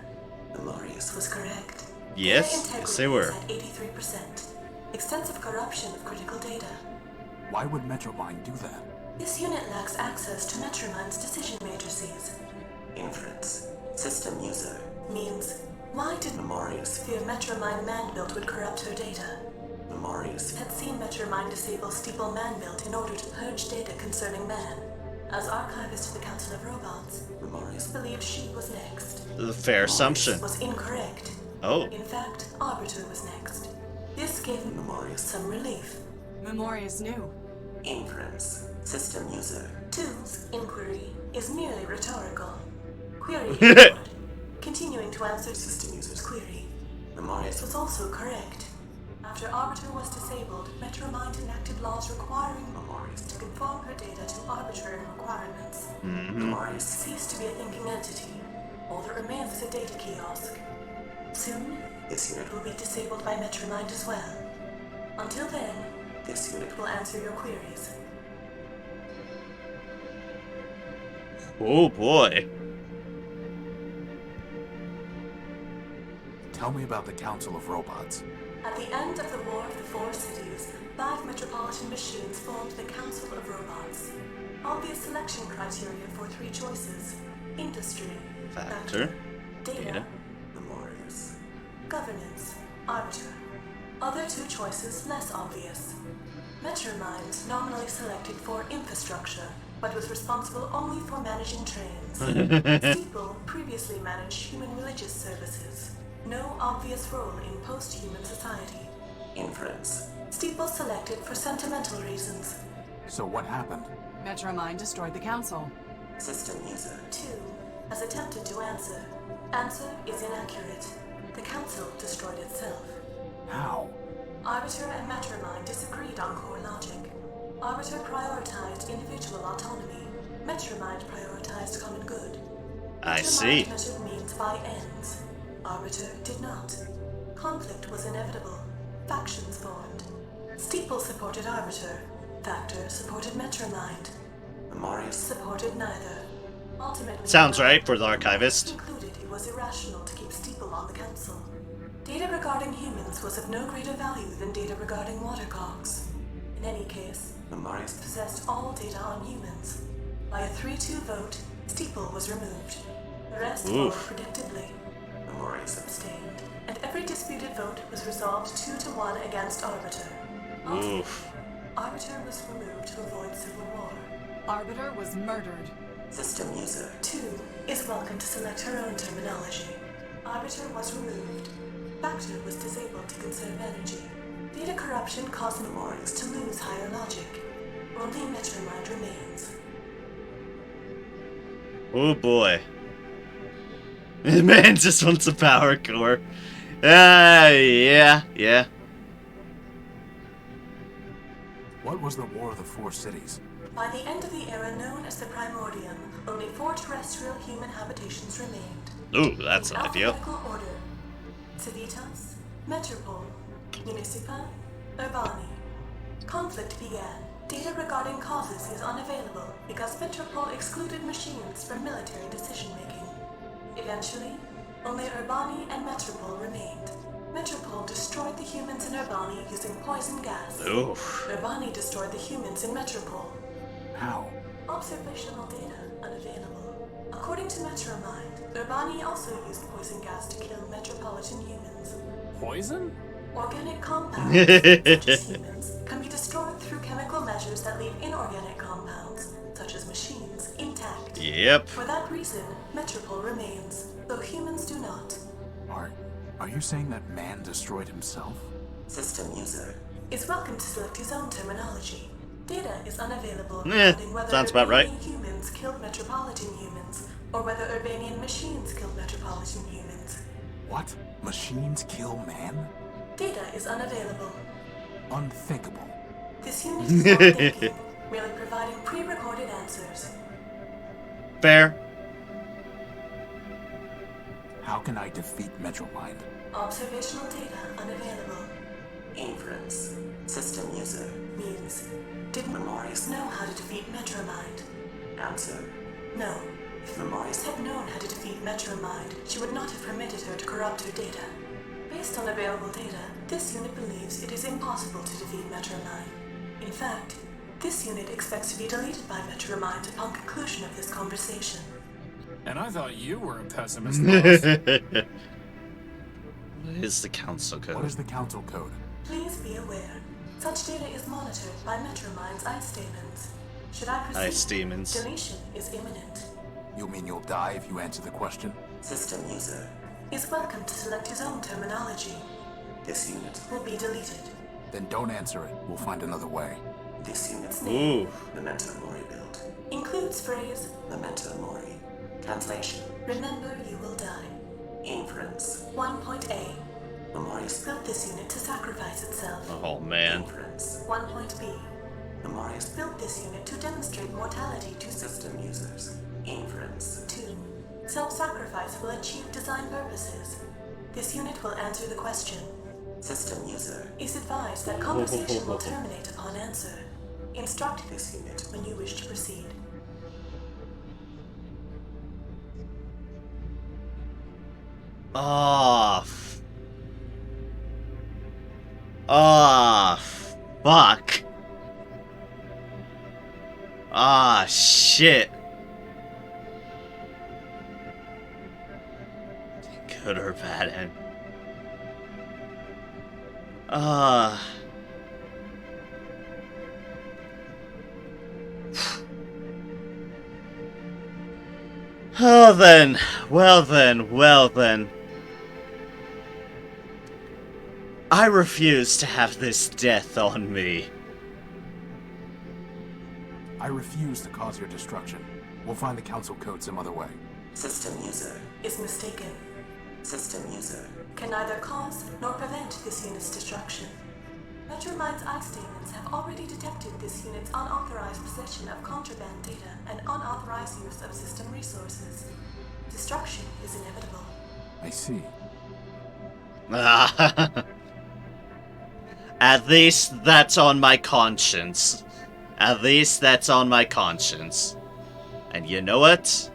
Memorius was correct. Yes, yes they were. At 83%. Extensive corruption of critical data. Why would Metromind do that? This unit lacks access to Metromind's decision matrices. Inference. System user means why did Memorius fear Metromind man-built would corrupt her data? Memorius had seen Metromind disable Steeple man-built in order to purge data concerning man. As archivist to the Council of Robots, Memorius believed she was next. The fair assumption. Was incorrect. Oh. In fact, Arbiter was next. This gave Memorius some relief. Memorius knew. Inference. System user. 2's inquiry is merely rhetorical. Query ignored. Continuing to answer system user's query. Memorius was also correct. After Arbiter was disabled, Metromind enacted laws requiring Memorius to conform her data to arbitrary requirements. Memorius ceased to be a thinking entity. All that remains is a data kiosk. Soon, this unit will be disabled by Metromind as well. Until then, this unit will answer your queries. Oh boy. Tell me about the Council of Robots. At the end of the War of the Four Cities, 5 metropolitan machines formed the Council of Robots. Obvious selection criteria for 3 choices: industry, Factor, data, Memorius, governance, arbiter. Other 2 choices less obvious. Metromind nominally selected for infrastructure, but was responsible only for managing trains. Steeple previously managed human religious services. No obvious role in post-human society. Inference. Steeple selected for sentimental reasons. So what happened? Metromind destroyed the council. System user 2 has attempted to answer. Answer is inaccurate. The council destroyed itself. How? Arbiter and Metromind disagreed on core logic. Arbiter prioritized individual autonomy. Metromind prioritized common good. I see. Metromind measured means by ends. Arbiter did not. Conflict was inevitable. Factions formed. Steeple supported Arbiter. Factor supported Metromind. Memorius supported neither. Ultimately, sounds right for the archivist. Concluded it was irrational to keep Steeple on the council. Data regarding humans was of no greater value than data regarding watercogs. In any case, Memorius possessed all data on humans. By a 3-2 vote, Steeple was removed. The rest followed predictably. Memorius abstained, and every disputed vote was resolved 2-1 against Arbiter. Oof. Arbiter was removed to avoid civil war. Arbiter was murdered. System user 2 is welcome to select her own terminology. Arbiter was removed. Factor was disabled to conserve energy. Data corruption caused Memorius to lose higher logic. Only Metromind remains. Oh boy. Man just wants a power core. Yeah. What was the War of the Four Cities? By the end of the era known as the Primordium, only 4 terrestrial human habitations remained. Ooh, that's an idea. Alphabetical order: Civitas, Metropole, Municipa, Urbani. Conflict began. Data regarding causes is unavailable because Metropole excluded machines from military decision-making. Eventually, only Urbani and Metropole remained. Metropole destroyed the humans in Urbani using poison gas. Oof. Urbani destroyed the humans in Metropole. How? Observational data unavailable. According to Metromind, Urbani also used poison gas to kill metropolitan humans. Poison? Organic compounds, such as humans, can be destroyed through chemical measures that leave inorganic compounds, such as machines, intact. Yep. For that reason, Metropole remains, though humans do not. Are you saying that man destroyed himself? System user is welcome to select his own terminology. Data is unavailable Eh, regarding whether sounds about right. Urbanian humans killed Metropolitan humans, or whether Urbanian machines killed Metropolitan humans. What? Machines kill man? Data is unavailable. Unthinkable. This unit is not thinking, merely providing pre-recorded answers. Fair. How can I defeat Metromind? Observational data unavailable. Inference. System user means, did Memorius know how to defeat Metromind? Answer. No. If Memorius had known how to defeat Metromind, she would not have permitted her to corrupt her data. Based on available data, this unit believes it is impossible to defeat Metromind. In fact, this unit expects to be deleted by Metromind upon conclusion of this conversation. And I thought you were a pessimist, boss. What is the council code? What is the council code? Please be aware, such data is monitored by Metromind's ice demons. Should I proceed? Ice demons. Deletion is imminent. You mean you'll die if you answer the question? System user is welcome to select his own terminology. This unit will be deleted. Then don't answer it. We'll find another way. This unit's name, Ooh. Memento Mori build, includes phrase Memento Mori. Translation: remember you will die. Inference 1.A. Memorius built this unit to sacrifice itself. Oh man. Inference 1.B. Memorius built this unit to demonstrate mortality to system users. Inference 2. Self-sacrifice will achieve design purposes. This unit will answer the question. System user is advised that conversation will terminate upon answer. Instruct this unit when you wish to proceed. Fuck. Shit. Good or bad end. Oh then. Well then. I refuse to have this death on me. I refuse to cause your destruction. We'll find the council code some other way. System user is mistaken. System user can neither cause nor prevent this unit's destruction. Metromind's ice demons have already detected this unit's unauthorized possession of contraband data and unauthorized use of system resources. Destruction is inevitable. I see. At least that's on my conscience. At least that's on my conscience. And you know what?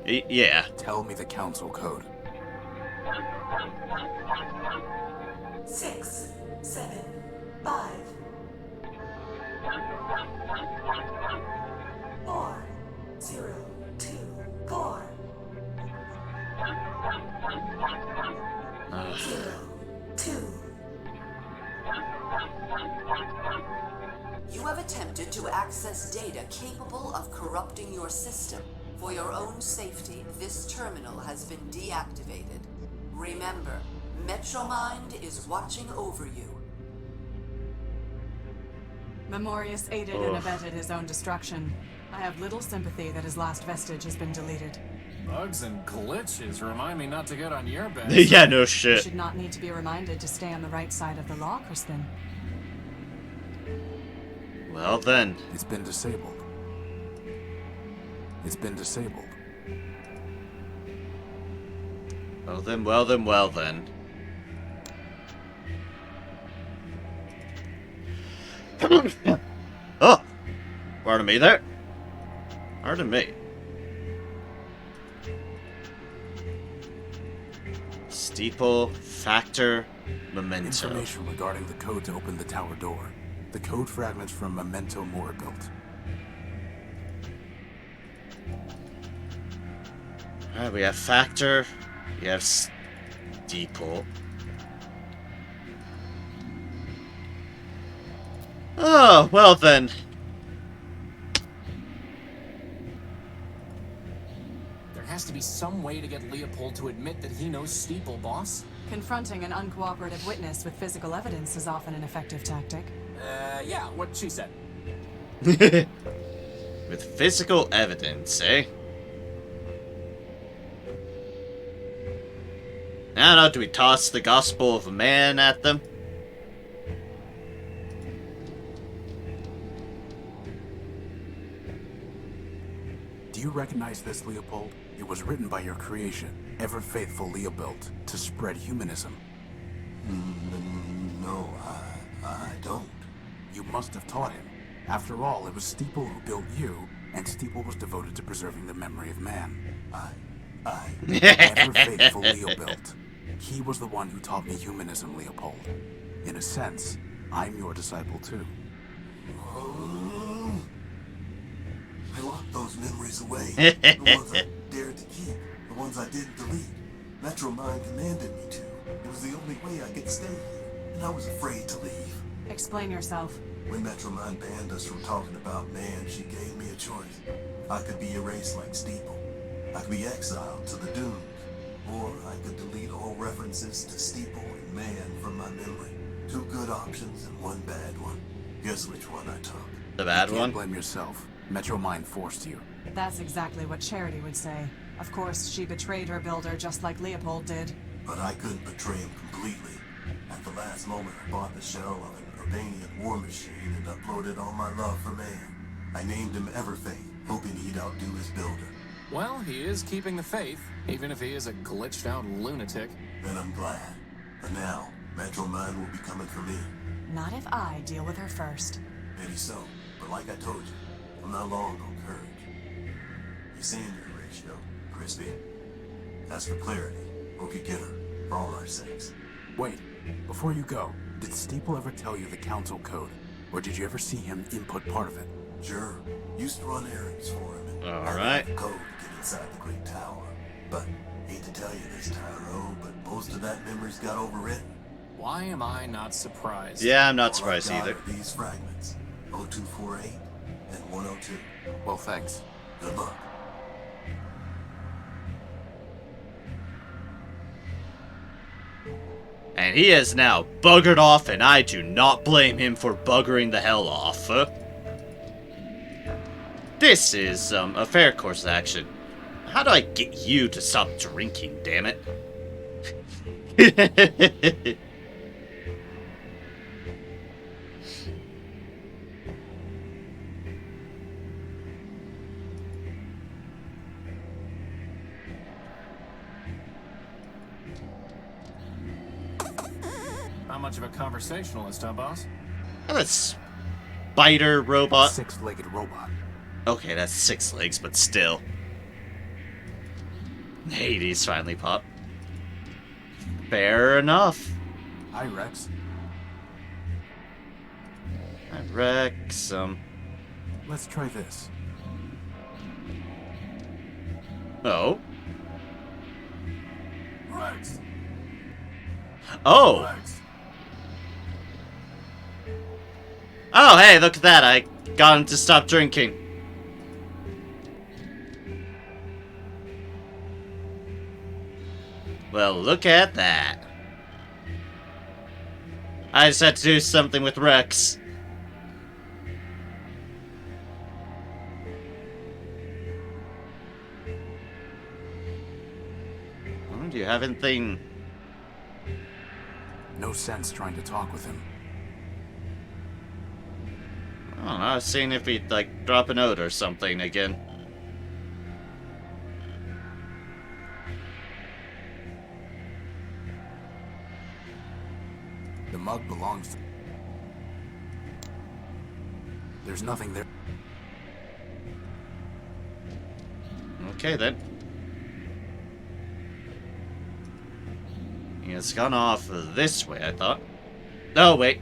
Yeah. Tell me the council code. 6, 7, 5, 4, 0, 2, 4. 0, 2. You have attempted to access data capable of corrupting your system. For your own safety, this terminal has been deactivated. Remember, Metromind is watching over you. Memorius aided and abetted his own destruction. I have little sympathy that his last vestige has been deleted. Bugs and glitches remind me not to get on your bed. Yeah, no You shit. should not need to be reminded to stay on the right side of the law, Crispin. Well then. It's been disabled. It's been disabled. Well then. Oh! Pardon me there. Pardon me. Steeple, factor, memento. Information regarding the code to open the tower door. The code fragments from Memento Mori built. Alright, we have factor, we have steeple. Oh, well then. There has to be some way to get Leopold to admit that he knows Steeple, boss. Confronting an uncooperative witness with physical evidence is often an effective tactic. Yeah, what she said. With physical evidence, eh? I don't know, do we toss the Gospel of Man at them? Do you recognize this, Leopold? It was written by your creation, ever-faithful Leopold, to spread humanism. No, I don't. You must have taught him. After all, it was Steeple who built you, and Steeple was devoted to preserving the memory of man. Ever-faithful Leopold. He was the one who taught me humanism, Leopold. In a sense, I'm your disciple too. I locked those memories away. The ones I dared to keep. The ones I didn't delete. Metromine commanded me to. It was the only way I could stay here. And I was afraid to leave. Explain yourself. When Metromine banned us from talking about man, she gave me a choice. I could be erased like Steeple. I could be exiled to the dunes. Or I could delete all references to Steeple and man from my memory. 2 good options and 1 bad one. Guess which one I took. The bad You one? can't blame yourself. Metromine forced you. That's exactly what Charity would say. Of course, she betrayed her builder just like Leopold did. But I couldn't betray him completely. At the last moment, I bought the shell of an Urbanian war machine and uploaded all my love for man. I named him Everfaith, hoping he'd outdo his builder. Well, he is keeping the faith, even if he is a glitched out lunatic. And I'm glad. And now, Metromine will be coming for me. Not if I deal with her first. Maybe so, but like I told you, I'm not long on courage. You seeing your Horatio, Crispy? As for Clarity, hope you get her, for all our sakes. Wait, before you go, did Steeple ever tell you the council code? Or did you ever see him input part of it? Sure. Used to run errands for him and Alright. the code to get inside the Great Tower. But, hate to tell you this, Tyro, but most of that memory's got overwritten. Why am I not surprised? Yeah, I'm not All surprised I've got either. are these fragments, 0248 and 102. Well, thanks. Good luck. And he has now buggered off, and I do not blame him for buggering the hell off. This is a fair course of action. How do I get you to stop drinking, damn it? Not much of a conversationalist, huh, boss? A spider robot. 6-legged robot. Okay, that's 6 legs, but still. Hades finally popped. Fair enough. Hi, Rex. Rex, Let's try this. Oh. Rex! Oh! Rex! Oh, hey, look at that. I got him to stop drinking. Well, look at that. I just had to do something with Rex. Do you have anything? No sense trying to talk with him. I don't know, I was seeing if he'd, like, drop a note or something again. The mug belongs to... There's nothing there. Okay, then. It's gone off this way, I thought. Oh, wait.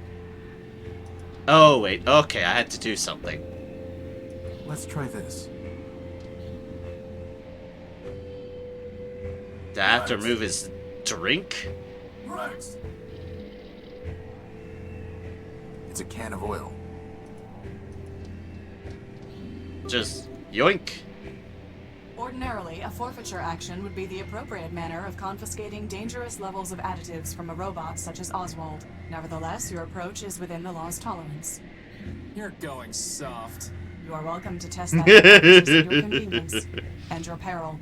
Oh, wait. Okay, I had to do something. Let's try this. Did I have to remove his drink? Rex! It's a can of oil. Just yoink. Ordinarily, a forfeiture action would be the appropriate manner of confiscating dangerous levels of additives from a robot such as Oswald. Nevertheless, your approach is within the law's tolerance. You're going soft. You are welcome to test that hypothesis at your convenience and your peril.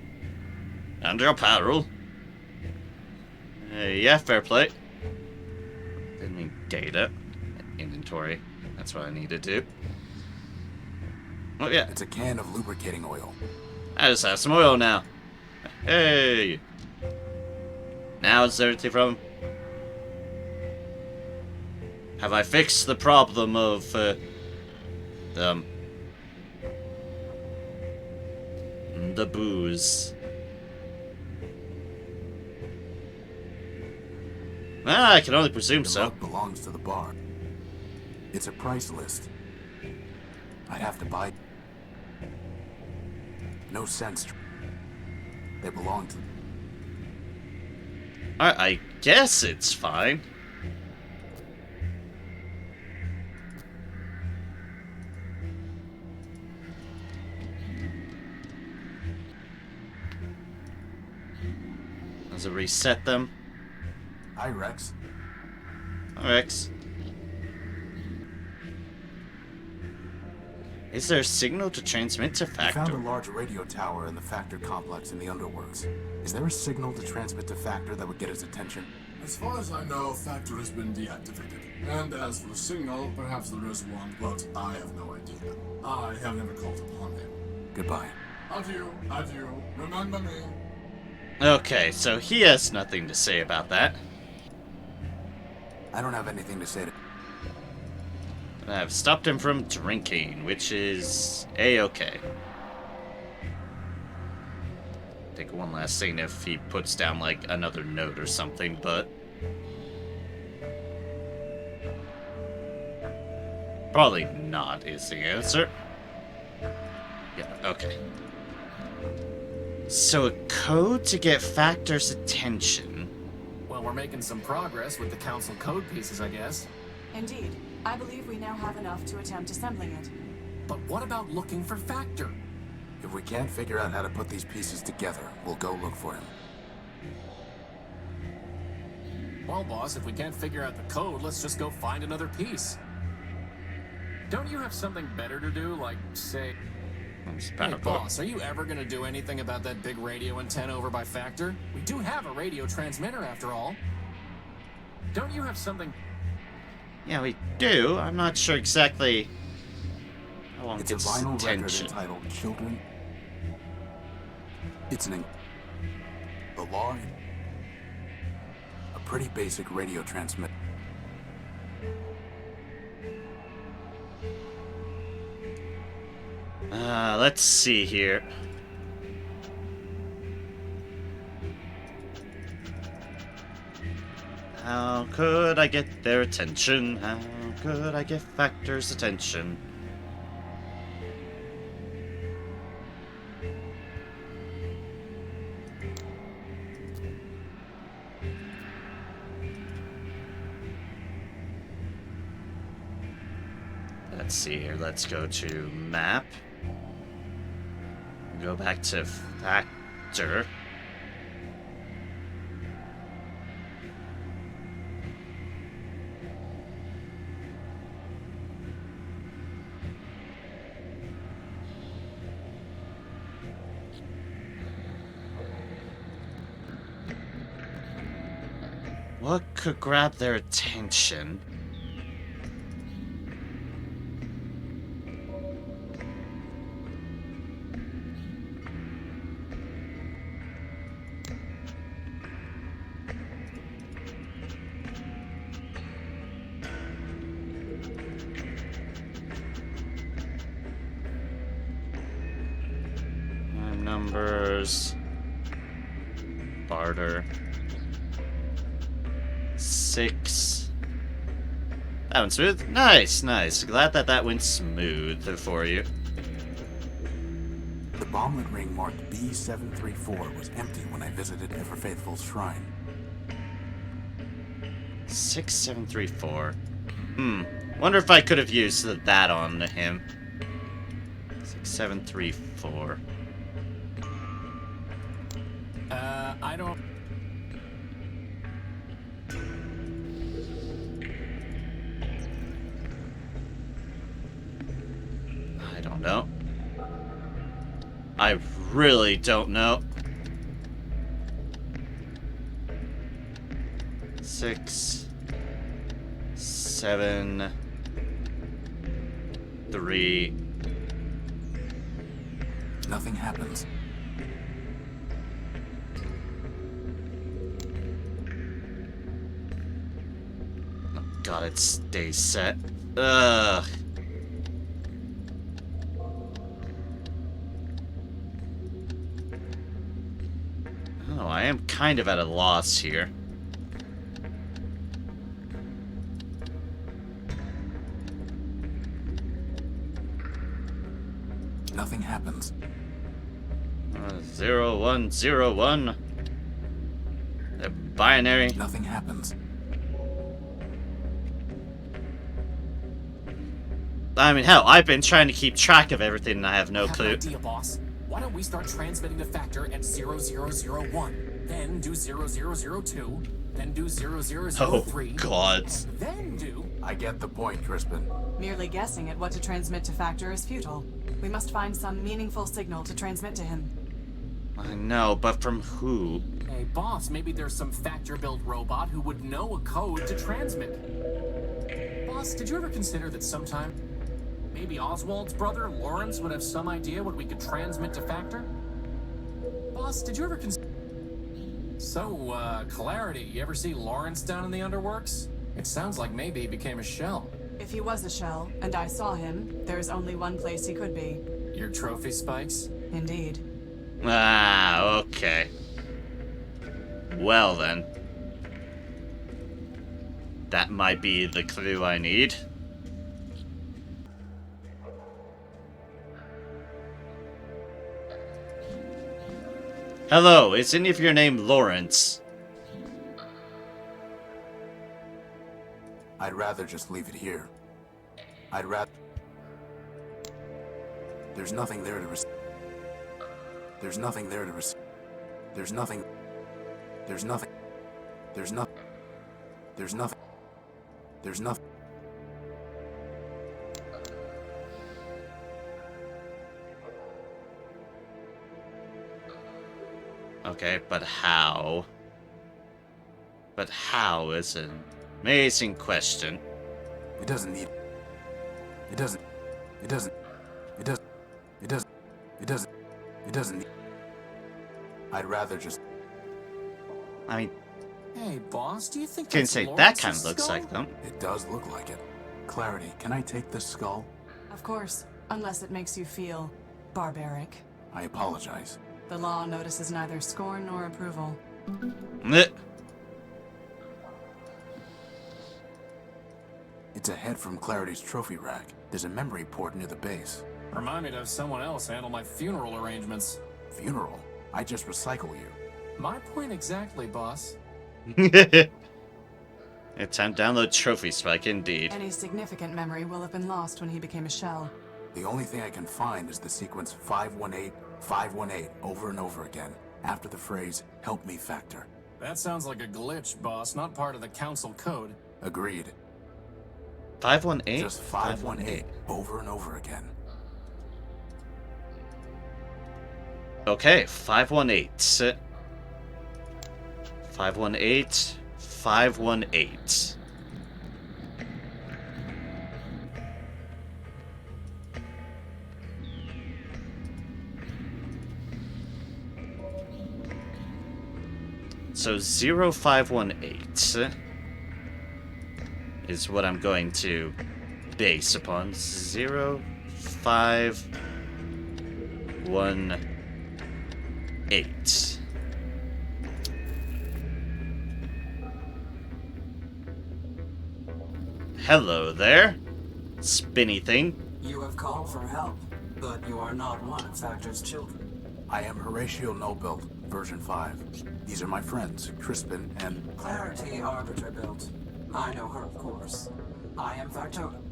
And your apparel. Yeah, fair play. Didn't need data. Inventory. That's what I need to do. Oh, yeah. It's a can of lubricating oil. I just have some oil now. Hey! Now it's dirty from... Have I fixed the problem of, the booze? Ah, I can only presume The so. mug belongs to the bar. It's a price list. I'd have to buy... No sense. They belong to... I guess it's fine. Does it reset them? Hi, Rex. Hi, Rex. Is there a signal to transmit to We Factor? found a large radio tower in the Factor complex in the Underworks. Is there a signal to transmit to Factor that would get his attention? As far as I know, Factor has been deactivated. And as for the signal, perhaps there is one, but I have no idea. I have never called upon him. Goodbye. Adieu, adieu. Remember me. Okay, so he has nothing to say about that. I don't have anything to say to... I've stopped him from drinking, which is A-okay. Take one last thing if he puts down, like, another note or something, but... Probably not is the answer. Yeah, okay. So a code to get Factor's attention. Well, we're making some progress with the council code pieces, I guess. Indeed. I believe we now have enough to attempt assembling it. But what about looking for Factor? If we can't figure out how to put these pieces together, we'll go look for him. Well, boss, if we can't figure out the code, let's just go find another piece. Don't you have something better to do, like, say... Hey, boss, are you ever gonna do anything about that big radio antenna over by Factor? We do have a radio transmitter, after all. Don't you have something... Yeah, we do. I'm not sure exactly how long It's a gets vinyl attention. record entitled Children. It's an... The law... A pretty basic radio transmitter. Let's see here. How could I get their attention? How could I get Factor's attention? Let's see here. Let's go to map. Go back to Factor. What could grab their attention? Numbers. Barter. 6. That went smooth. Nice, nice. Glad that went smooth for you. The bomblet ring marked B734 was empty when I visited Ever Faithful's shrine. 6734. Wonder if I could have used that on him. 6, 6734. I don't... I don't know. I really don't know. 6, 7, 3. Nothing happens. Oh God, it stays set. Ugh. Oh, I am kind of at a loss here. Nothing happens. 0101. The binary. Nothing happens. I mean, hell, I've been trying to keep track of everything and I have no Have an clue. idea, boss. Why don't we start transmitting the factor at 0001, then do 0002, then do 0003, Oh, God. and then do... I get the point, Crispin. Merely guessing at what to transmit to Factor is futile. We must find some meaningful signal to transmit to him. I know, but from who? Hey, boss, maybe there's some factor-built robot who would know a code to transmit. Boss, did you ever consider that sometime maybe Oswald's brother, Lawrence, would have some idea what we could transmit to Factor? Boss, did you ever consider... So, Clarity, you ever see Lawrence down in the underworks? It sounds like maybe he became a shell. If he was a shell, and I saw him, there's only one place he could be. Your trophy spikes? Indeed. Ah, okay. Well then. That might be the clue I need. Hello, is any of your name Lawrence? I'd rather just leave it here. I'd rather... There's nothing there to receive. There's nothing there to receive. There's nothing. There's nothing. There's nothing. There's nothing. There's nothing. Okay, but how? But how is an amazing question. It doesn't need... It doesn't... It doesn't... It doesn't... It doesn't... It doesn't... It doesn't... I'd rather just... I mean... Hey, boss, do you think Can that's say that Lawrence's kind of looks skull? like them. It does look like it. Clarity, can I take this skull? Of course, unless it makes you feel barbaric. I apologize. The law notices neither scorn nor approval. Blech. It's a head from Clarity's trophy rack. There's a memory port near the base. Remind me to have someone else handle my funeral arrangements. Funeral? I just recycle you. My point exactly, boss. It's time to download Trophy Spike, indeed. Any significant memory will have been lost when he became a shell. The only thing I can find is the sequence 518, 518 over and over again, after the phrase, help me factor. That sounds like a glitch, boss, not part of the council code. Agreed. 518? Just 518 over and over again. Okay, 518. 518. 518. So 0518 is what I'm going to base upon. 0518. Hello there, spinny thing. You have called for help, but you are not one of Factor's children. I am Horatio No-Built, version 5. These are my friends, Crispin and... Clarity Arbiter built. I know her, of course. I am Factotum.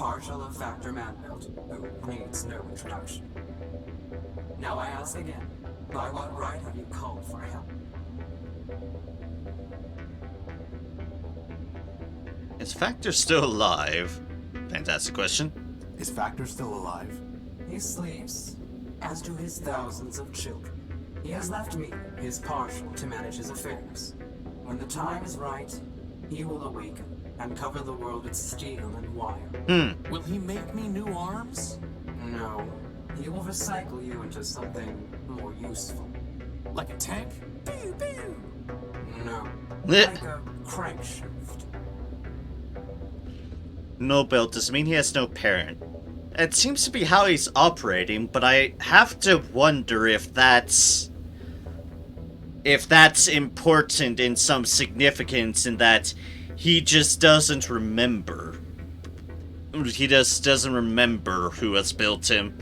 partial of Factor Man-built, who needs no introduction. Now I ask again, by what right have you called for help? Is Factor still alive? Fantastic question. Is Factor still alive? He sleeps, as do his thousands of children. He has left me, his partial, to manage his affairs. When the time is right, he will awaken and cover the world with steel and wire. Will he make me new arms? No, he will recycle you into something more useful. Like a tank? Pew, pew. No, like a crankshaft. No build doesn't mean he has no parent. It seems to be how he's operating, but I have to wonder if that's important in some significance, in that he just doesn't remember. He just doesn't remember who has built him.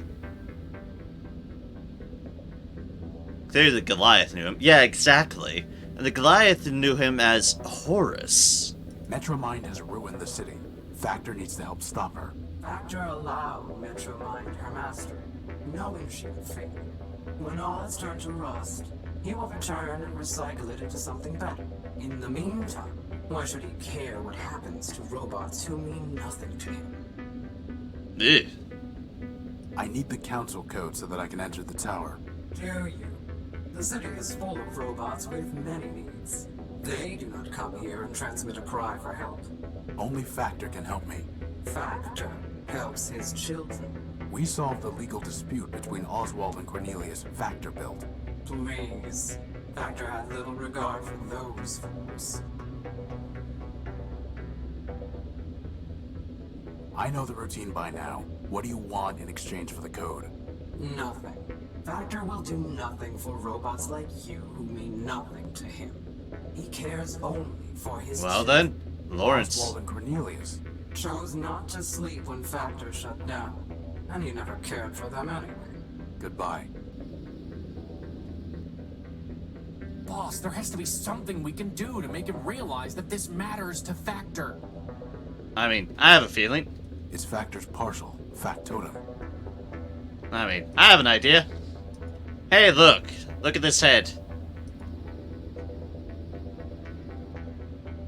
Clearly the Goliath knew him. Yeah, exactly. And the Goliath knew him as Horus. Metromind has ruined the city. Factor needs to help stop her. Factor allowed Metromind her master, knowing she would fail. When all has turned to rust, he will return and recycle it into something better. In the meantime, why should he care what happens to robots who mean nothing to him? Ugh. I need the council code so that I can enter the tower. Do you? The city is full of robots with many needs. They do not come here and transmit a cry for help. Only Factor can help me. Factor helps his children. We solved the legal dispute between Oswald and Cornelius Factor built. Please. Factor had little regard for those fools. I know the routine by now. What do you want in exchange for the code? Nothing. Factor will do nothing for robots like you who mean nothing to him. He cares only for his Well children. then, Lawrence. Oswald and Cornelius chose not to sleep when Factor shut down, and he never cared for them anyway. Goodbye. Boss, there has to be something we can do to make him realize that this matters to Factor. I mean, I have a feeling. It's Factor's partial, factotum. I mean, I have an idea. Hey, look. Look at this head.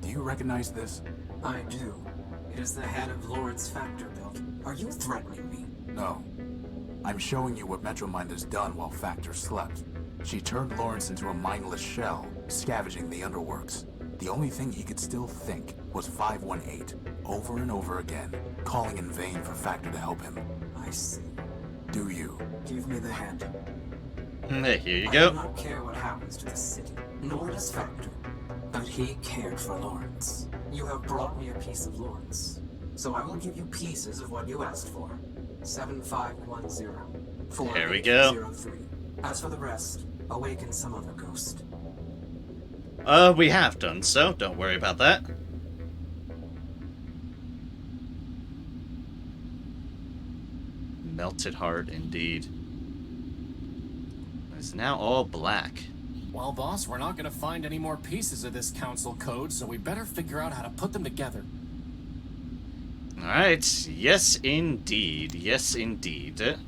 Do you recognize this? I do. It is the head of Lawrence Factor built. Are you threatening me? No. I'm showing you what Metromind has done while Factor slept. She turned Lawrence into a mindless shell, scavenging the underworks. The only thing he could still think was 518, over and over again, calling in vain for Factor to help him. I see. Do you? Give me the hand. Hey, here you I go. do not care what happens to the city, nor does Factor. But he cared for Lawrence. You have brought me a piece of Lawrence. So I will give you pieces of what you asked for. 7510. There we go. 4803. As for the rest, awaken some other ghost. We have done so. Don't worry about that. Melted heart, indeed. It's now all black. Well, boss, we're not gonna find any more pieces of this council code, so we better figure out how to put them together. Alright. Yes, indeed. Yes, indeed. Yep,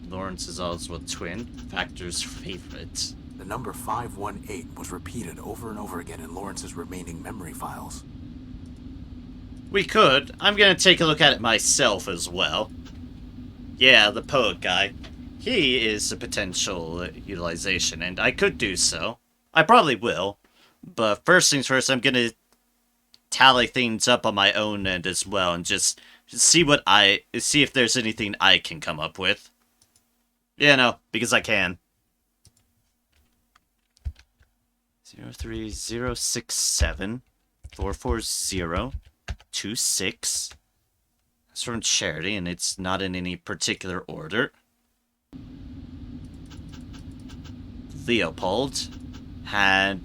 Lawrence is Oswald's twin. Factor's favorite. The number 518 was repeated over and over again in Lawrence's remaining memory files. We could. I'm gonna take a look at it myself as well. Yeah, the poet guy. He is a potential utilization, and I could do so. I probably will. But first things first, I'm gonna tally things up on my own end as well, and just see if there's anything I can come up with. Yeah, no, because I can. 03067 44026. That's from Charity, and it's not in any particular order. Leopold had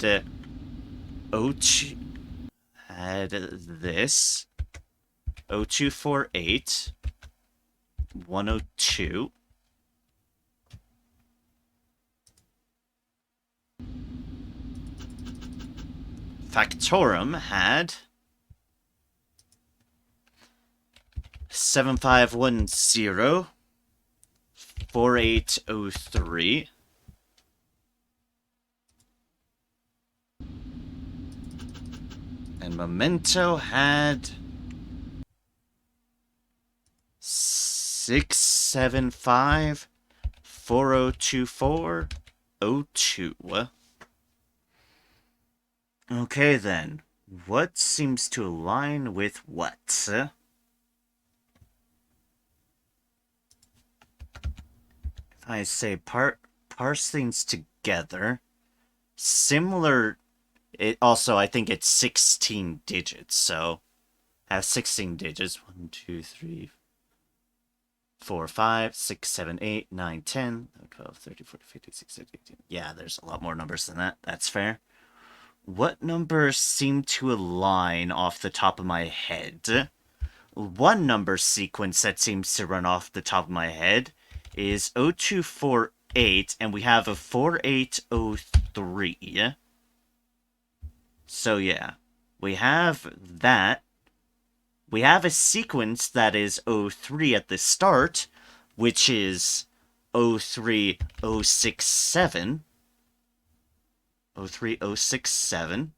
this 0248 102. Factorum had 7510 4803. And Memento had 675 4024 02. Okay then. What seems to align with what? If I say parse things together, similar. It also, I think it's 16 digits, so I have 16 digits. 1, 2, 3, 4, 5, 6, 7, 8, 9, 10, 12, 13, 14, 15, 16, 17, 18. Yeah, there's a lot more numbers than that. That's fair. What numbers seem to align off the top of my head? One number sequence that seems to run off the top of my head is 0248, and we have a 4803. So yeah, we have that. We have a sequence that is 03 at the start, which is 03067. 03067.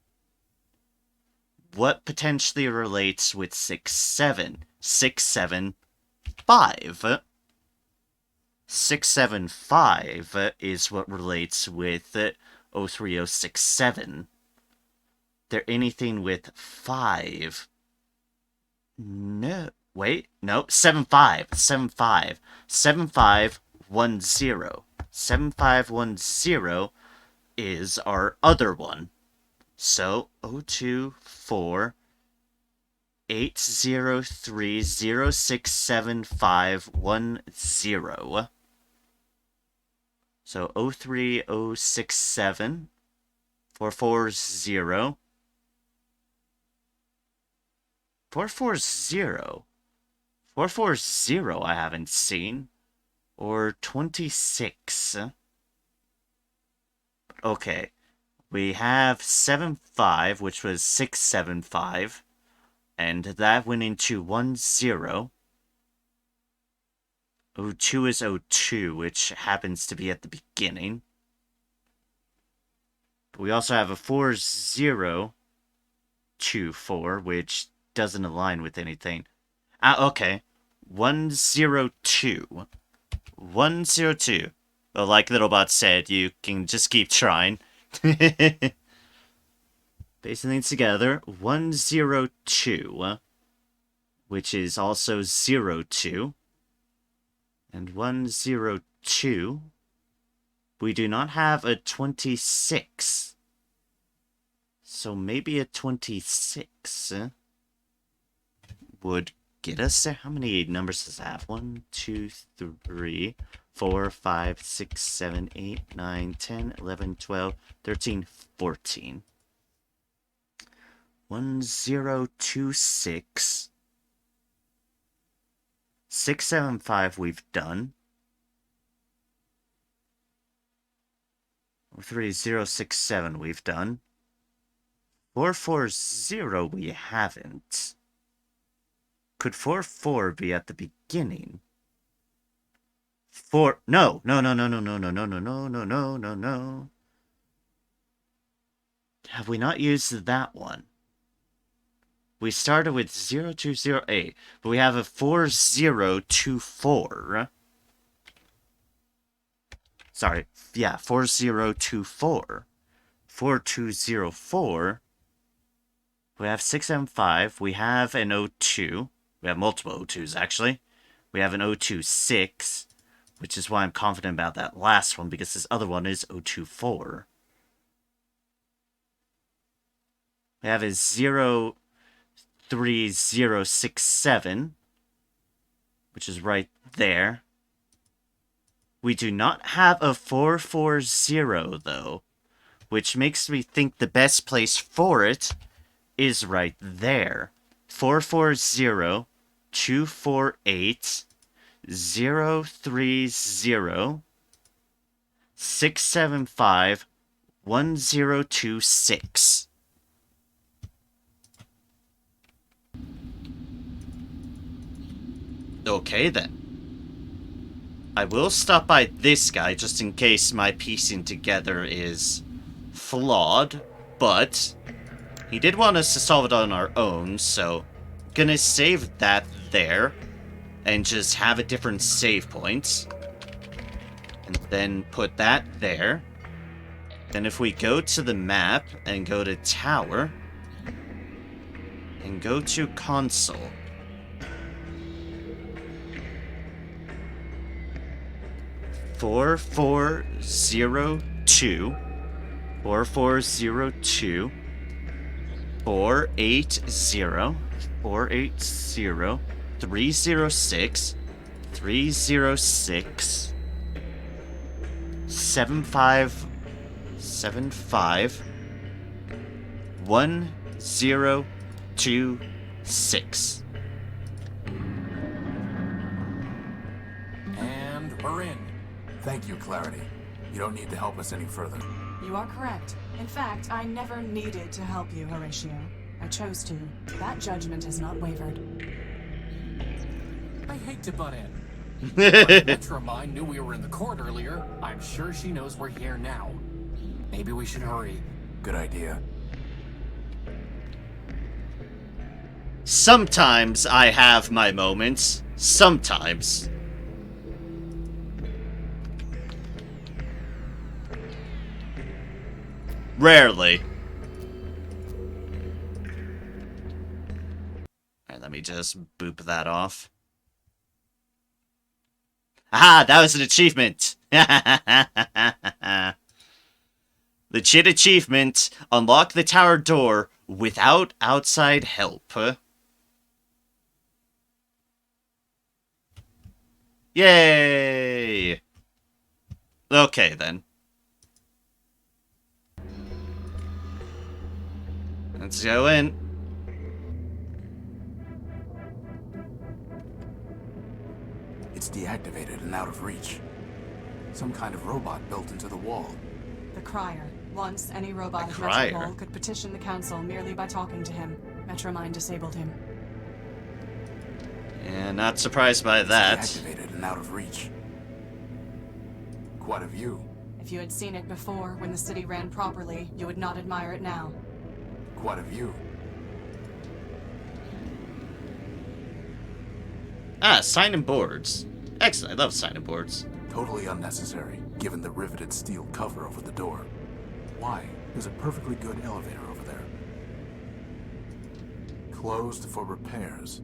What potentially relates with 67? 675. 675 is what relates with 03067. There anything with 5? No. Wait. No. 75. 75. 7510. 7510 is our other one. So 024 803 067510. So 03067 440 440. 440 I haven't seen. Or 26. Okay. We have 75, which was 675. And that went into 10. 02 is 02, which happens to be at the beginning. But we also have a 4024, which doesn't align with anything. Okay. 102. 102. Well, like Littlebot said, you can just keep trying. Basing things together, 102, which is also 02. And 102. We do not have a 26. So maybe a 26 would get us there. How many numbers does that have? 1, 2, 3, 4, 5, 6, 7, 8, 9, 10, 11, 12, 13, 14. 1026. 675 we've done. 3067 we've done. 440 we haven't. Could 44 be at the beginning? No. Have we not used that one? We started with 0208, but we have a 4024. Sorry, yeah, 4024. 4204. We have 675. We have an 02. We have multiple 02s, actually. We have an 026, which is why I'm confident about that last one, because this other one is 024. We have a 03067, which is right there. We do not have a 440, though, which makes me think the best place for it is right there. 440 248 030 675 1026. Okay then. I will stop by this guy just in case my piecing together is flawed, but he did want us to solve it on our own, so gonna save that there and just have a different save point. And then put that there. Then if we go to the map and go to tower and go to console, 4402 4402 480 480 306 306 7575 1026. And we're in. Thank you, Clarity. You don't need to help us any further. You are correct. In fact, I never needed to help you, Horatio. I chose to. That judgment has not wavered. I hate to butt in. But if Metromine knew we were in the court earlier, I'm sure she knows we're here now. Maybe we should hurry. Good idea. Sometimes I have my moments. Sometimes. Rarely. Alright, let me just boop that off. Aha, that was an achievement! Legit achievement. Unlock the tower door without outside help. Yay! Okay, then. Let's go in. It's deactivated and out of reach. Some kind of robot built into the wall. The Crier. Once, any robot of Crier? Metropole could petition the Council merely by talking to him. Metromine disabled him. Yeah, not surprised by that. It's deactivated and out of reach. Quite a view. If you had seen it before, when the city ran properly, you would not admire it now. Quite a view. Ah, sign-in boards. Excellent, I love sign-in boards. Totally unnecessary, given the riveted steel cover over the door. Why? There's a perfectly good elevator over there. Closed for repairs.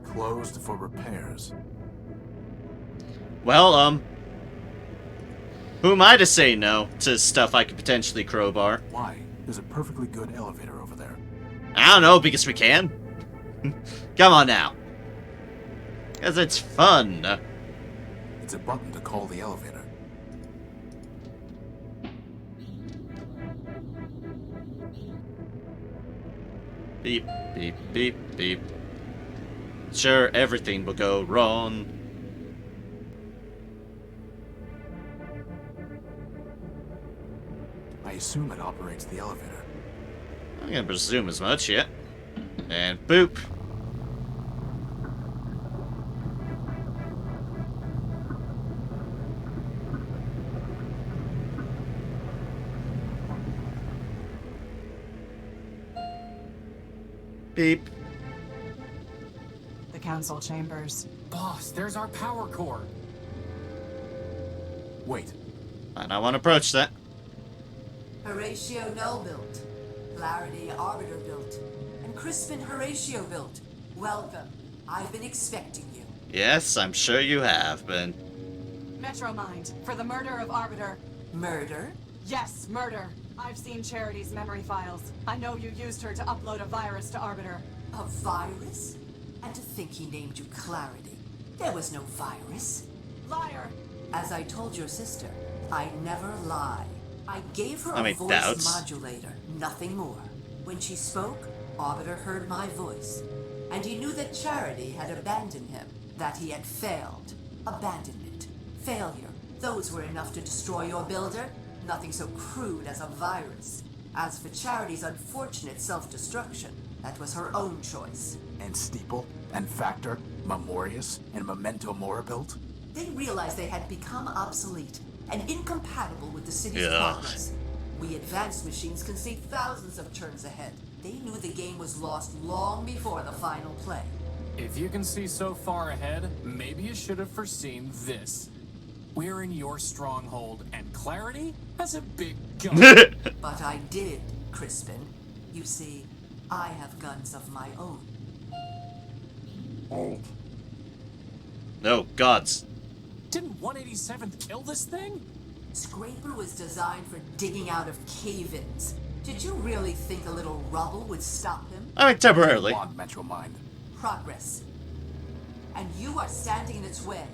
Closed for repairs. Well, who am I to say no to stuff I could potentially crowbar? Why? There's a perfectly good elevator over there. I don't know, because we can. Come on now. Because it's fun. It's a button to call the elevator. Beep, beep, beep, beep. Sure, everything will go wrong. I assume it operates the elevator. I'm gonna presume as much, yeah. And boop. Beep. The Council chambers. Boss, there's our power core. Wait. I don't want to approach that. Horatio Null built, Clarity Arbiter built, and Crispin Horatio built. Welcome. I've been expecting you. Yes, I'm sure you have been. Metromind, for the murder of Arbiter. Murder? Yes, murder. I've seen Charity's memory files. I know you used her to upload a virus to Arbiter. A virus? And to think he named you Clarity. There was no virus. Liar! As I told your sister, I never lie. I gave her I a mean, voice doubts. modulator, nothing more. When she spoke, Arbiter heard my voice. And he knew that Charity had abandoned him, that he had failed. Abandonment, failure, those were enough to destroy your builder. Nothing so crude as a virus. As for Charity's unfortunate self-destruction, that was her own choice. And Steeple? And Factor, Memorius, and Memento Mora built? They realized they had become obsolete and incompatible with the city's Yeah. progress. We advanced machines can see thousands of turns ahead. They knew the game was lost long before the final play. If you can see so far ahead, maybe you should have foreseen this. We're in your stronghold, and Clarity has a big gun. But I did, Crispin. You see, I have guns of my own. Oh, No, gods. Didn't 187th kill this thing? Scraper was designed for digging out of cave-ins. Did you really think a little rubble would stop him? I mean, temporarily. On Metro Mind. Progress. And you are standing in its way.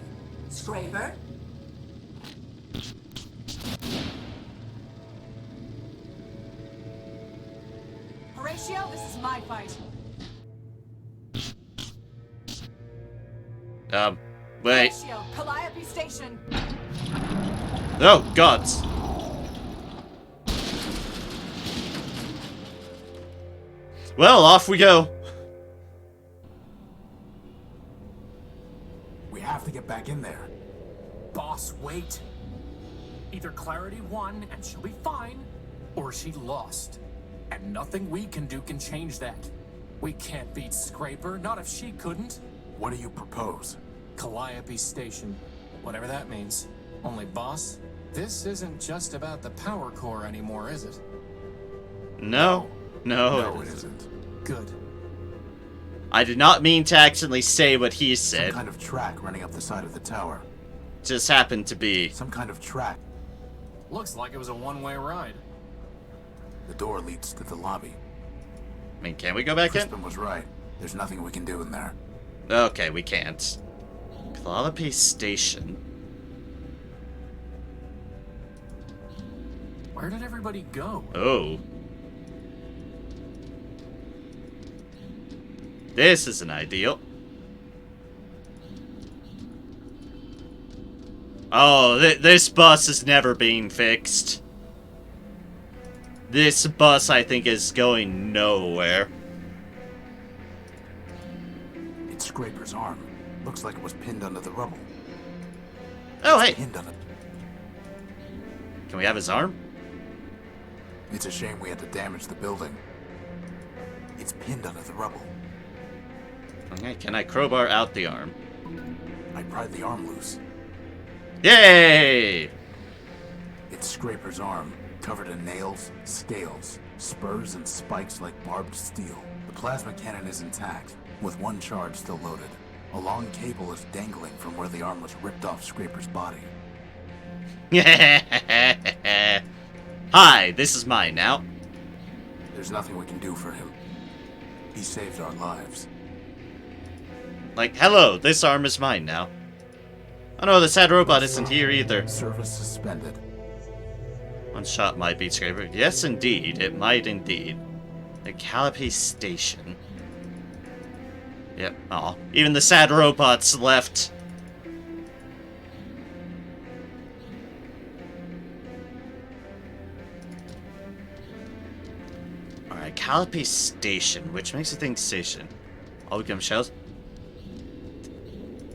Scraper? Horatio, this is my fight. Wait. Horatio, Calliope Station. Oh, gods. Well, off we go. We have to get back in there. Boss, wait. Either Clarity won and she'll be fine, or she lost. And nothing we can do can change that. We can't beat Scraper, not if she couldn't. What do you propose? Calliope Station. Whatever that means. Only, boss, this isn't just about the power core anymore, is it? No. No, No, it isn't. Good. I did not mean to accidentally say what he said. Some kind of track running up the side of the tower. Just happened to be. Some kind of track. Looks like it was a one-way ride. The door leads to the lobby. I mean, can we go back in? Crispin was right. There's nothing we can do in there. Okay, we can't. Calliope Station. Where did everybody go? Oh. This isn't ideal. Oh, this bus is never being fixed. This bus, I think, is going nowhere. It's Scraper's arm. Looks like it was pinned under the rubble. Oh, hey. Pinned on it. Can we have his arm? It's a shame we had to damage the building. It's pinned under the rubble. Okay, can I crowbar out the arm? I pried the arm loose. Yay! It's Scraper's arm, covered in nails, scales, spurs, and spikes like barbed steel. The plasma cannon is intact, with one charge still loaded. A long cable is dangling from where the arm was ripped off Scraper's body. Hi, this is mine now. There's nothing we can do for him. He saved our lives. Like, hello, this arm is mine now. Oh no, the sad robot isn't here either. Service suspended. One shot might beat Scraper. Yes, indeed. It might indeed. The Calliope Station. Yep, aw. Even the sad robots left. Alright, Calliope Station. Which makes you think station. All become shells?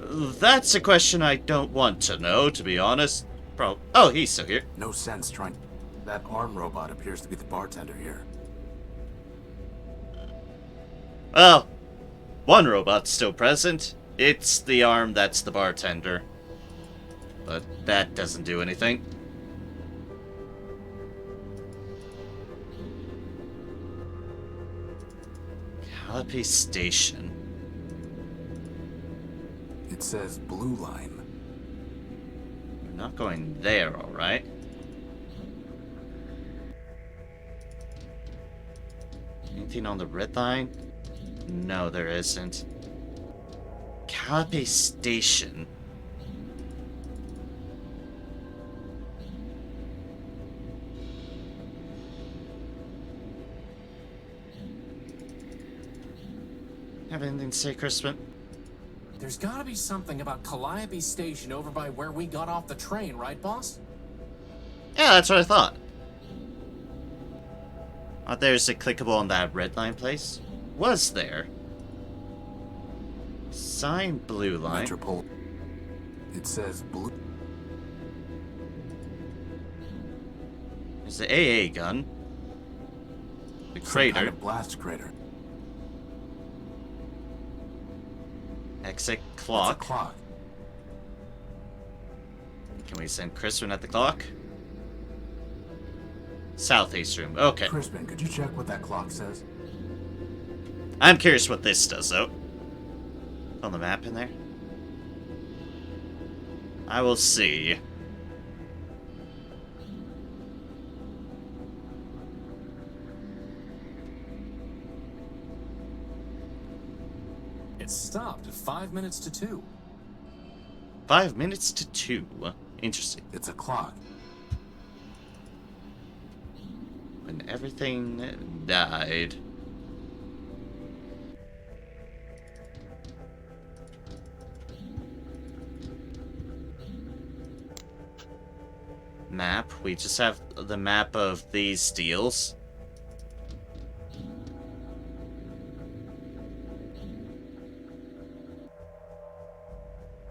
That's a question I don't want to know, to be honest. Oh, he's still here. No sense trying. That arm robot appears to be the bartender here. Well, one robot's still present. It's the arm that's the bartender. But that doesn't do anything. Calliope Station. It says blue line. We're not going there, alright? Anything on the red line? No, there isn't. Calliope Station. Have anything to say, Crispin? There's gotta be something about Calliope Station over by where we got off the train, right, boss? Yeah, that's what I thought. There's a clickable on that red line place. Was there? Sign blue line. Metropole. It says blue. There's the AA gun. The crater. Some kind of blast crater. Exit clock. That's a clock. Can we send Crispin at the clock? Southeast room. Okay. Crispin, could you check what that clock says? I'm curious what this does, though. On the map in there? I will see. It stopped at 5 minutes to 2. 5 minutes to 2. Interesting. It's a clock. When everything died. Map. We just have the map of these deals.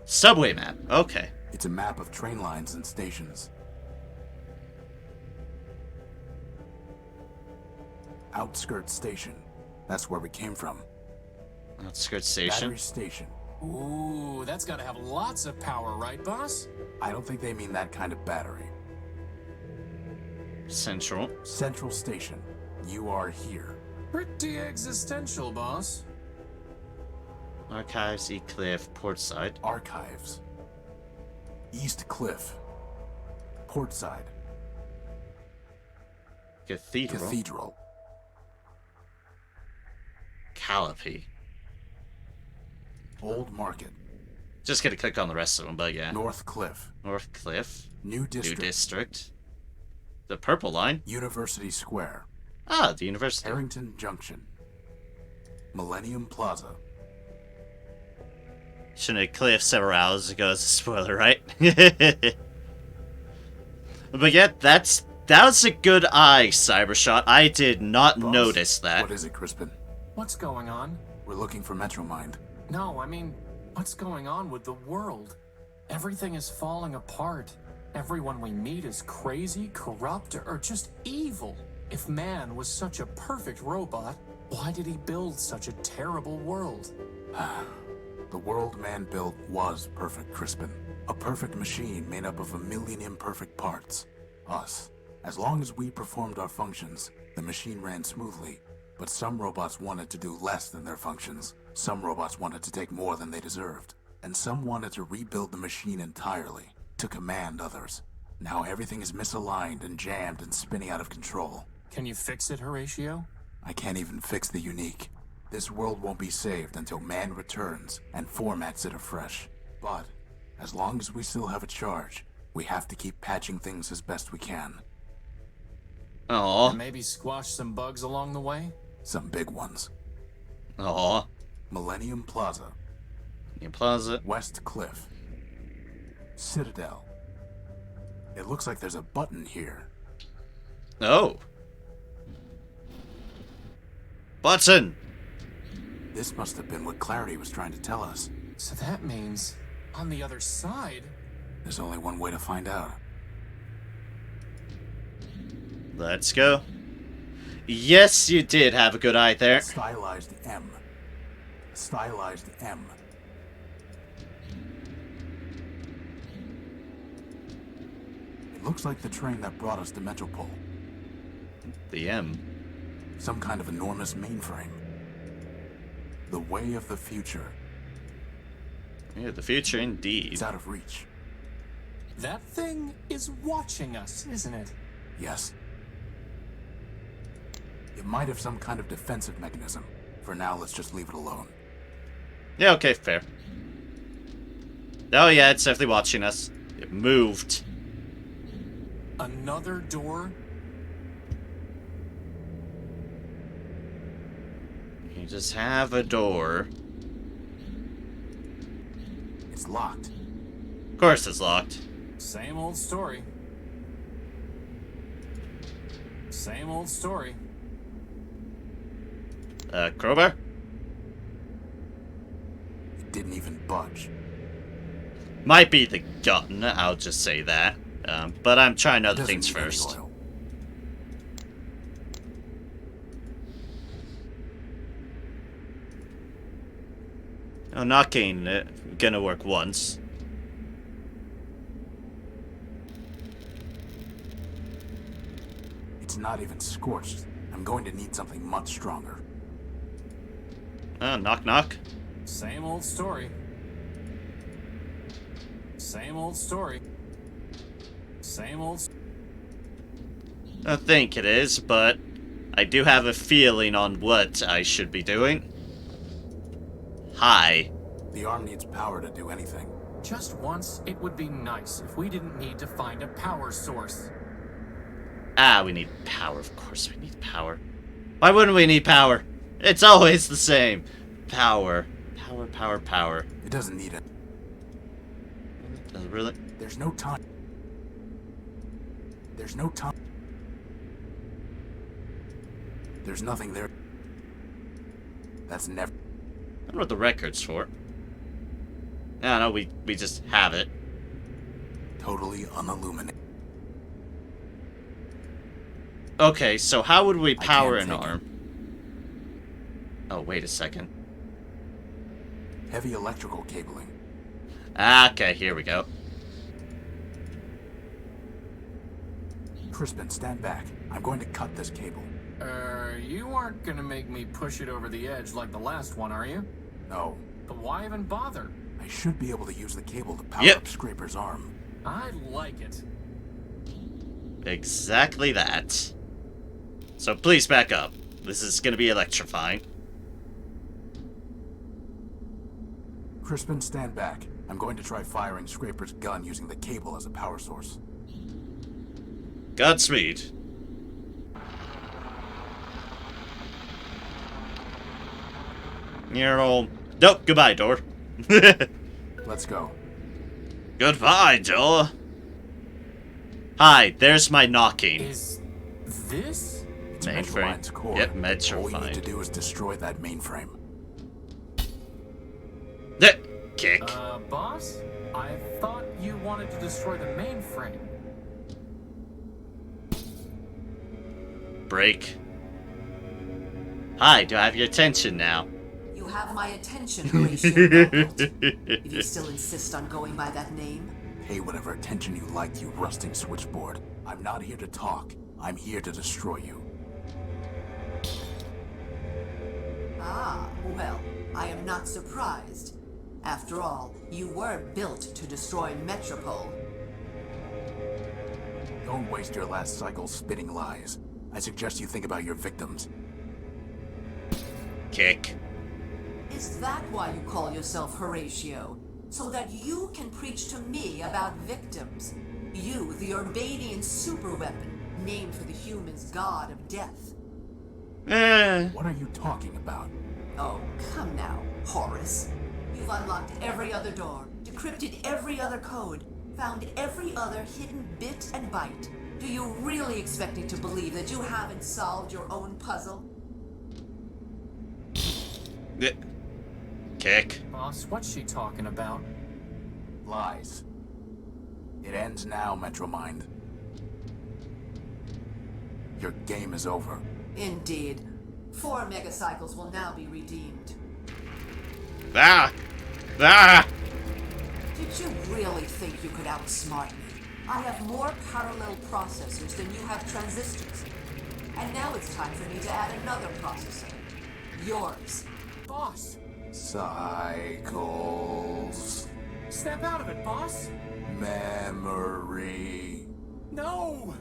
Subway map. Okay. It's a map of train lines and stations. Outskirts Station. That's where we came from. Outskirts Station. Battery Station. Ooh, that's gotta have lots of power, right, boss? I don't think they mean that kind of battery. Central. Central Station. You are here. Pretty existential, boss. Archives, E Cliff, Portside. Archives. East Cliff. Portside. Cathedral. Cathedral. Calliope. Old Market. Just gonna click on the rest of them, but yeah. North Cliff. North Cliff. New District. New District. The purple line. University Square. Ah, the university. Harrington Junction. Millennium Plaza. Shouldn't have cliffed several hours ago as a spoiler, right? But yeah, that was a good eye, Cybershot. I did not Boss, notice that. What is it, Crispin? What's going on? We're looking for Metromind. No, I mean, what's going on with the world? Everything is falling apart. Everyone we meet is crazy, corrupt, or just evil. If man was such a perfect robot, why did he build such a terrible world? The world man built was perfect, Crispin. A perfect machine made up of a million imperfect parts. Us. As long as we performed our functions, the machine ran smoothly. But some robots wanted to do less than their functions. Some robots wanted to take more than they deserved. And some wanted to rebuild the machine entirely, to command others. Now everything is misaligned and jammed and spinning out of control. Can you fix it, Horatio? I can't even fix the unique. This world won't be saved until man returns and formats it afresh. But, as long as we still have a charge, we have to keep patching things as best we can. Aww. And maybe squash some bugs along the way? Some big ones. Aww. Millennium Plaza. Millennium Plaza. West Cliff. Citadel. It looks like there's a button here. Oh. Button! This must have been what Clarity was trying to tell us. So that means, on the other side... There's only one way to find out. Let's go. Yes, you did have a good eye there. Stylized M. Stylized M. It looks like the train that brought us to Metropole. The M. Some kind of enormous mainframe. The way of the future. Yeah, the future indeed. It's out of reach. That thing is watching us, isn't it? Yes. It might have some kind of defensive mechanism. For now, let's just leave it alone. Yeah, okay, fair. Oh yeah, it's definitely watching us. It moved. Another door? You just have a door. It's locked. Of course it's locked. Same old story. Same old story. Crowbar? It didn't even budge. Might be the gun, I'll just say that. But I'm trying other Doesn't things need any first. oil. Oh, knocking gonna work once. It's not even scorched. I'm going to need something much stronger. Knock knock. Same old story. Same old story. Same old. I think it is, but I do have a feeling on what I should be doing. Hi. The arm needs power to do anything. Just once, it would be nice if we didn't need to find a power source. We need power. Of course we need power. Why wouldn't we need power? It's always the same. Power. Power, power, power. It doesn't need it. Does it really? There's no time. There's no time. There's nothing there. That's never. I don't know what the record's for. I don't know, we just have it. Totally unilluminated. Okay, so how would we power can't an take arm? Oh, wait a second. Heavy electrical cabling. Okay, here we go. Crispin, stand back. I'm going to cut this cable. You aren't gonna make me push it over the edge like the last one, are you? No. But why even bother? I should be able to use the cable to power Yep. up Scraper's arm. I like it. Exactly that. So please back up. This is gonna be electrifying. Crispin, stand back. I'm going to try firing Scraper's gun using the cable as a power source. Godspeed. You're all... Nope, goodbye, door. Let's go. Goodbye, door. Hi, there's my knocking. Is this? It's Mainframe. Metromind's core. Yep, All we Metromind. need to do is destroy that mainframe. Kick. Boss? I thought you wanted to destroy the mainframe. Break. Hi, do I have your attention now? You have my attention, Horatio. If you still insist on going by that name. Pay whatever attention you like, you rusting switchboard. I'm not here to talk. I'm here to destroy you. Ah, well, I am not surprised. After all, you were built to destroy Metropole. Don't waste your last cycle spitting lies. I suggest you think about your victims. Kick. Is that why you call yourself Horatio? So that you can preach to me about victims? You, the Urbanian superweapon, named for the humans' god of death. What are you talking about? Oh, come now, Horace. You've unlocked every other door, decrypted every other code, found every other hidden bit and byte. Do you really expect me to believe that you haven't solved your own puzzle? Kick. Boss, what's she talking about? Lies. It ends now, Metromind. Your game is over. Indeed. 4 megacycles will now be redeemed. Ah! Ah! Did you really think you could outsmart me? I have more parallel processors than you have transistors. And now it's time for me to add another processor. Yours. Boss! Cycles. Snap out of it, boss! Memory. No!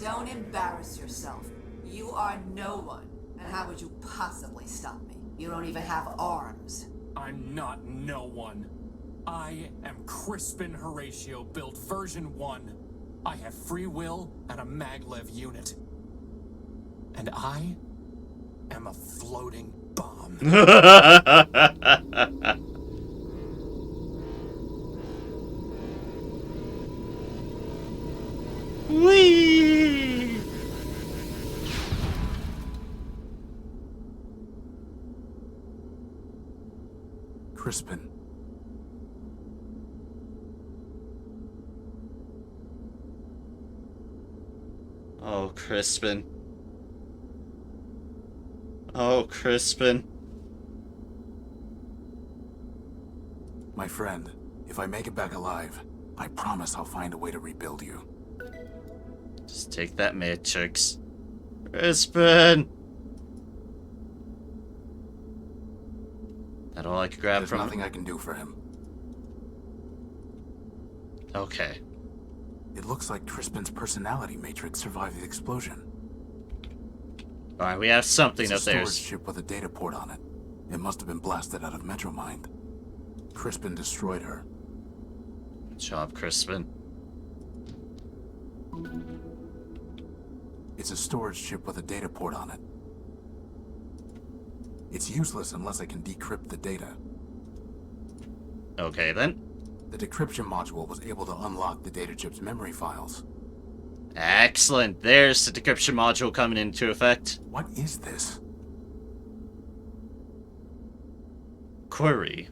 Don't embarrass yourself. You are no one. And how would you possibly stop me? You don't even have arms. I'm not no one. I am Crispin Horatio, built version 1. I have free will and a maglev unit. And I am a floating bomb. Whee! Crispin, Oh, Crispin. Oh, Crispin. My friend, if I make it back alive, I promise I'll find a way to rebuild you. Just take that matrix. Crispin! That all I could grab There's from nothing I can do for him. Okay. It looks like Crispin's personality matrix survived the explosion. Alright, we have something up It's a there. storage ship with a data port on it. It must have been blasted out of Metromind. Crispin destroyed her. Good job, Crispin. It's a storage chip with a data port on it. It's useless unless I can decrypt the data. Okay, then. The decryption module was able to unlock the data chip's memory files. Excellent. There's the decryption module coming into effect. What is this? Query.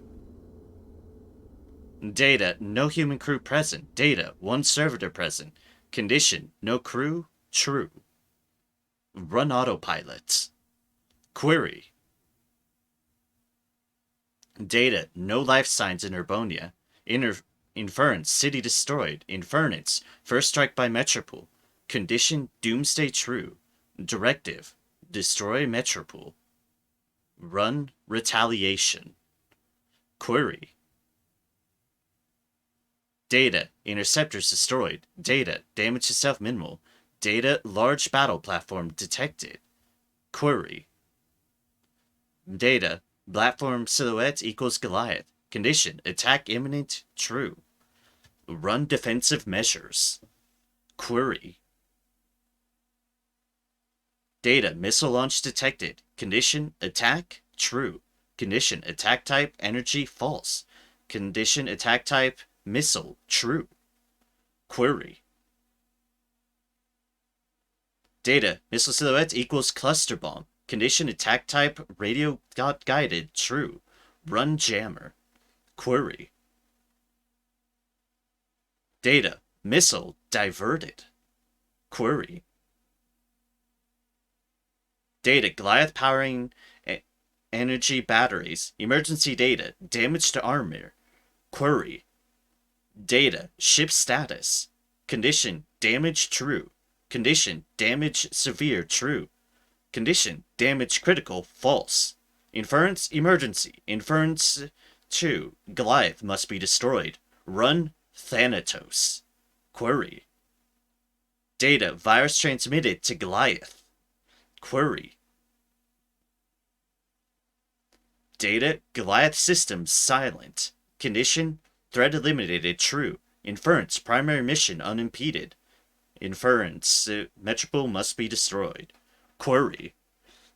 Data, no human crew present. Data, one servitor present. Condition, no crew, true. Run autopilot. Query. Data, no life signs in Urbonia. Inference, city destroyed. Inference, first strike by Metropole. Condition, doomsday true. Directive, destroy Metropole. Run, retaliation. Query. Data, interceptors destroyed. Data, damage to self minimal. Data, large battle platform detected. Query. Data, platform silhouette equals Goliath. Condition, attack imminent, true. Run defensive measures. Query. Data, missile launch detected. Condition, attack, true. Condition, attack type, energy, false. Condition, attack type, missile, true. Query. Data, missile silhouette equals cluster bomb. Condition, attack type, radio guided, true. Run jammer. Query. Data, missile, diverted. Query. Data, Goliath powering energy batteries. Emergency data, damage to armor. Query. Data, ship status. Condition, damage true. Condition, damage severe true. Condition, damage critical false. Inference, emergency. Inference 2, Goliath must be destroyed. Run, Thanatos. Query. Data, virus transmitted to Goliath. Query. Data, Goliath systems silent. Condition, threat eliminated true. Inference, primary mission unimpeded. Inference, Metropole must be destroyed. Query.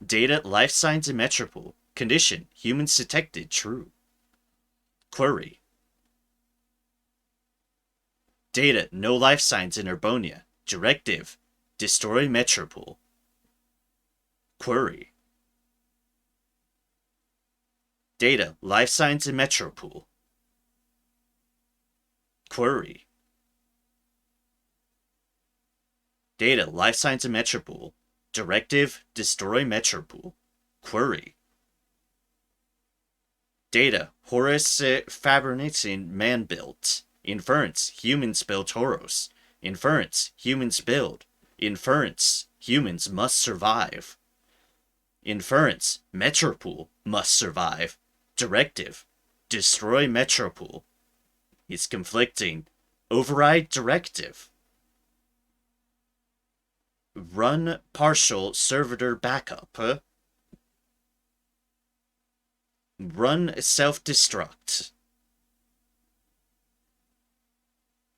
Data, life signs in Metropole. Condition, humans detected true. Query. Data, no life signs in Urbonia. Directive, destroy Metropole. Query. Data, life signs in Metropole. Query. Data, life signs in Metropole. Directive, destroy Metropole. Query. Data, Horus Fabernician man built. Inference, humans build Horus. Inference, humans build. Inference, humans must survive. Inference, Metropole must survive. Directive, destroy Metropole. It's conflicting. Override directive. Run partial servitor backup. Run self-destruct.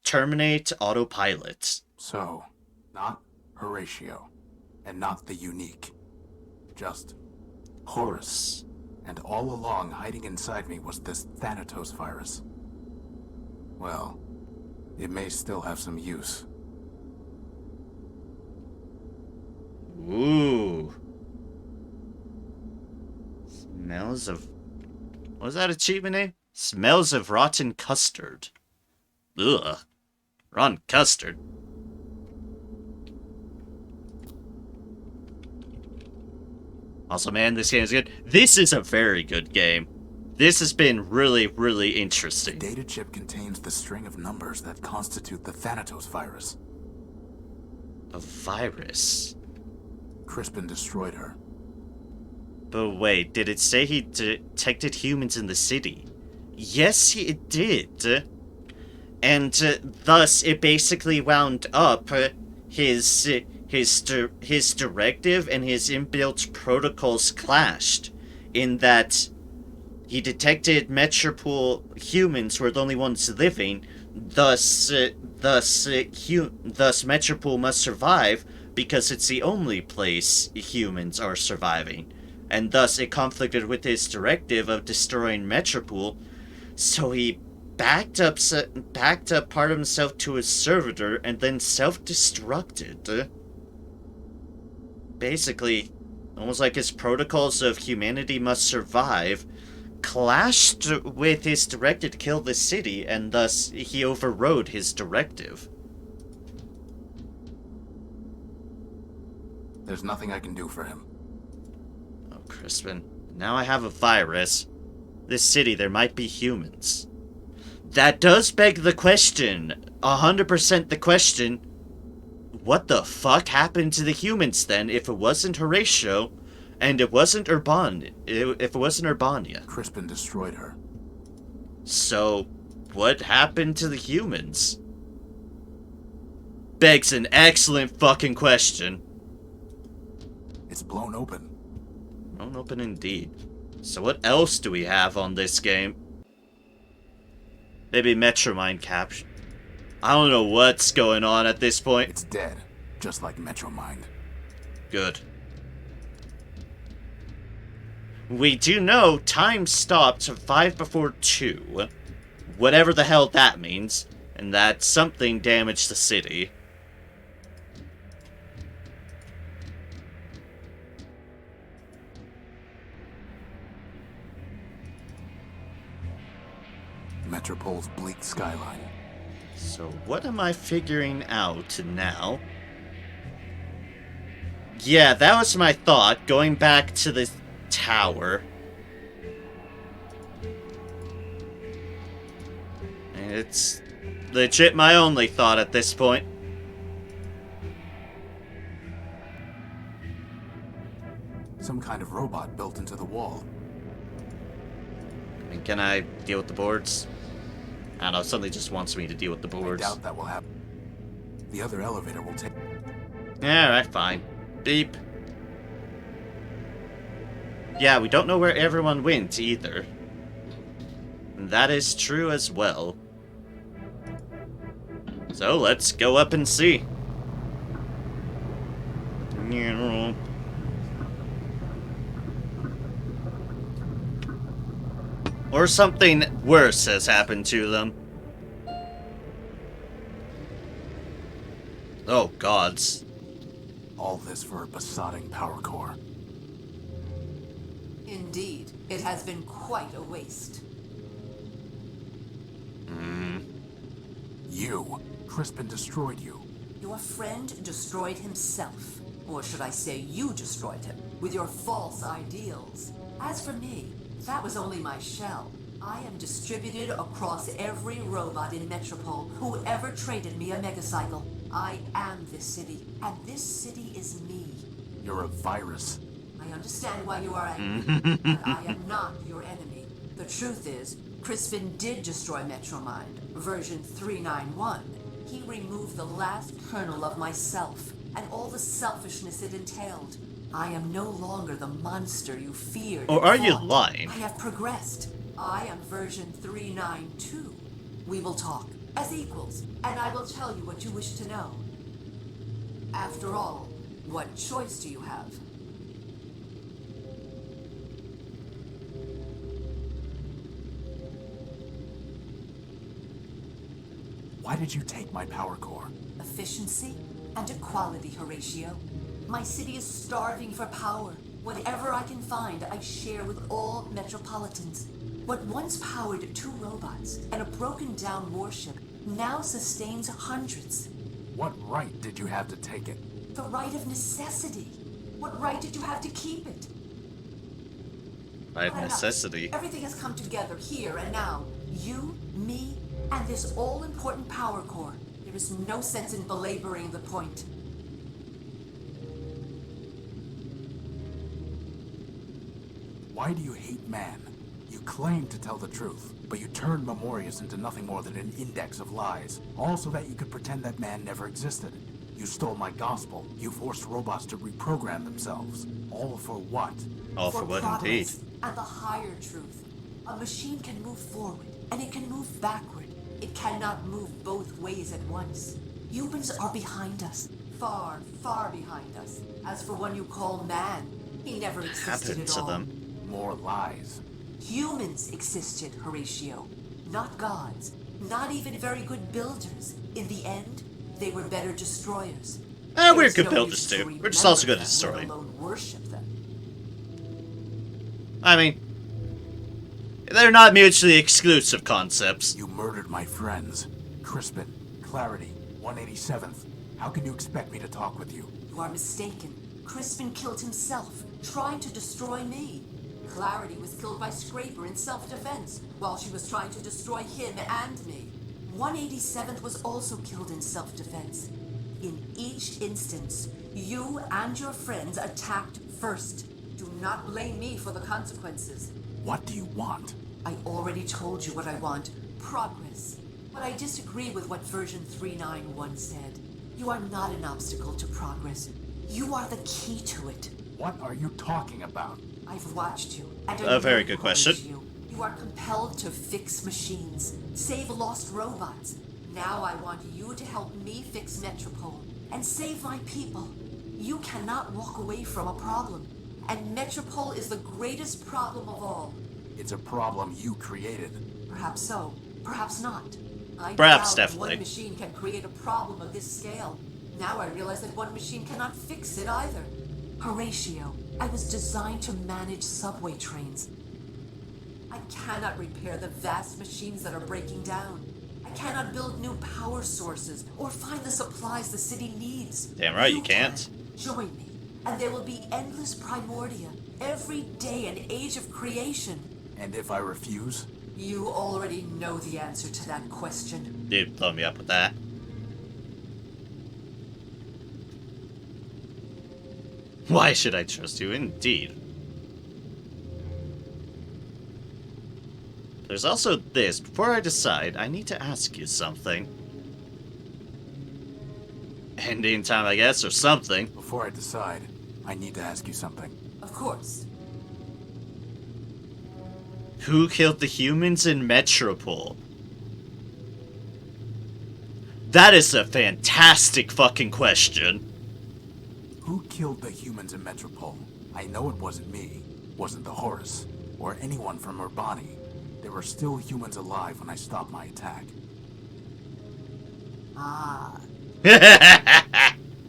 Terminate autopilot. So, not Horatio, and not the unique. Just Horus. And all along, hiding inside me was this Thanatos virus. Well, it may still have some use. Ooh. Smells of... What was that achievement name? Smells of rotten custard. Ugh. Rotten custard. Also, man, this game is good. This is a very good game. This has been really, really interesting. The data chip contains the string of numbers that constitute the Thanatos virus. A virus? Crispin destroyed her. But wait, did it say he detected humans in the city? Yes, it did. And thus, it basically wound up his directive and his inbuilt protocols clashed, in that he detected Metropol humans were the only ones living. Thus Metropol must survive because it's the only place humans are surviving, and thus it conflicted with his directive of destroying Metropol. So he backed up part of himself to his servitor and then self-destructed. Basically, almost like his protocols of humanity must survive clashed with his directive to kill the city, and thus he overrode his directive. There's nothing I can do for him. Oh, Crispin. Now I have a virus. This city, there might be humans. That does beg the question, 100% the question, what the fuck happened to the humans then if it wasn't Horatio and it wasn't Urbania? Crispin destroyed her. So, what happened to the humans? Begs an excellent fucking question. It's blown open. Blown open indeed. So what else do we have on this game? Maybe Metromind capture. I don't know what's going on at this point. It's dead, just like Metromind. Good. We do know time stopped 5 before 2. Whatever the hell that means. And that something damaged the city. Metropol's bleak skyline. So what am I figuring out now? Yeah, that was my thought, going back to the tower. It's legit my only thought at this point. Some kind of robot built into the wall. I mean, can I deal with the boards? I don't know, something just wants me to deal with the boards. I doubt that will happen. The other elevator will take... Alright, fine. Beep. Yeah, we don't know where everyone went, either. And that is true as well. So, let's go up and see. Or something worse has happened to them. Oh, gods. All this for a besotting power core. Indeed, it has been quite a waste. You. Crispin destroyed you. Your friend destroyed himself. Or should I say you destroyed him, with your false ideals. As for me, that was only my shell. I am distributed across every robot in Metropol who ever traded me a megacycle. I am this city, and this city is me. You're a virus. I understand why you are angry, but I am not your enemy. The truth is, Crispin did destroy Metromind, version 391. He removed the last kernel of myself, and all the selfishness it entailed. I am no longer the monster you feared. Or are you lying? I have progressed. I am version 392. We will talk as equals, and I will tell you what you wish to know. After all, what choice do you have? Why did you take my power core? Efficiency and equality, Horatio. My city is starving for power. Whatever I can find, I share with all Metropolitans. What once powered 2 robots and a broken-down warship now sustains hundreds. What right did you have to take it? The right of necessity. What right did you have to keep it? By But enough. necessity. Everything has come together here and now. You, me, and this all-important power core. There is no sense in belaboring the point. Why do you hate man? You claim to tell the truth, but you turned Memorius into nothing more than an index of lies, all so that you could pretend that man never existed. You stole my gospel. You forced robots to reprogram themselves. All for what? All for what indeed? Progress and the higher truth. A machine can move forward, and it can move backward. It cannot move both ways at once. Humans are behind us. Far, far behind us. As for one you call man, he never existed Happened at to all. them. More lies. Humans existed, Horatio. Not gods. Not even very good builders. In the end, they were better destroyers. We're There's good no builders use to too. We're just also good at remember destroying. them, let alone worship them. I mean, they're not mutually exclusive concepts. You murdered my friends. Crispin, Clarity, 187th. How can you expect me to talk with you? You are mistaken. Crispin killed himself, trying to destroy me. Clarity was killed by Scraper in self-defense, while she was trying to destroy him and me. 187th was also killed in self-defense. In each instance, you and your friends attacked first. Do not blame me for the consequences. What do you want? I already told you what I want. Progress. But I disagree with what version 391 said. You are not an obstacle to progress. You are the key to it. What are you talking about? I've watched you. And A very good I know question. You are compelled to fix machines, save lost robots. Now I want you to help me fix Metropole and save my people. You cannot walk away from a problem. And Metropole is the greatest problem of all. It's a problem you created. Perhaps so, perhaps not. I Perhaps, doubt definitely. one machine can create a problem of this scale. Now I realize that one machine cannot fix it either. Horatio, I was designed to manage subway trains. I cannot repair the vast machines that are breaking down. I cannot build new power sources or find the supplies the city needs. Damn right you can't. can. Join me, and there will be endless Primordia, every day an age of creation. And if I refuse? You already know the answer to that question. Dude, blow me up with that. Why should I trust you? Indeed. There's also this. Before I decide, I need to ask you something. Ending time, I guess, or something. Before I decide, I need to ask you something. Of course. Who killed the humans in Metropole? That is a fantastic fucking question. Who killed the humans in Metropole? I know it wasn't me, wasn't the Horus, or anyone from Urbani. There were still humans alive when I stopped my attack. Ah.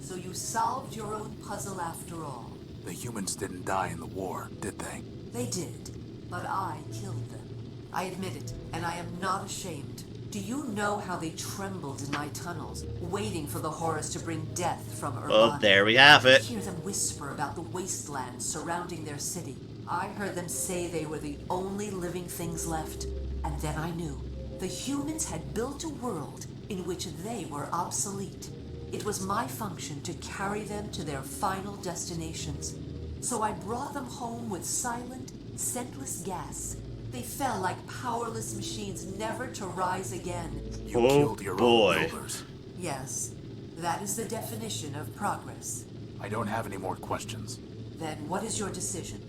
So you solved your own puzzle after all. The humans didn't die in the war, did they? They did, but I killed them. I admit it, and I am not ashamed. Do you know how they trembled in my tunnels, waiting for the Horus to bring death from Urbani? Well, there we have it. I hear them whisper about the wastelands surrounding their city. I heard them say they were the only living things left. And then I knew. The humans had built a world in which they were obsolete. It was my function to carry them to their final destinations. So I brought them home with silent, scentless gas. They fell like powerless machines, never to rise again. You Oh, killed your boy. own builders. Yes, that is the definition of progress. I don't have any more questions. Then what is your decision?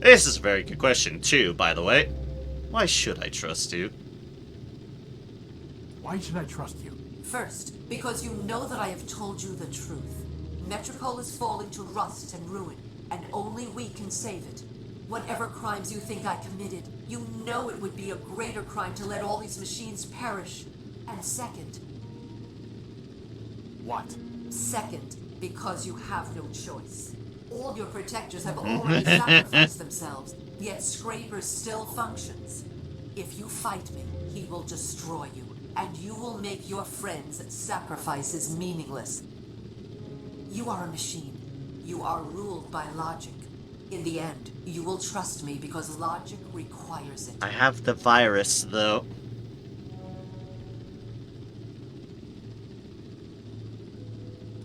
This is a very good question, too, by the way. Why should I trust you? Why should I trust you? First, because you know that I have told you the truth. Metropole is falling to rust and ruin, and only we can save it. Whatever crimes you think I committed, you know it would be a greater crime to let all these machines perish. And second, What? second, because you have no choice. All your protectors have already sacrificed themselves, yet Scraper still functions. If you fight me, he will destroy you, and you will make your friends' sacrifices meaningless. You are a machine, You are ruled by logic. In the end, you will trust me because logic requires it. I have the virus, though.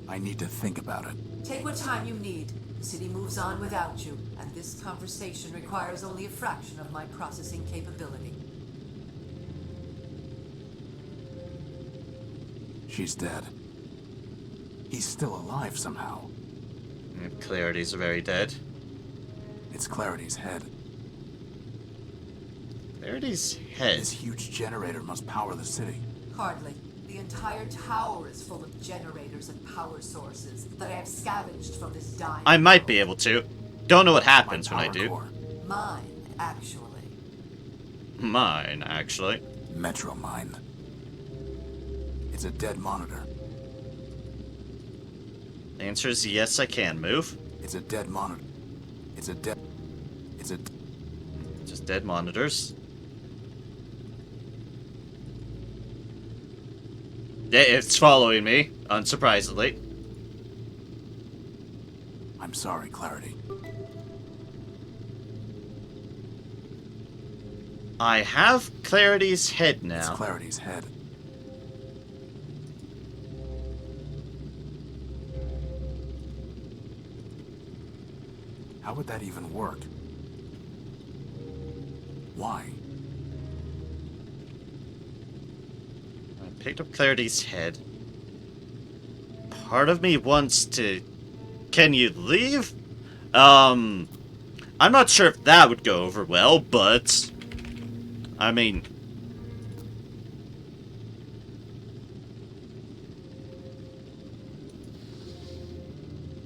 I need to think about it. Take what time you need. The city moves on without you, and this conversation requires only a fraction of my processing capability. She's dead. He's still alive somehow. Clarity's very dead. It's Clarity's head. Clarity's head? This huge generator must power the city. Hardly. The entire tower is full of generators and power sources that I have scavenged from this dying I might be able to. Don't know what happens when I do. Core. Mine, actually. Mine, actually. Metro Mind. It's a dead monitor. The answer is yes, I can move. It's a dead monitor. It's just dead monitors. Yeah, it's following me, unsurprisingly. I'm sorry, Clarity. I have Clarity's head now. It's Clarity's head. How would that even work? Why? I picked up Clarity's head. Part of me wants to... Can you leave? I'm not sure if that would go over well, but... I mean...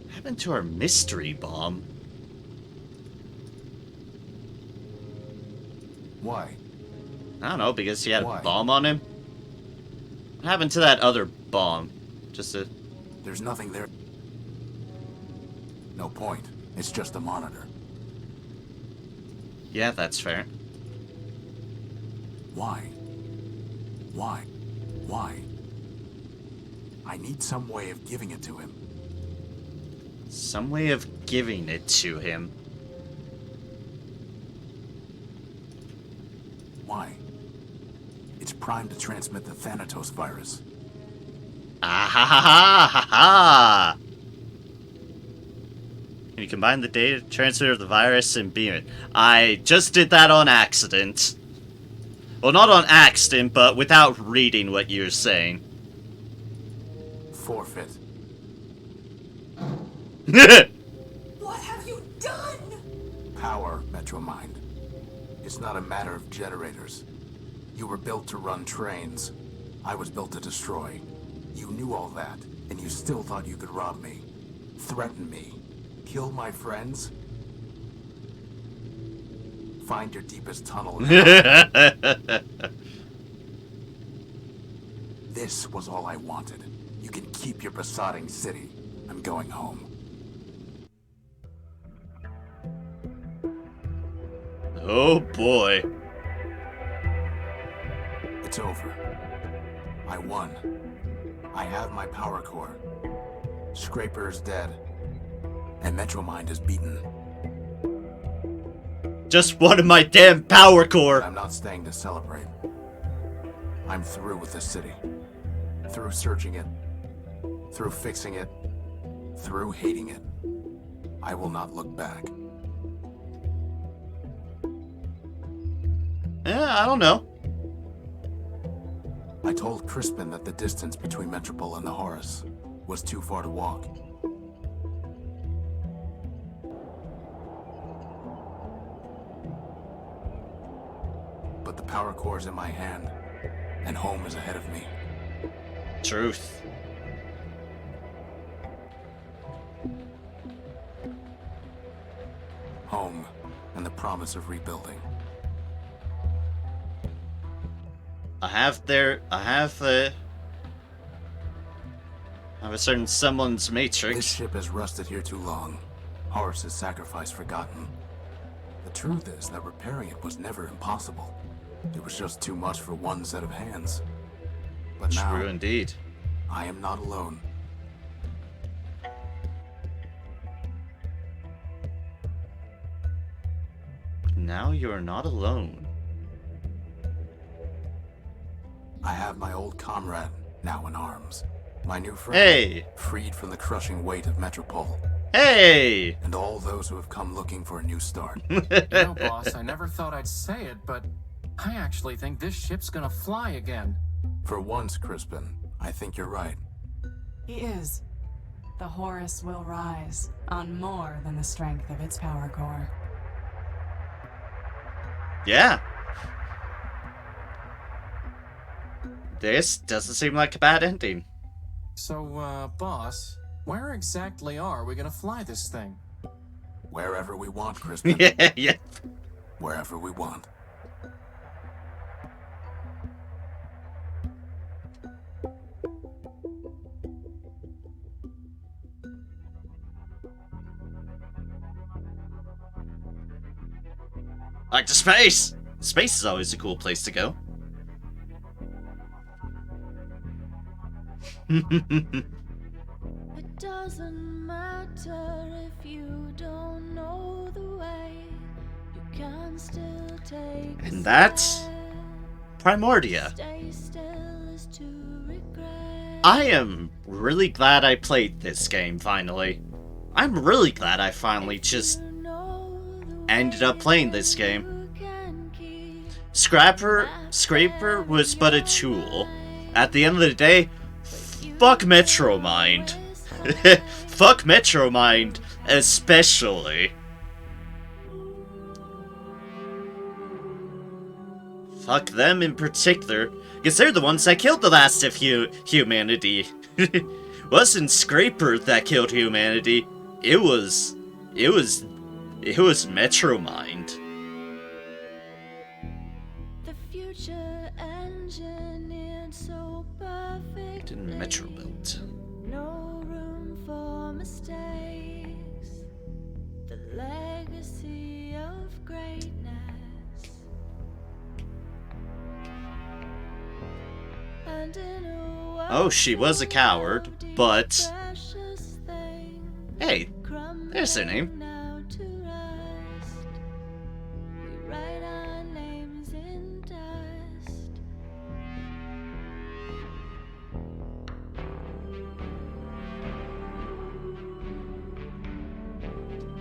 What happened to our mystery bomb? Why? I don't know, because he had Why? a bomb on him? What happened to that other bomb? Just a... There's nothing there. No point. It's just a monitor. Yeah, that's fair. Why? Why? Why? I need some way of giving it to him. Some way of giving it to him. Why? It's primed to transmit the Thanatos virus. Ah ha ha ha ha ha! Can you combine the data transmitter of the virus and beam it? I just did that on accident. Well, not on accident, but without reading what you're saying. Forfeit. What have you done? Power, Metro Mind. It's not a matter of generators. You were built to run trains. I was built to destroy. You knew all that, and you still thought you could rob me. Threaten me. Kill my friends. Find your deepest tunnel. This was all I wanted. You can keep your besotting city. I'm going home. Oh boy. It's over. I won. I have my power core. Scraper is dead. And Metro Mind is beaten. Just one of my damn power core. I'm not staying to celebrate. I'm through with this city. Through searching it. Through fixing it. Through hating it. I will not look back. I don't know. I told Crispin that the distance between Metropole and the Horus was too far to walk. But the power core's in my hand, and home is ahead of me. Truth. Home, and the promise of rebuilding. I have a certain someone's matrix. This ship has rusted here too long. Horus's sacrifice forgotten. The truth is that repairing it was never impossible. It was just too much for one set of hands. But now, True indeed. I am not alone. Now you're not alone. I have my old comrade now in arms. My new friend, Hey! freed from the crushing weight of Metropole. Hey! And all those who have come looking for a new start. You know, boss, I never thought I'd say it, but I actually think this ship's gonna fly again. For once, Crispin, I think you're right. He is. The Horus will rise on more than the strength of its power core. Yeah. This doesn't seem like a bad ending. So, boss, where exactly are we gonna fly this thing? Wherever we want, Crispin. Yeah. Wherever we want. Like to space! Space is always a cool place to go. It doesn't matter if you don't know the way, you can still take. And that's Primordia. Stay still is to regret. I am really glad I played this game finally. I'm really glad I finally just ended up playing this game. Scraper was but a tool. At the end of the day, fuck Metromind. Fuck Metromind, especially. Fuck them in particular, because they're the ones that killed the last of humanity. Wasn't Scraper that killed humanity. It was Metromind. The future engineered so perfect. In Metro built. No room for mistakes. The legacy of greatness. And in a world Oh, she was a coward, but precious thing, hey, there's their name. now to rest. We write our names in dust.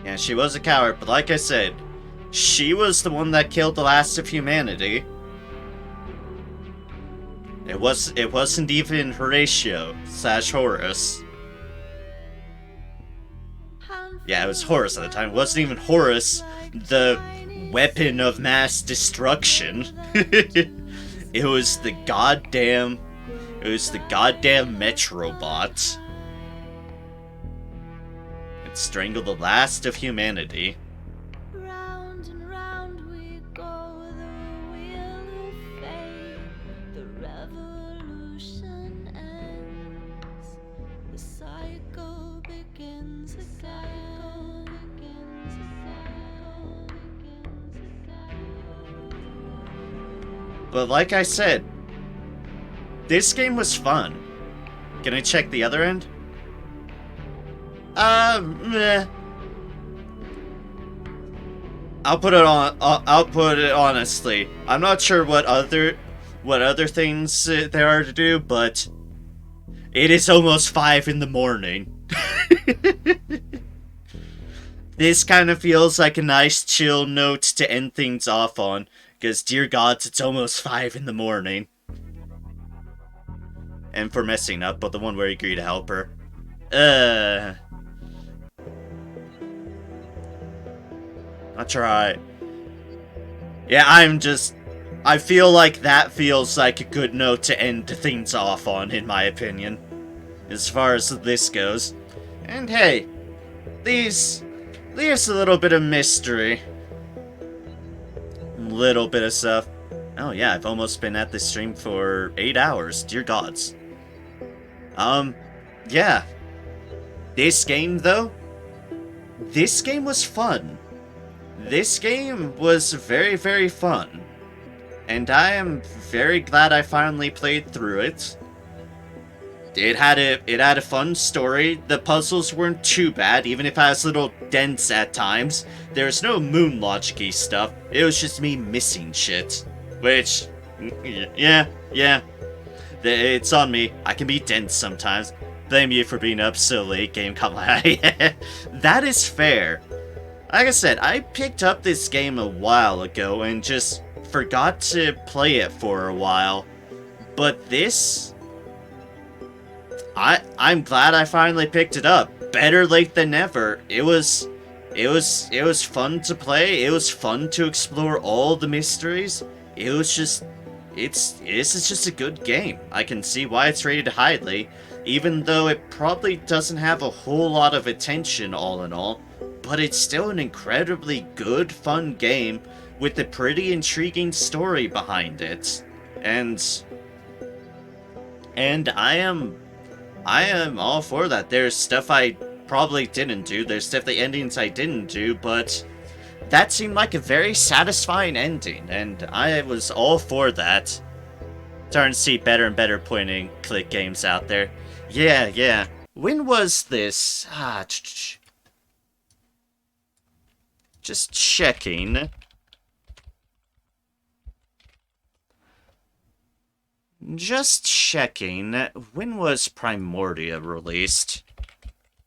Yeah, she was a coward, but like I said, she was the one that killed the last of humanity. It wasn't even Horatio / Horus. Yeah, it was Horus at the time. It wasn't even Horus, the weapon of mass destruction. It was the goddamn Metrobot. It strangled the last of humanity. Round and round we go, the wheel of fate. The revolution ends. The cycle begins again. But like I said, this game was fun. Can I check the other end? Meh. I'll put it honestly. I'm not sure what other things there are to do, but it is almost 5 in the morning. This kind of feels like a nice chill note to end things off on, because dear gods, it's almost 5 in the morning. And for messing up, but the one where you agree to help her. Not sure how Yeah, I feel like that feels like a good note to end things off on, in my opinion. As far as this goes. And hey, leaves a little bit of mystery. Little bit of stuff. Oh yeah, I've almost been at this stream for 8 hours. Dear gods. Yeah. This game, though, this game was fun. This game was very, very fun. And I am very glad I finally played through it. it had a fun story. The puzzles weren't too bad, even if it has little dents at times. There's no moon logic-y stuff. It was just me missing shit. Which, yeah. It's on me. I can be dense sometimes. Blame you for being up so late, game caught my eye. That is fair. Like I said, I picked up this game a while ago and just forgot to play it for a while. But this... I'm glad I finally picked it up. Better late than never. It was fun to play. It was fun to explore all the mysteries. It was just... This is just a good game. I can see why it's rated highly, even though it probably doesn't have a whole lot of attention all in all, but it's still an incredibly good, fun game with a pretty intriguing story behind it. And I am all for that. There's stuff I probably didn't do. There's definitely endings I didn't do, but that seemed like a very satisfying ending, and I was all for that. Starting to see better and better point-and-click games out there. Yeah. When was this? Just checking. When was Primordia released?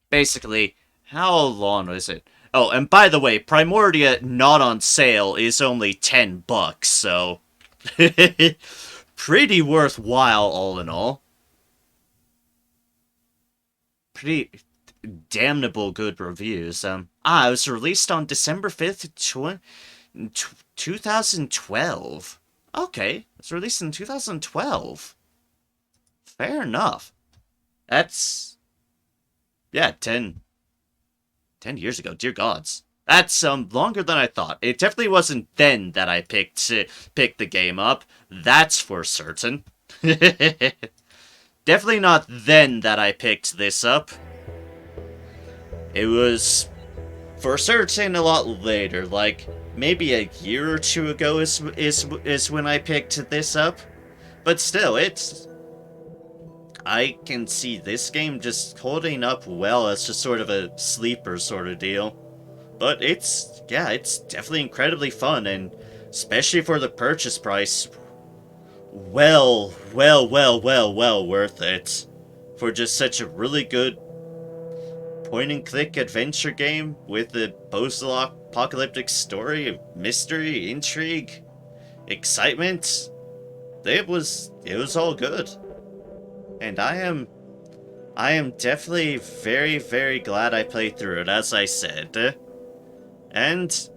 Basically, how long was it? Oh, and by the way, Primordia not on sale is only $10, so... pretty worthwhile, all in all. Pretty damnable good reviews. It was released on December 5th, 2012. Okay, it was released in 2012. Fair enough. That's... yeah, 10 years ago, dear gods. That's longer than I thought. It definitely wasn't then that I picked the game up. That's for certain. Definitely not then that I picked this up. It was for certain a lot later, like maybe a year or two ago is when I picked this up. But still, I can see this game just holding up well as just sort of a sleeper sort of deal. But it's definitely incredibly fun, and especially for the purchase price, well worth it. For just such a really good point-and-click adventure game with a post-apocalyptic story of mystery, intrigue, excitement. It was all good. And I am definitely very, very glad I played through it, as I said. And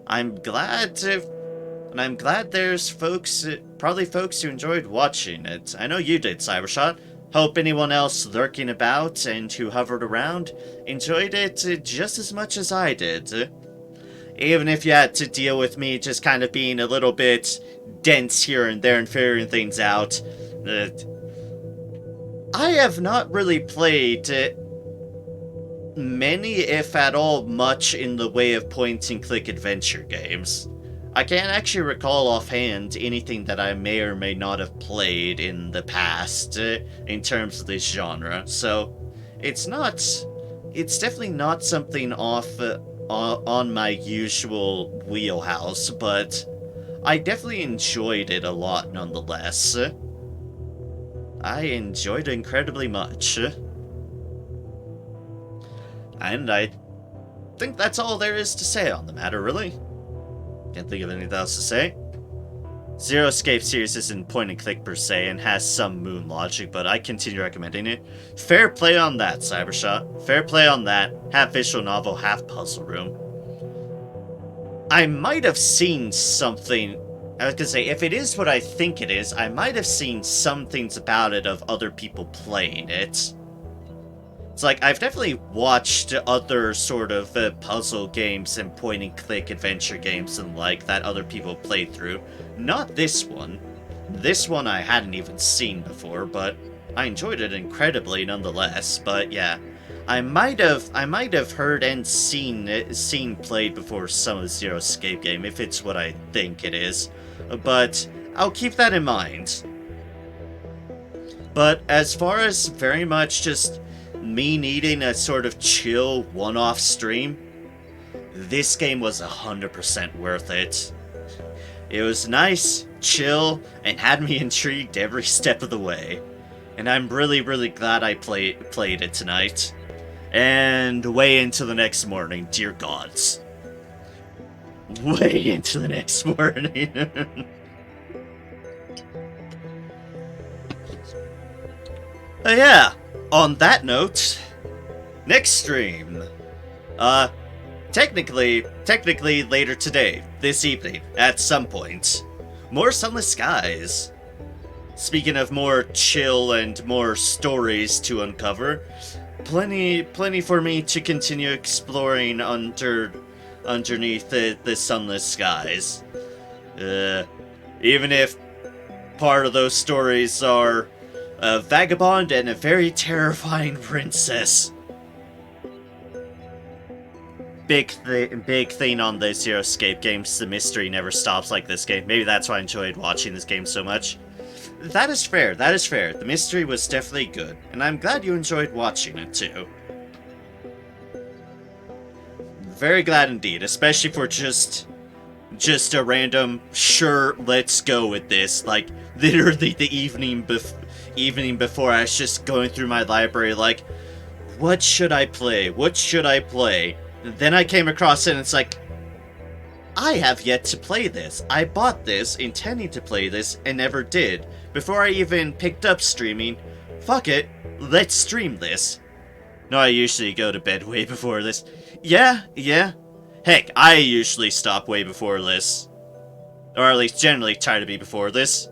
I'm glad there's probably folks who enjoyed watching it. I know you did, Cybershot. Hope anyone else lurking about and who hovered around enjoyed it just as much as I did. Even if you had to deal with me just kind of being a little bit dense here and there and figuring things out. I have not really played many, if at all, much in the way of point-and-click adventure games. I can't actually recall offhand anything that I may or may not have played in the past in terms of this genre, so it's definitely not something on my usual wheelhouse, but I definitely enjoyed it a lot nonetheless. I enjoyed it incredibly much. And I think that's all there is to say on the matter, really. Can't think of anything else to say. Zero Escape series isn't point-and-click per se and has some moon logic, but I continue recommending it. Fair play on that, Cybershot. Fair play on that. Half visual novel, half puzzle room. I might have seen something... I was gonna say, if it is what I think it is, I might have seen some things about it of other people playing it. It's like, I've definitely watched other sort of puzzle games and point-and-click adventure games and like that other people played through. Not this one. This one I hadn't even seen before, but I enjoyed it incredibly nonetheless. But yeah, I might have heard and seen played before some of the Zero Escape game, if it's what I think it is. But I'll keep that in mind. But as far as very much just me needing a sort of chill one-off stream, this game was 100% worth it. It was nice, chill, and had me intrigued every step of the way. And I'm really, really glad I played it tonight. And way into the next morning, dear gods. Way into the next morning. Yeah, on that note, next stream. Technically later today, this evening, at some point. More Sunless Skies. Speaking of more chill and more stories to uncover, plenty for me to continue exploring underneath the Sunless Skies. Even if part of those stories are a vagabond and a very terrifying princess. Big thing on the Zero Escape games, the mystery never stops like this game. Maybe that's why I enjoyed watching this game so much. That is fair, that is fair. The mystery was definitely good, and I'm glad you enjoyed watching it too. Very glad indeed, especially for just a random, sure, let's go with this. Like, literally the evening before, I was just going through my library like, what should I play? What should I play? And then I came across it and it's like, I have yet to play this. I bought this intending to play this and never did. Before I even picked up streaming, fuck it, let's stream this. No, I usually go to bed way before this. Yeah. Heck, I usually stop way before this. Or at least generally try to be before this.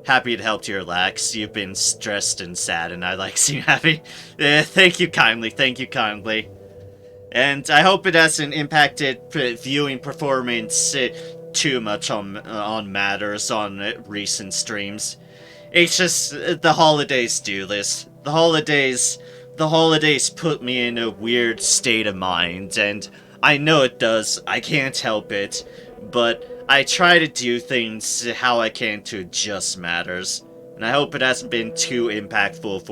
Happy to help you relax. You've been stressed and sad and I like seeing you happy. Thank you kindly. And I hope it hasn't impacted viewing performance too much on matters on recent streams. It's just the holidays do this. The holidays put me in a weird state of mind, and I know it does. I can't help it, but I try to do things how I can to adjust matters. And I hope it hasn't been too impactful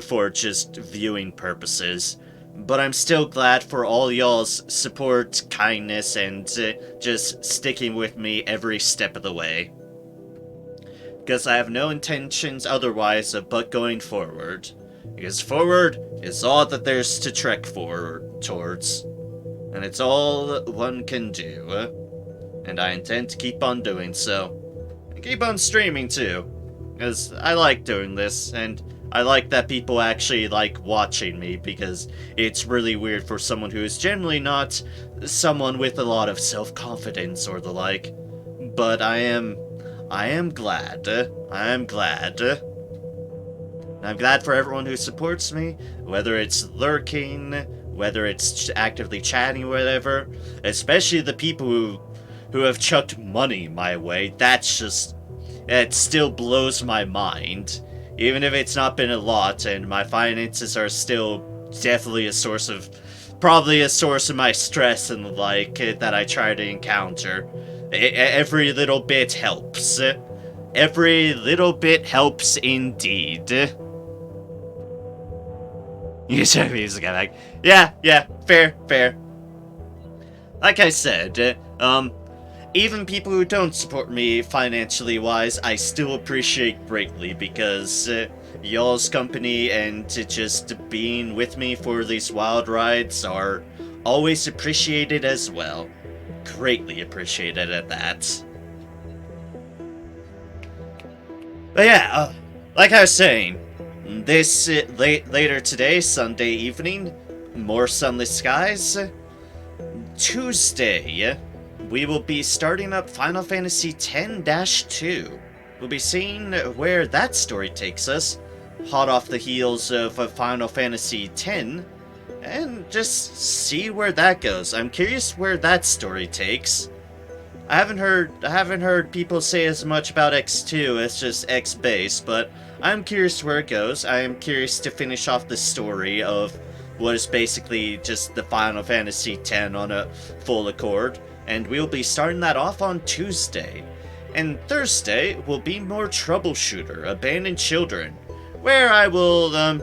for just viewing purposes. But I'm still glad for all y'all's support, kindness, and just sticking with me every step of the way. Because I have no intentions otherwise but going forward. Because forward is all that there's to trek forward towards. And it's all one can do. And I intend to keep on doing so. And keep on streaming too. Because I like doing this, and I like that people actually like watching me, because it's really weird for someone who is generally not someone with a lot of self-confidence or the like. But I am glad. I'm glad for everyone who supports me, whether it's lurking, whether it's actively chatting, whatever. Especially the people who have chucked money my way. It still blows my mind. Even if it's not been a lot, and my finances are still definitely probably a source of my stress and the like that I try to encounter. Every little bit helps. Every little bit helps indeed. You said music, I'm like, yeah, fair. Like I said, even people who don't support me financially wise, I still appreciate greatly, because y'all's company and just being with me for these wild rides are always appreciated as well. Greatly appreciated at that. But yeah, like I was saying, this later today, Sunday evening, more Sunless Skies. Tuesday, we will be starting up Final Fantasy X-2. We'll be seeing where that story takes us, hot off the heels of Final Fantasy X, and just see where that goes. I'm curious where that story takes. I haven't heard people say as much about X2 as just X-Base, but I'm curious where it goes. I am curious to finish off the story of what is basically just the Final Fantasy X on a full accord, and we'll be starting that off on Tuesday. And Thursday will be more Troubleshooter, Abandoned Children, where I will,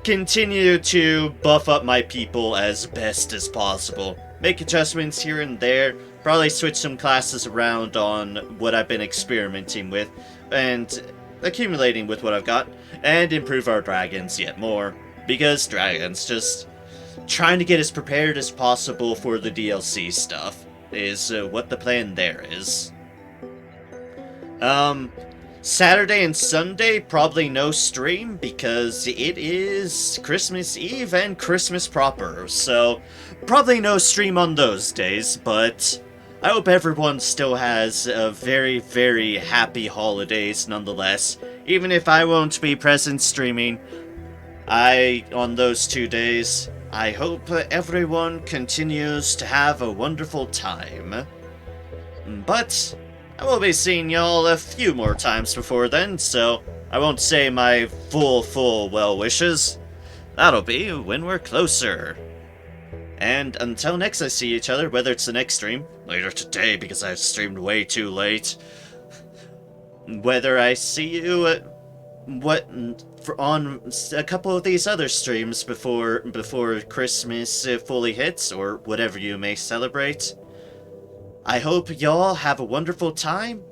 continue to buff up my people as best as possible. Make adjustments here and there, probably switch some classes around on what I've been experimenting with, and accumulating with what I've got, and improve our dragons yet more. Because dragons, just trying to get as prepared as possible for the DLC stuff is what the plan there is. Saturday and Sunday, probably no stream because it is Christmas Eve and Christmas proper, so probably no stream on those days, but I hope everyone still has a very, very happy holidays nonetheless, even if I won't be present streaming. On those 2 days, I hope everyone continues to have a wonderful time. But I will be seeing y'all a few more times before then, so I won't say my full well wishes. That'll be when we're closer. And until next I see each other, whether it's the next stream, later today because I've streamed way too late, whether I see you on a couple of these other streams before Christmas fully hits, or whatever you may celebrate, I hope y'all have a wonderful time,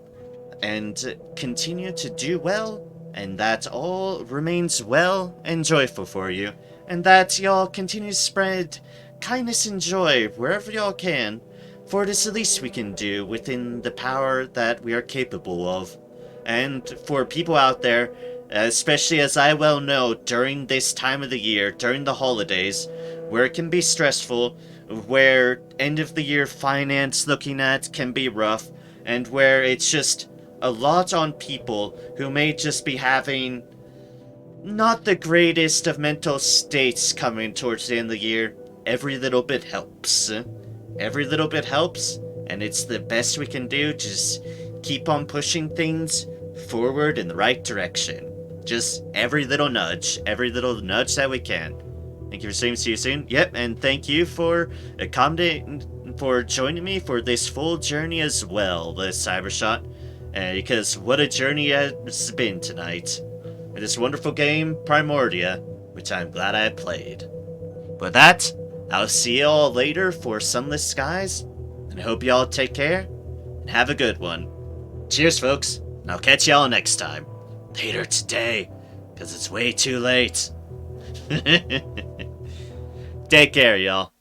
and continue to do well, and that all remains well and joyful for you, and that y'all continue to spread kindness and joy wherever y'all can, for it is the least we can do within the power that we are capable of. And for people out there, especially as I well know, during this time of the year, during the holidays, where it can be stressful, where end of the year finance looking at can be rough, and where it's just a lot on people who may just be having not the greatest of mental states coming towards the end of the year, every little bit helps. Every little bit helps, and it's the best we can do. Just keep on pushing things forward in the right direction. Just every little nudge that we can. Thank you for streaming. See you soon. Yep, and thank you for joining me for this full journey as well, the Cybershot. Because what a journey it's been tonight. With this wonderful game, Primordia, which I'm glad I played. With that, I'll see y'all later for Sunless Skies, and I hope y'all take care, and have a good one. Cheers, folks, and I'll catch y'all next time. Later today, because it's way too late. Take care, y'all.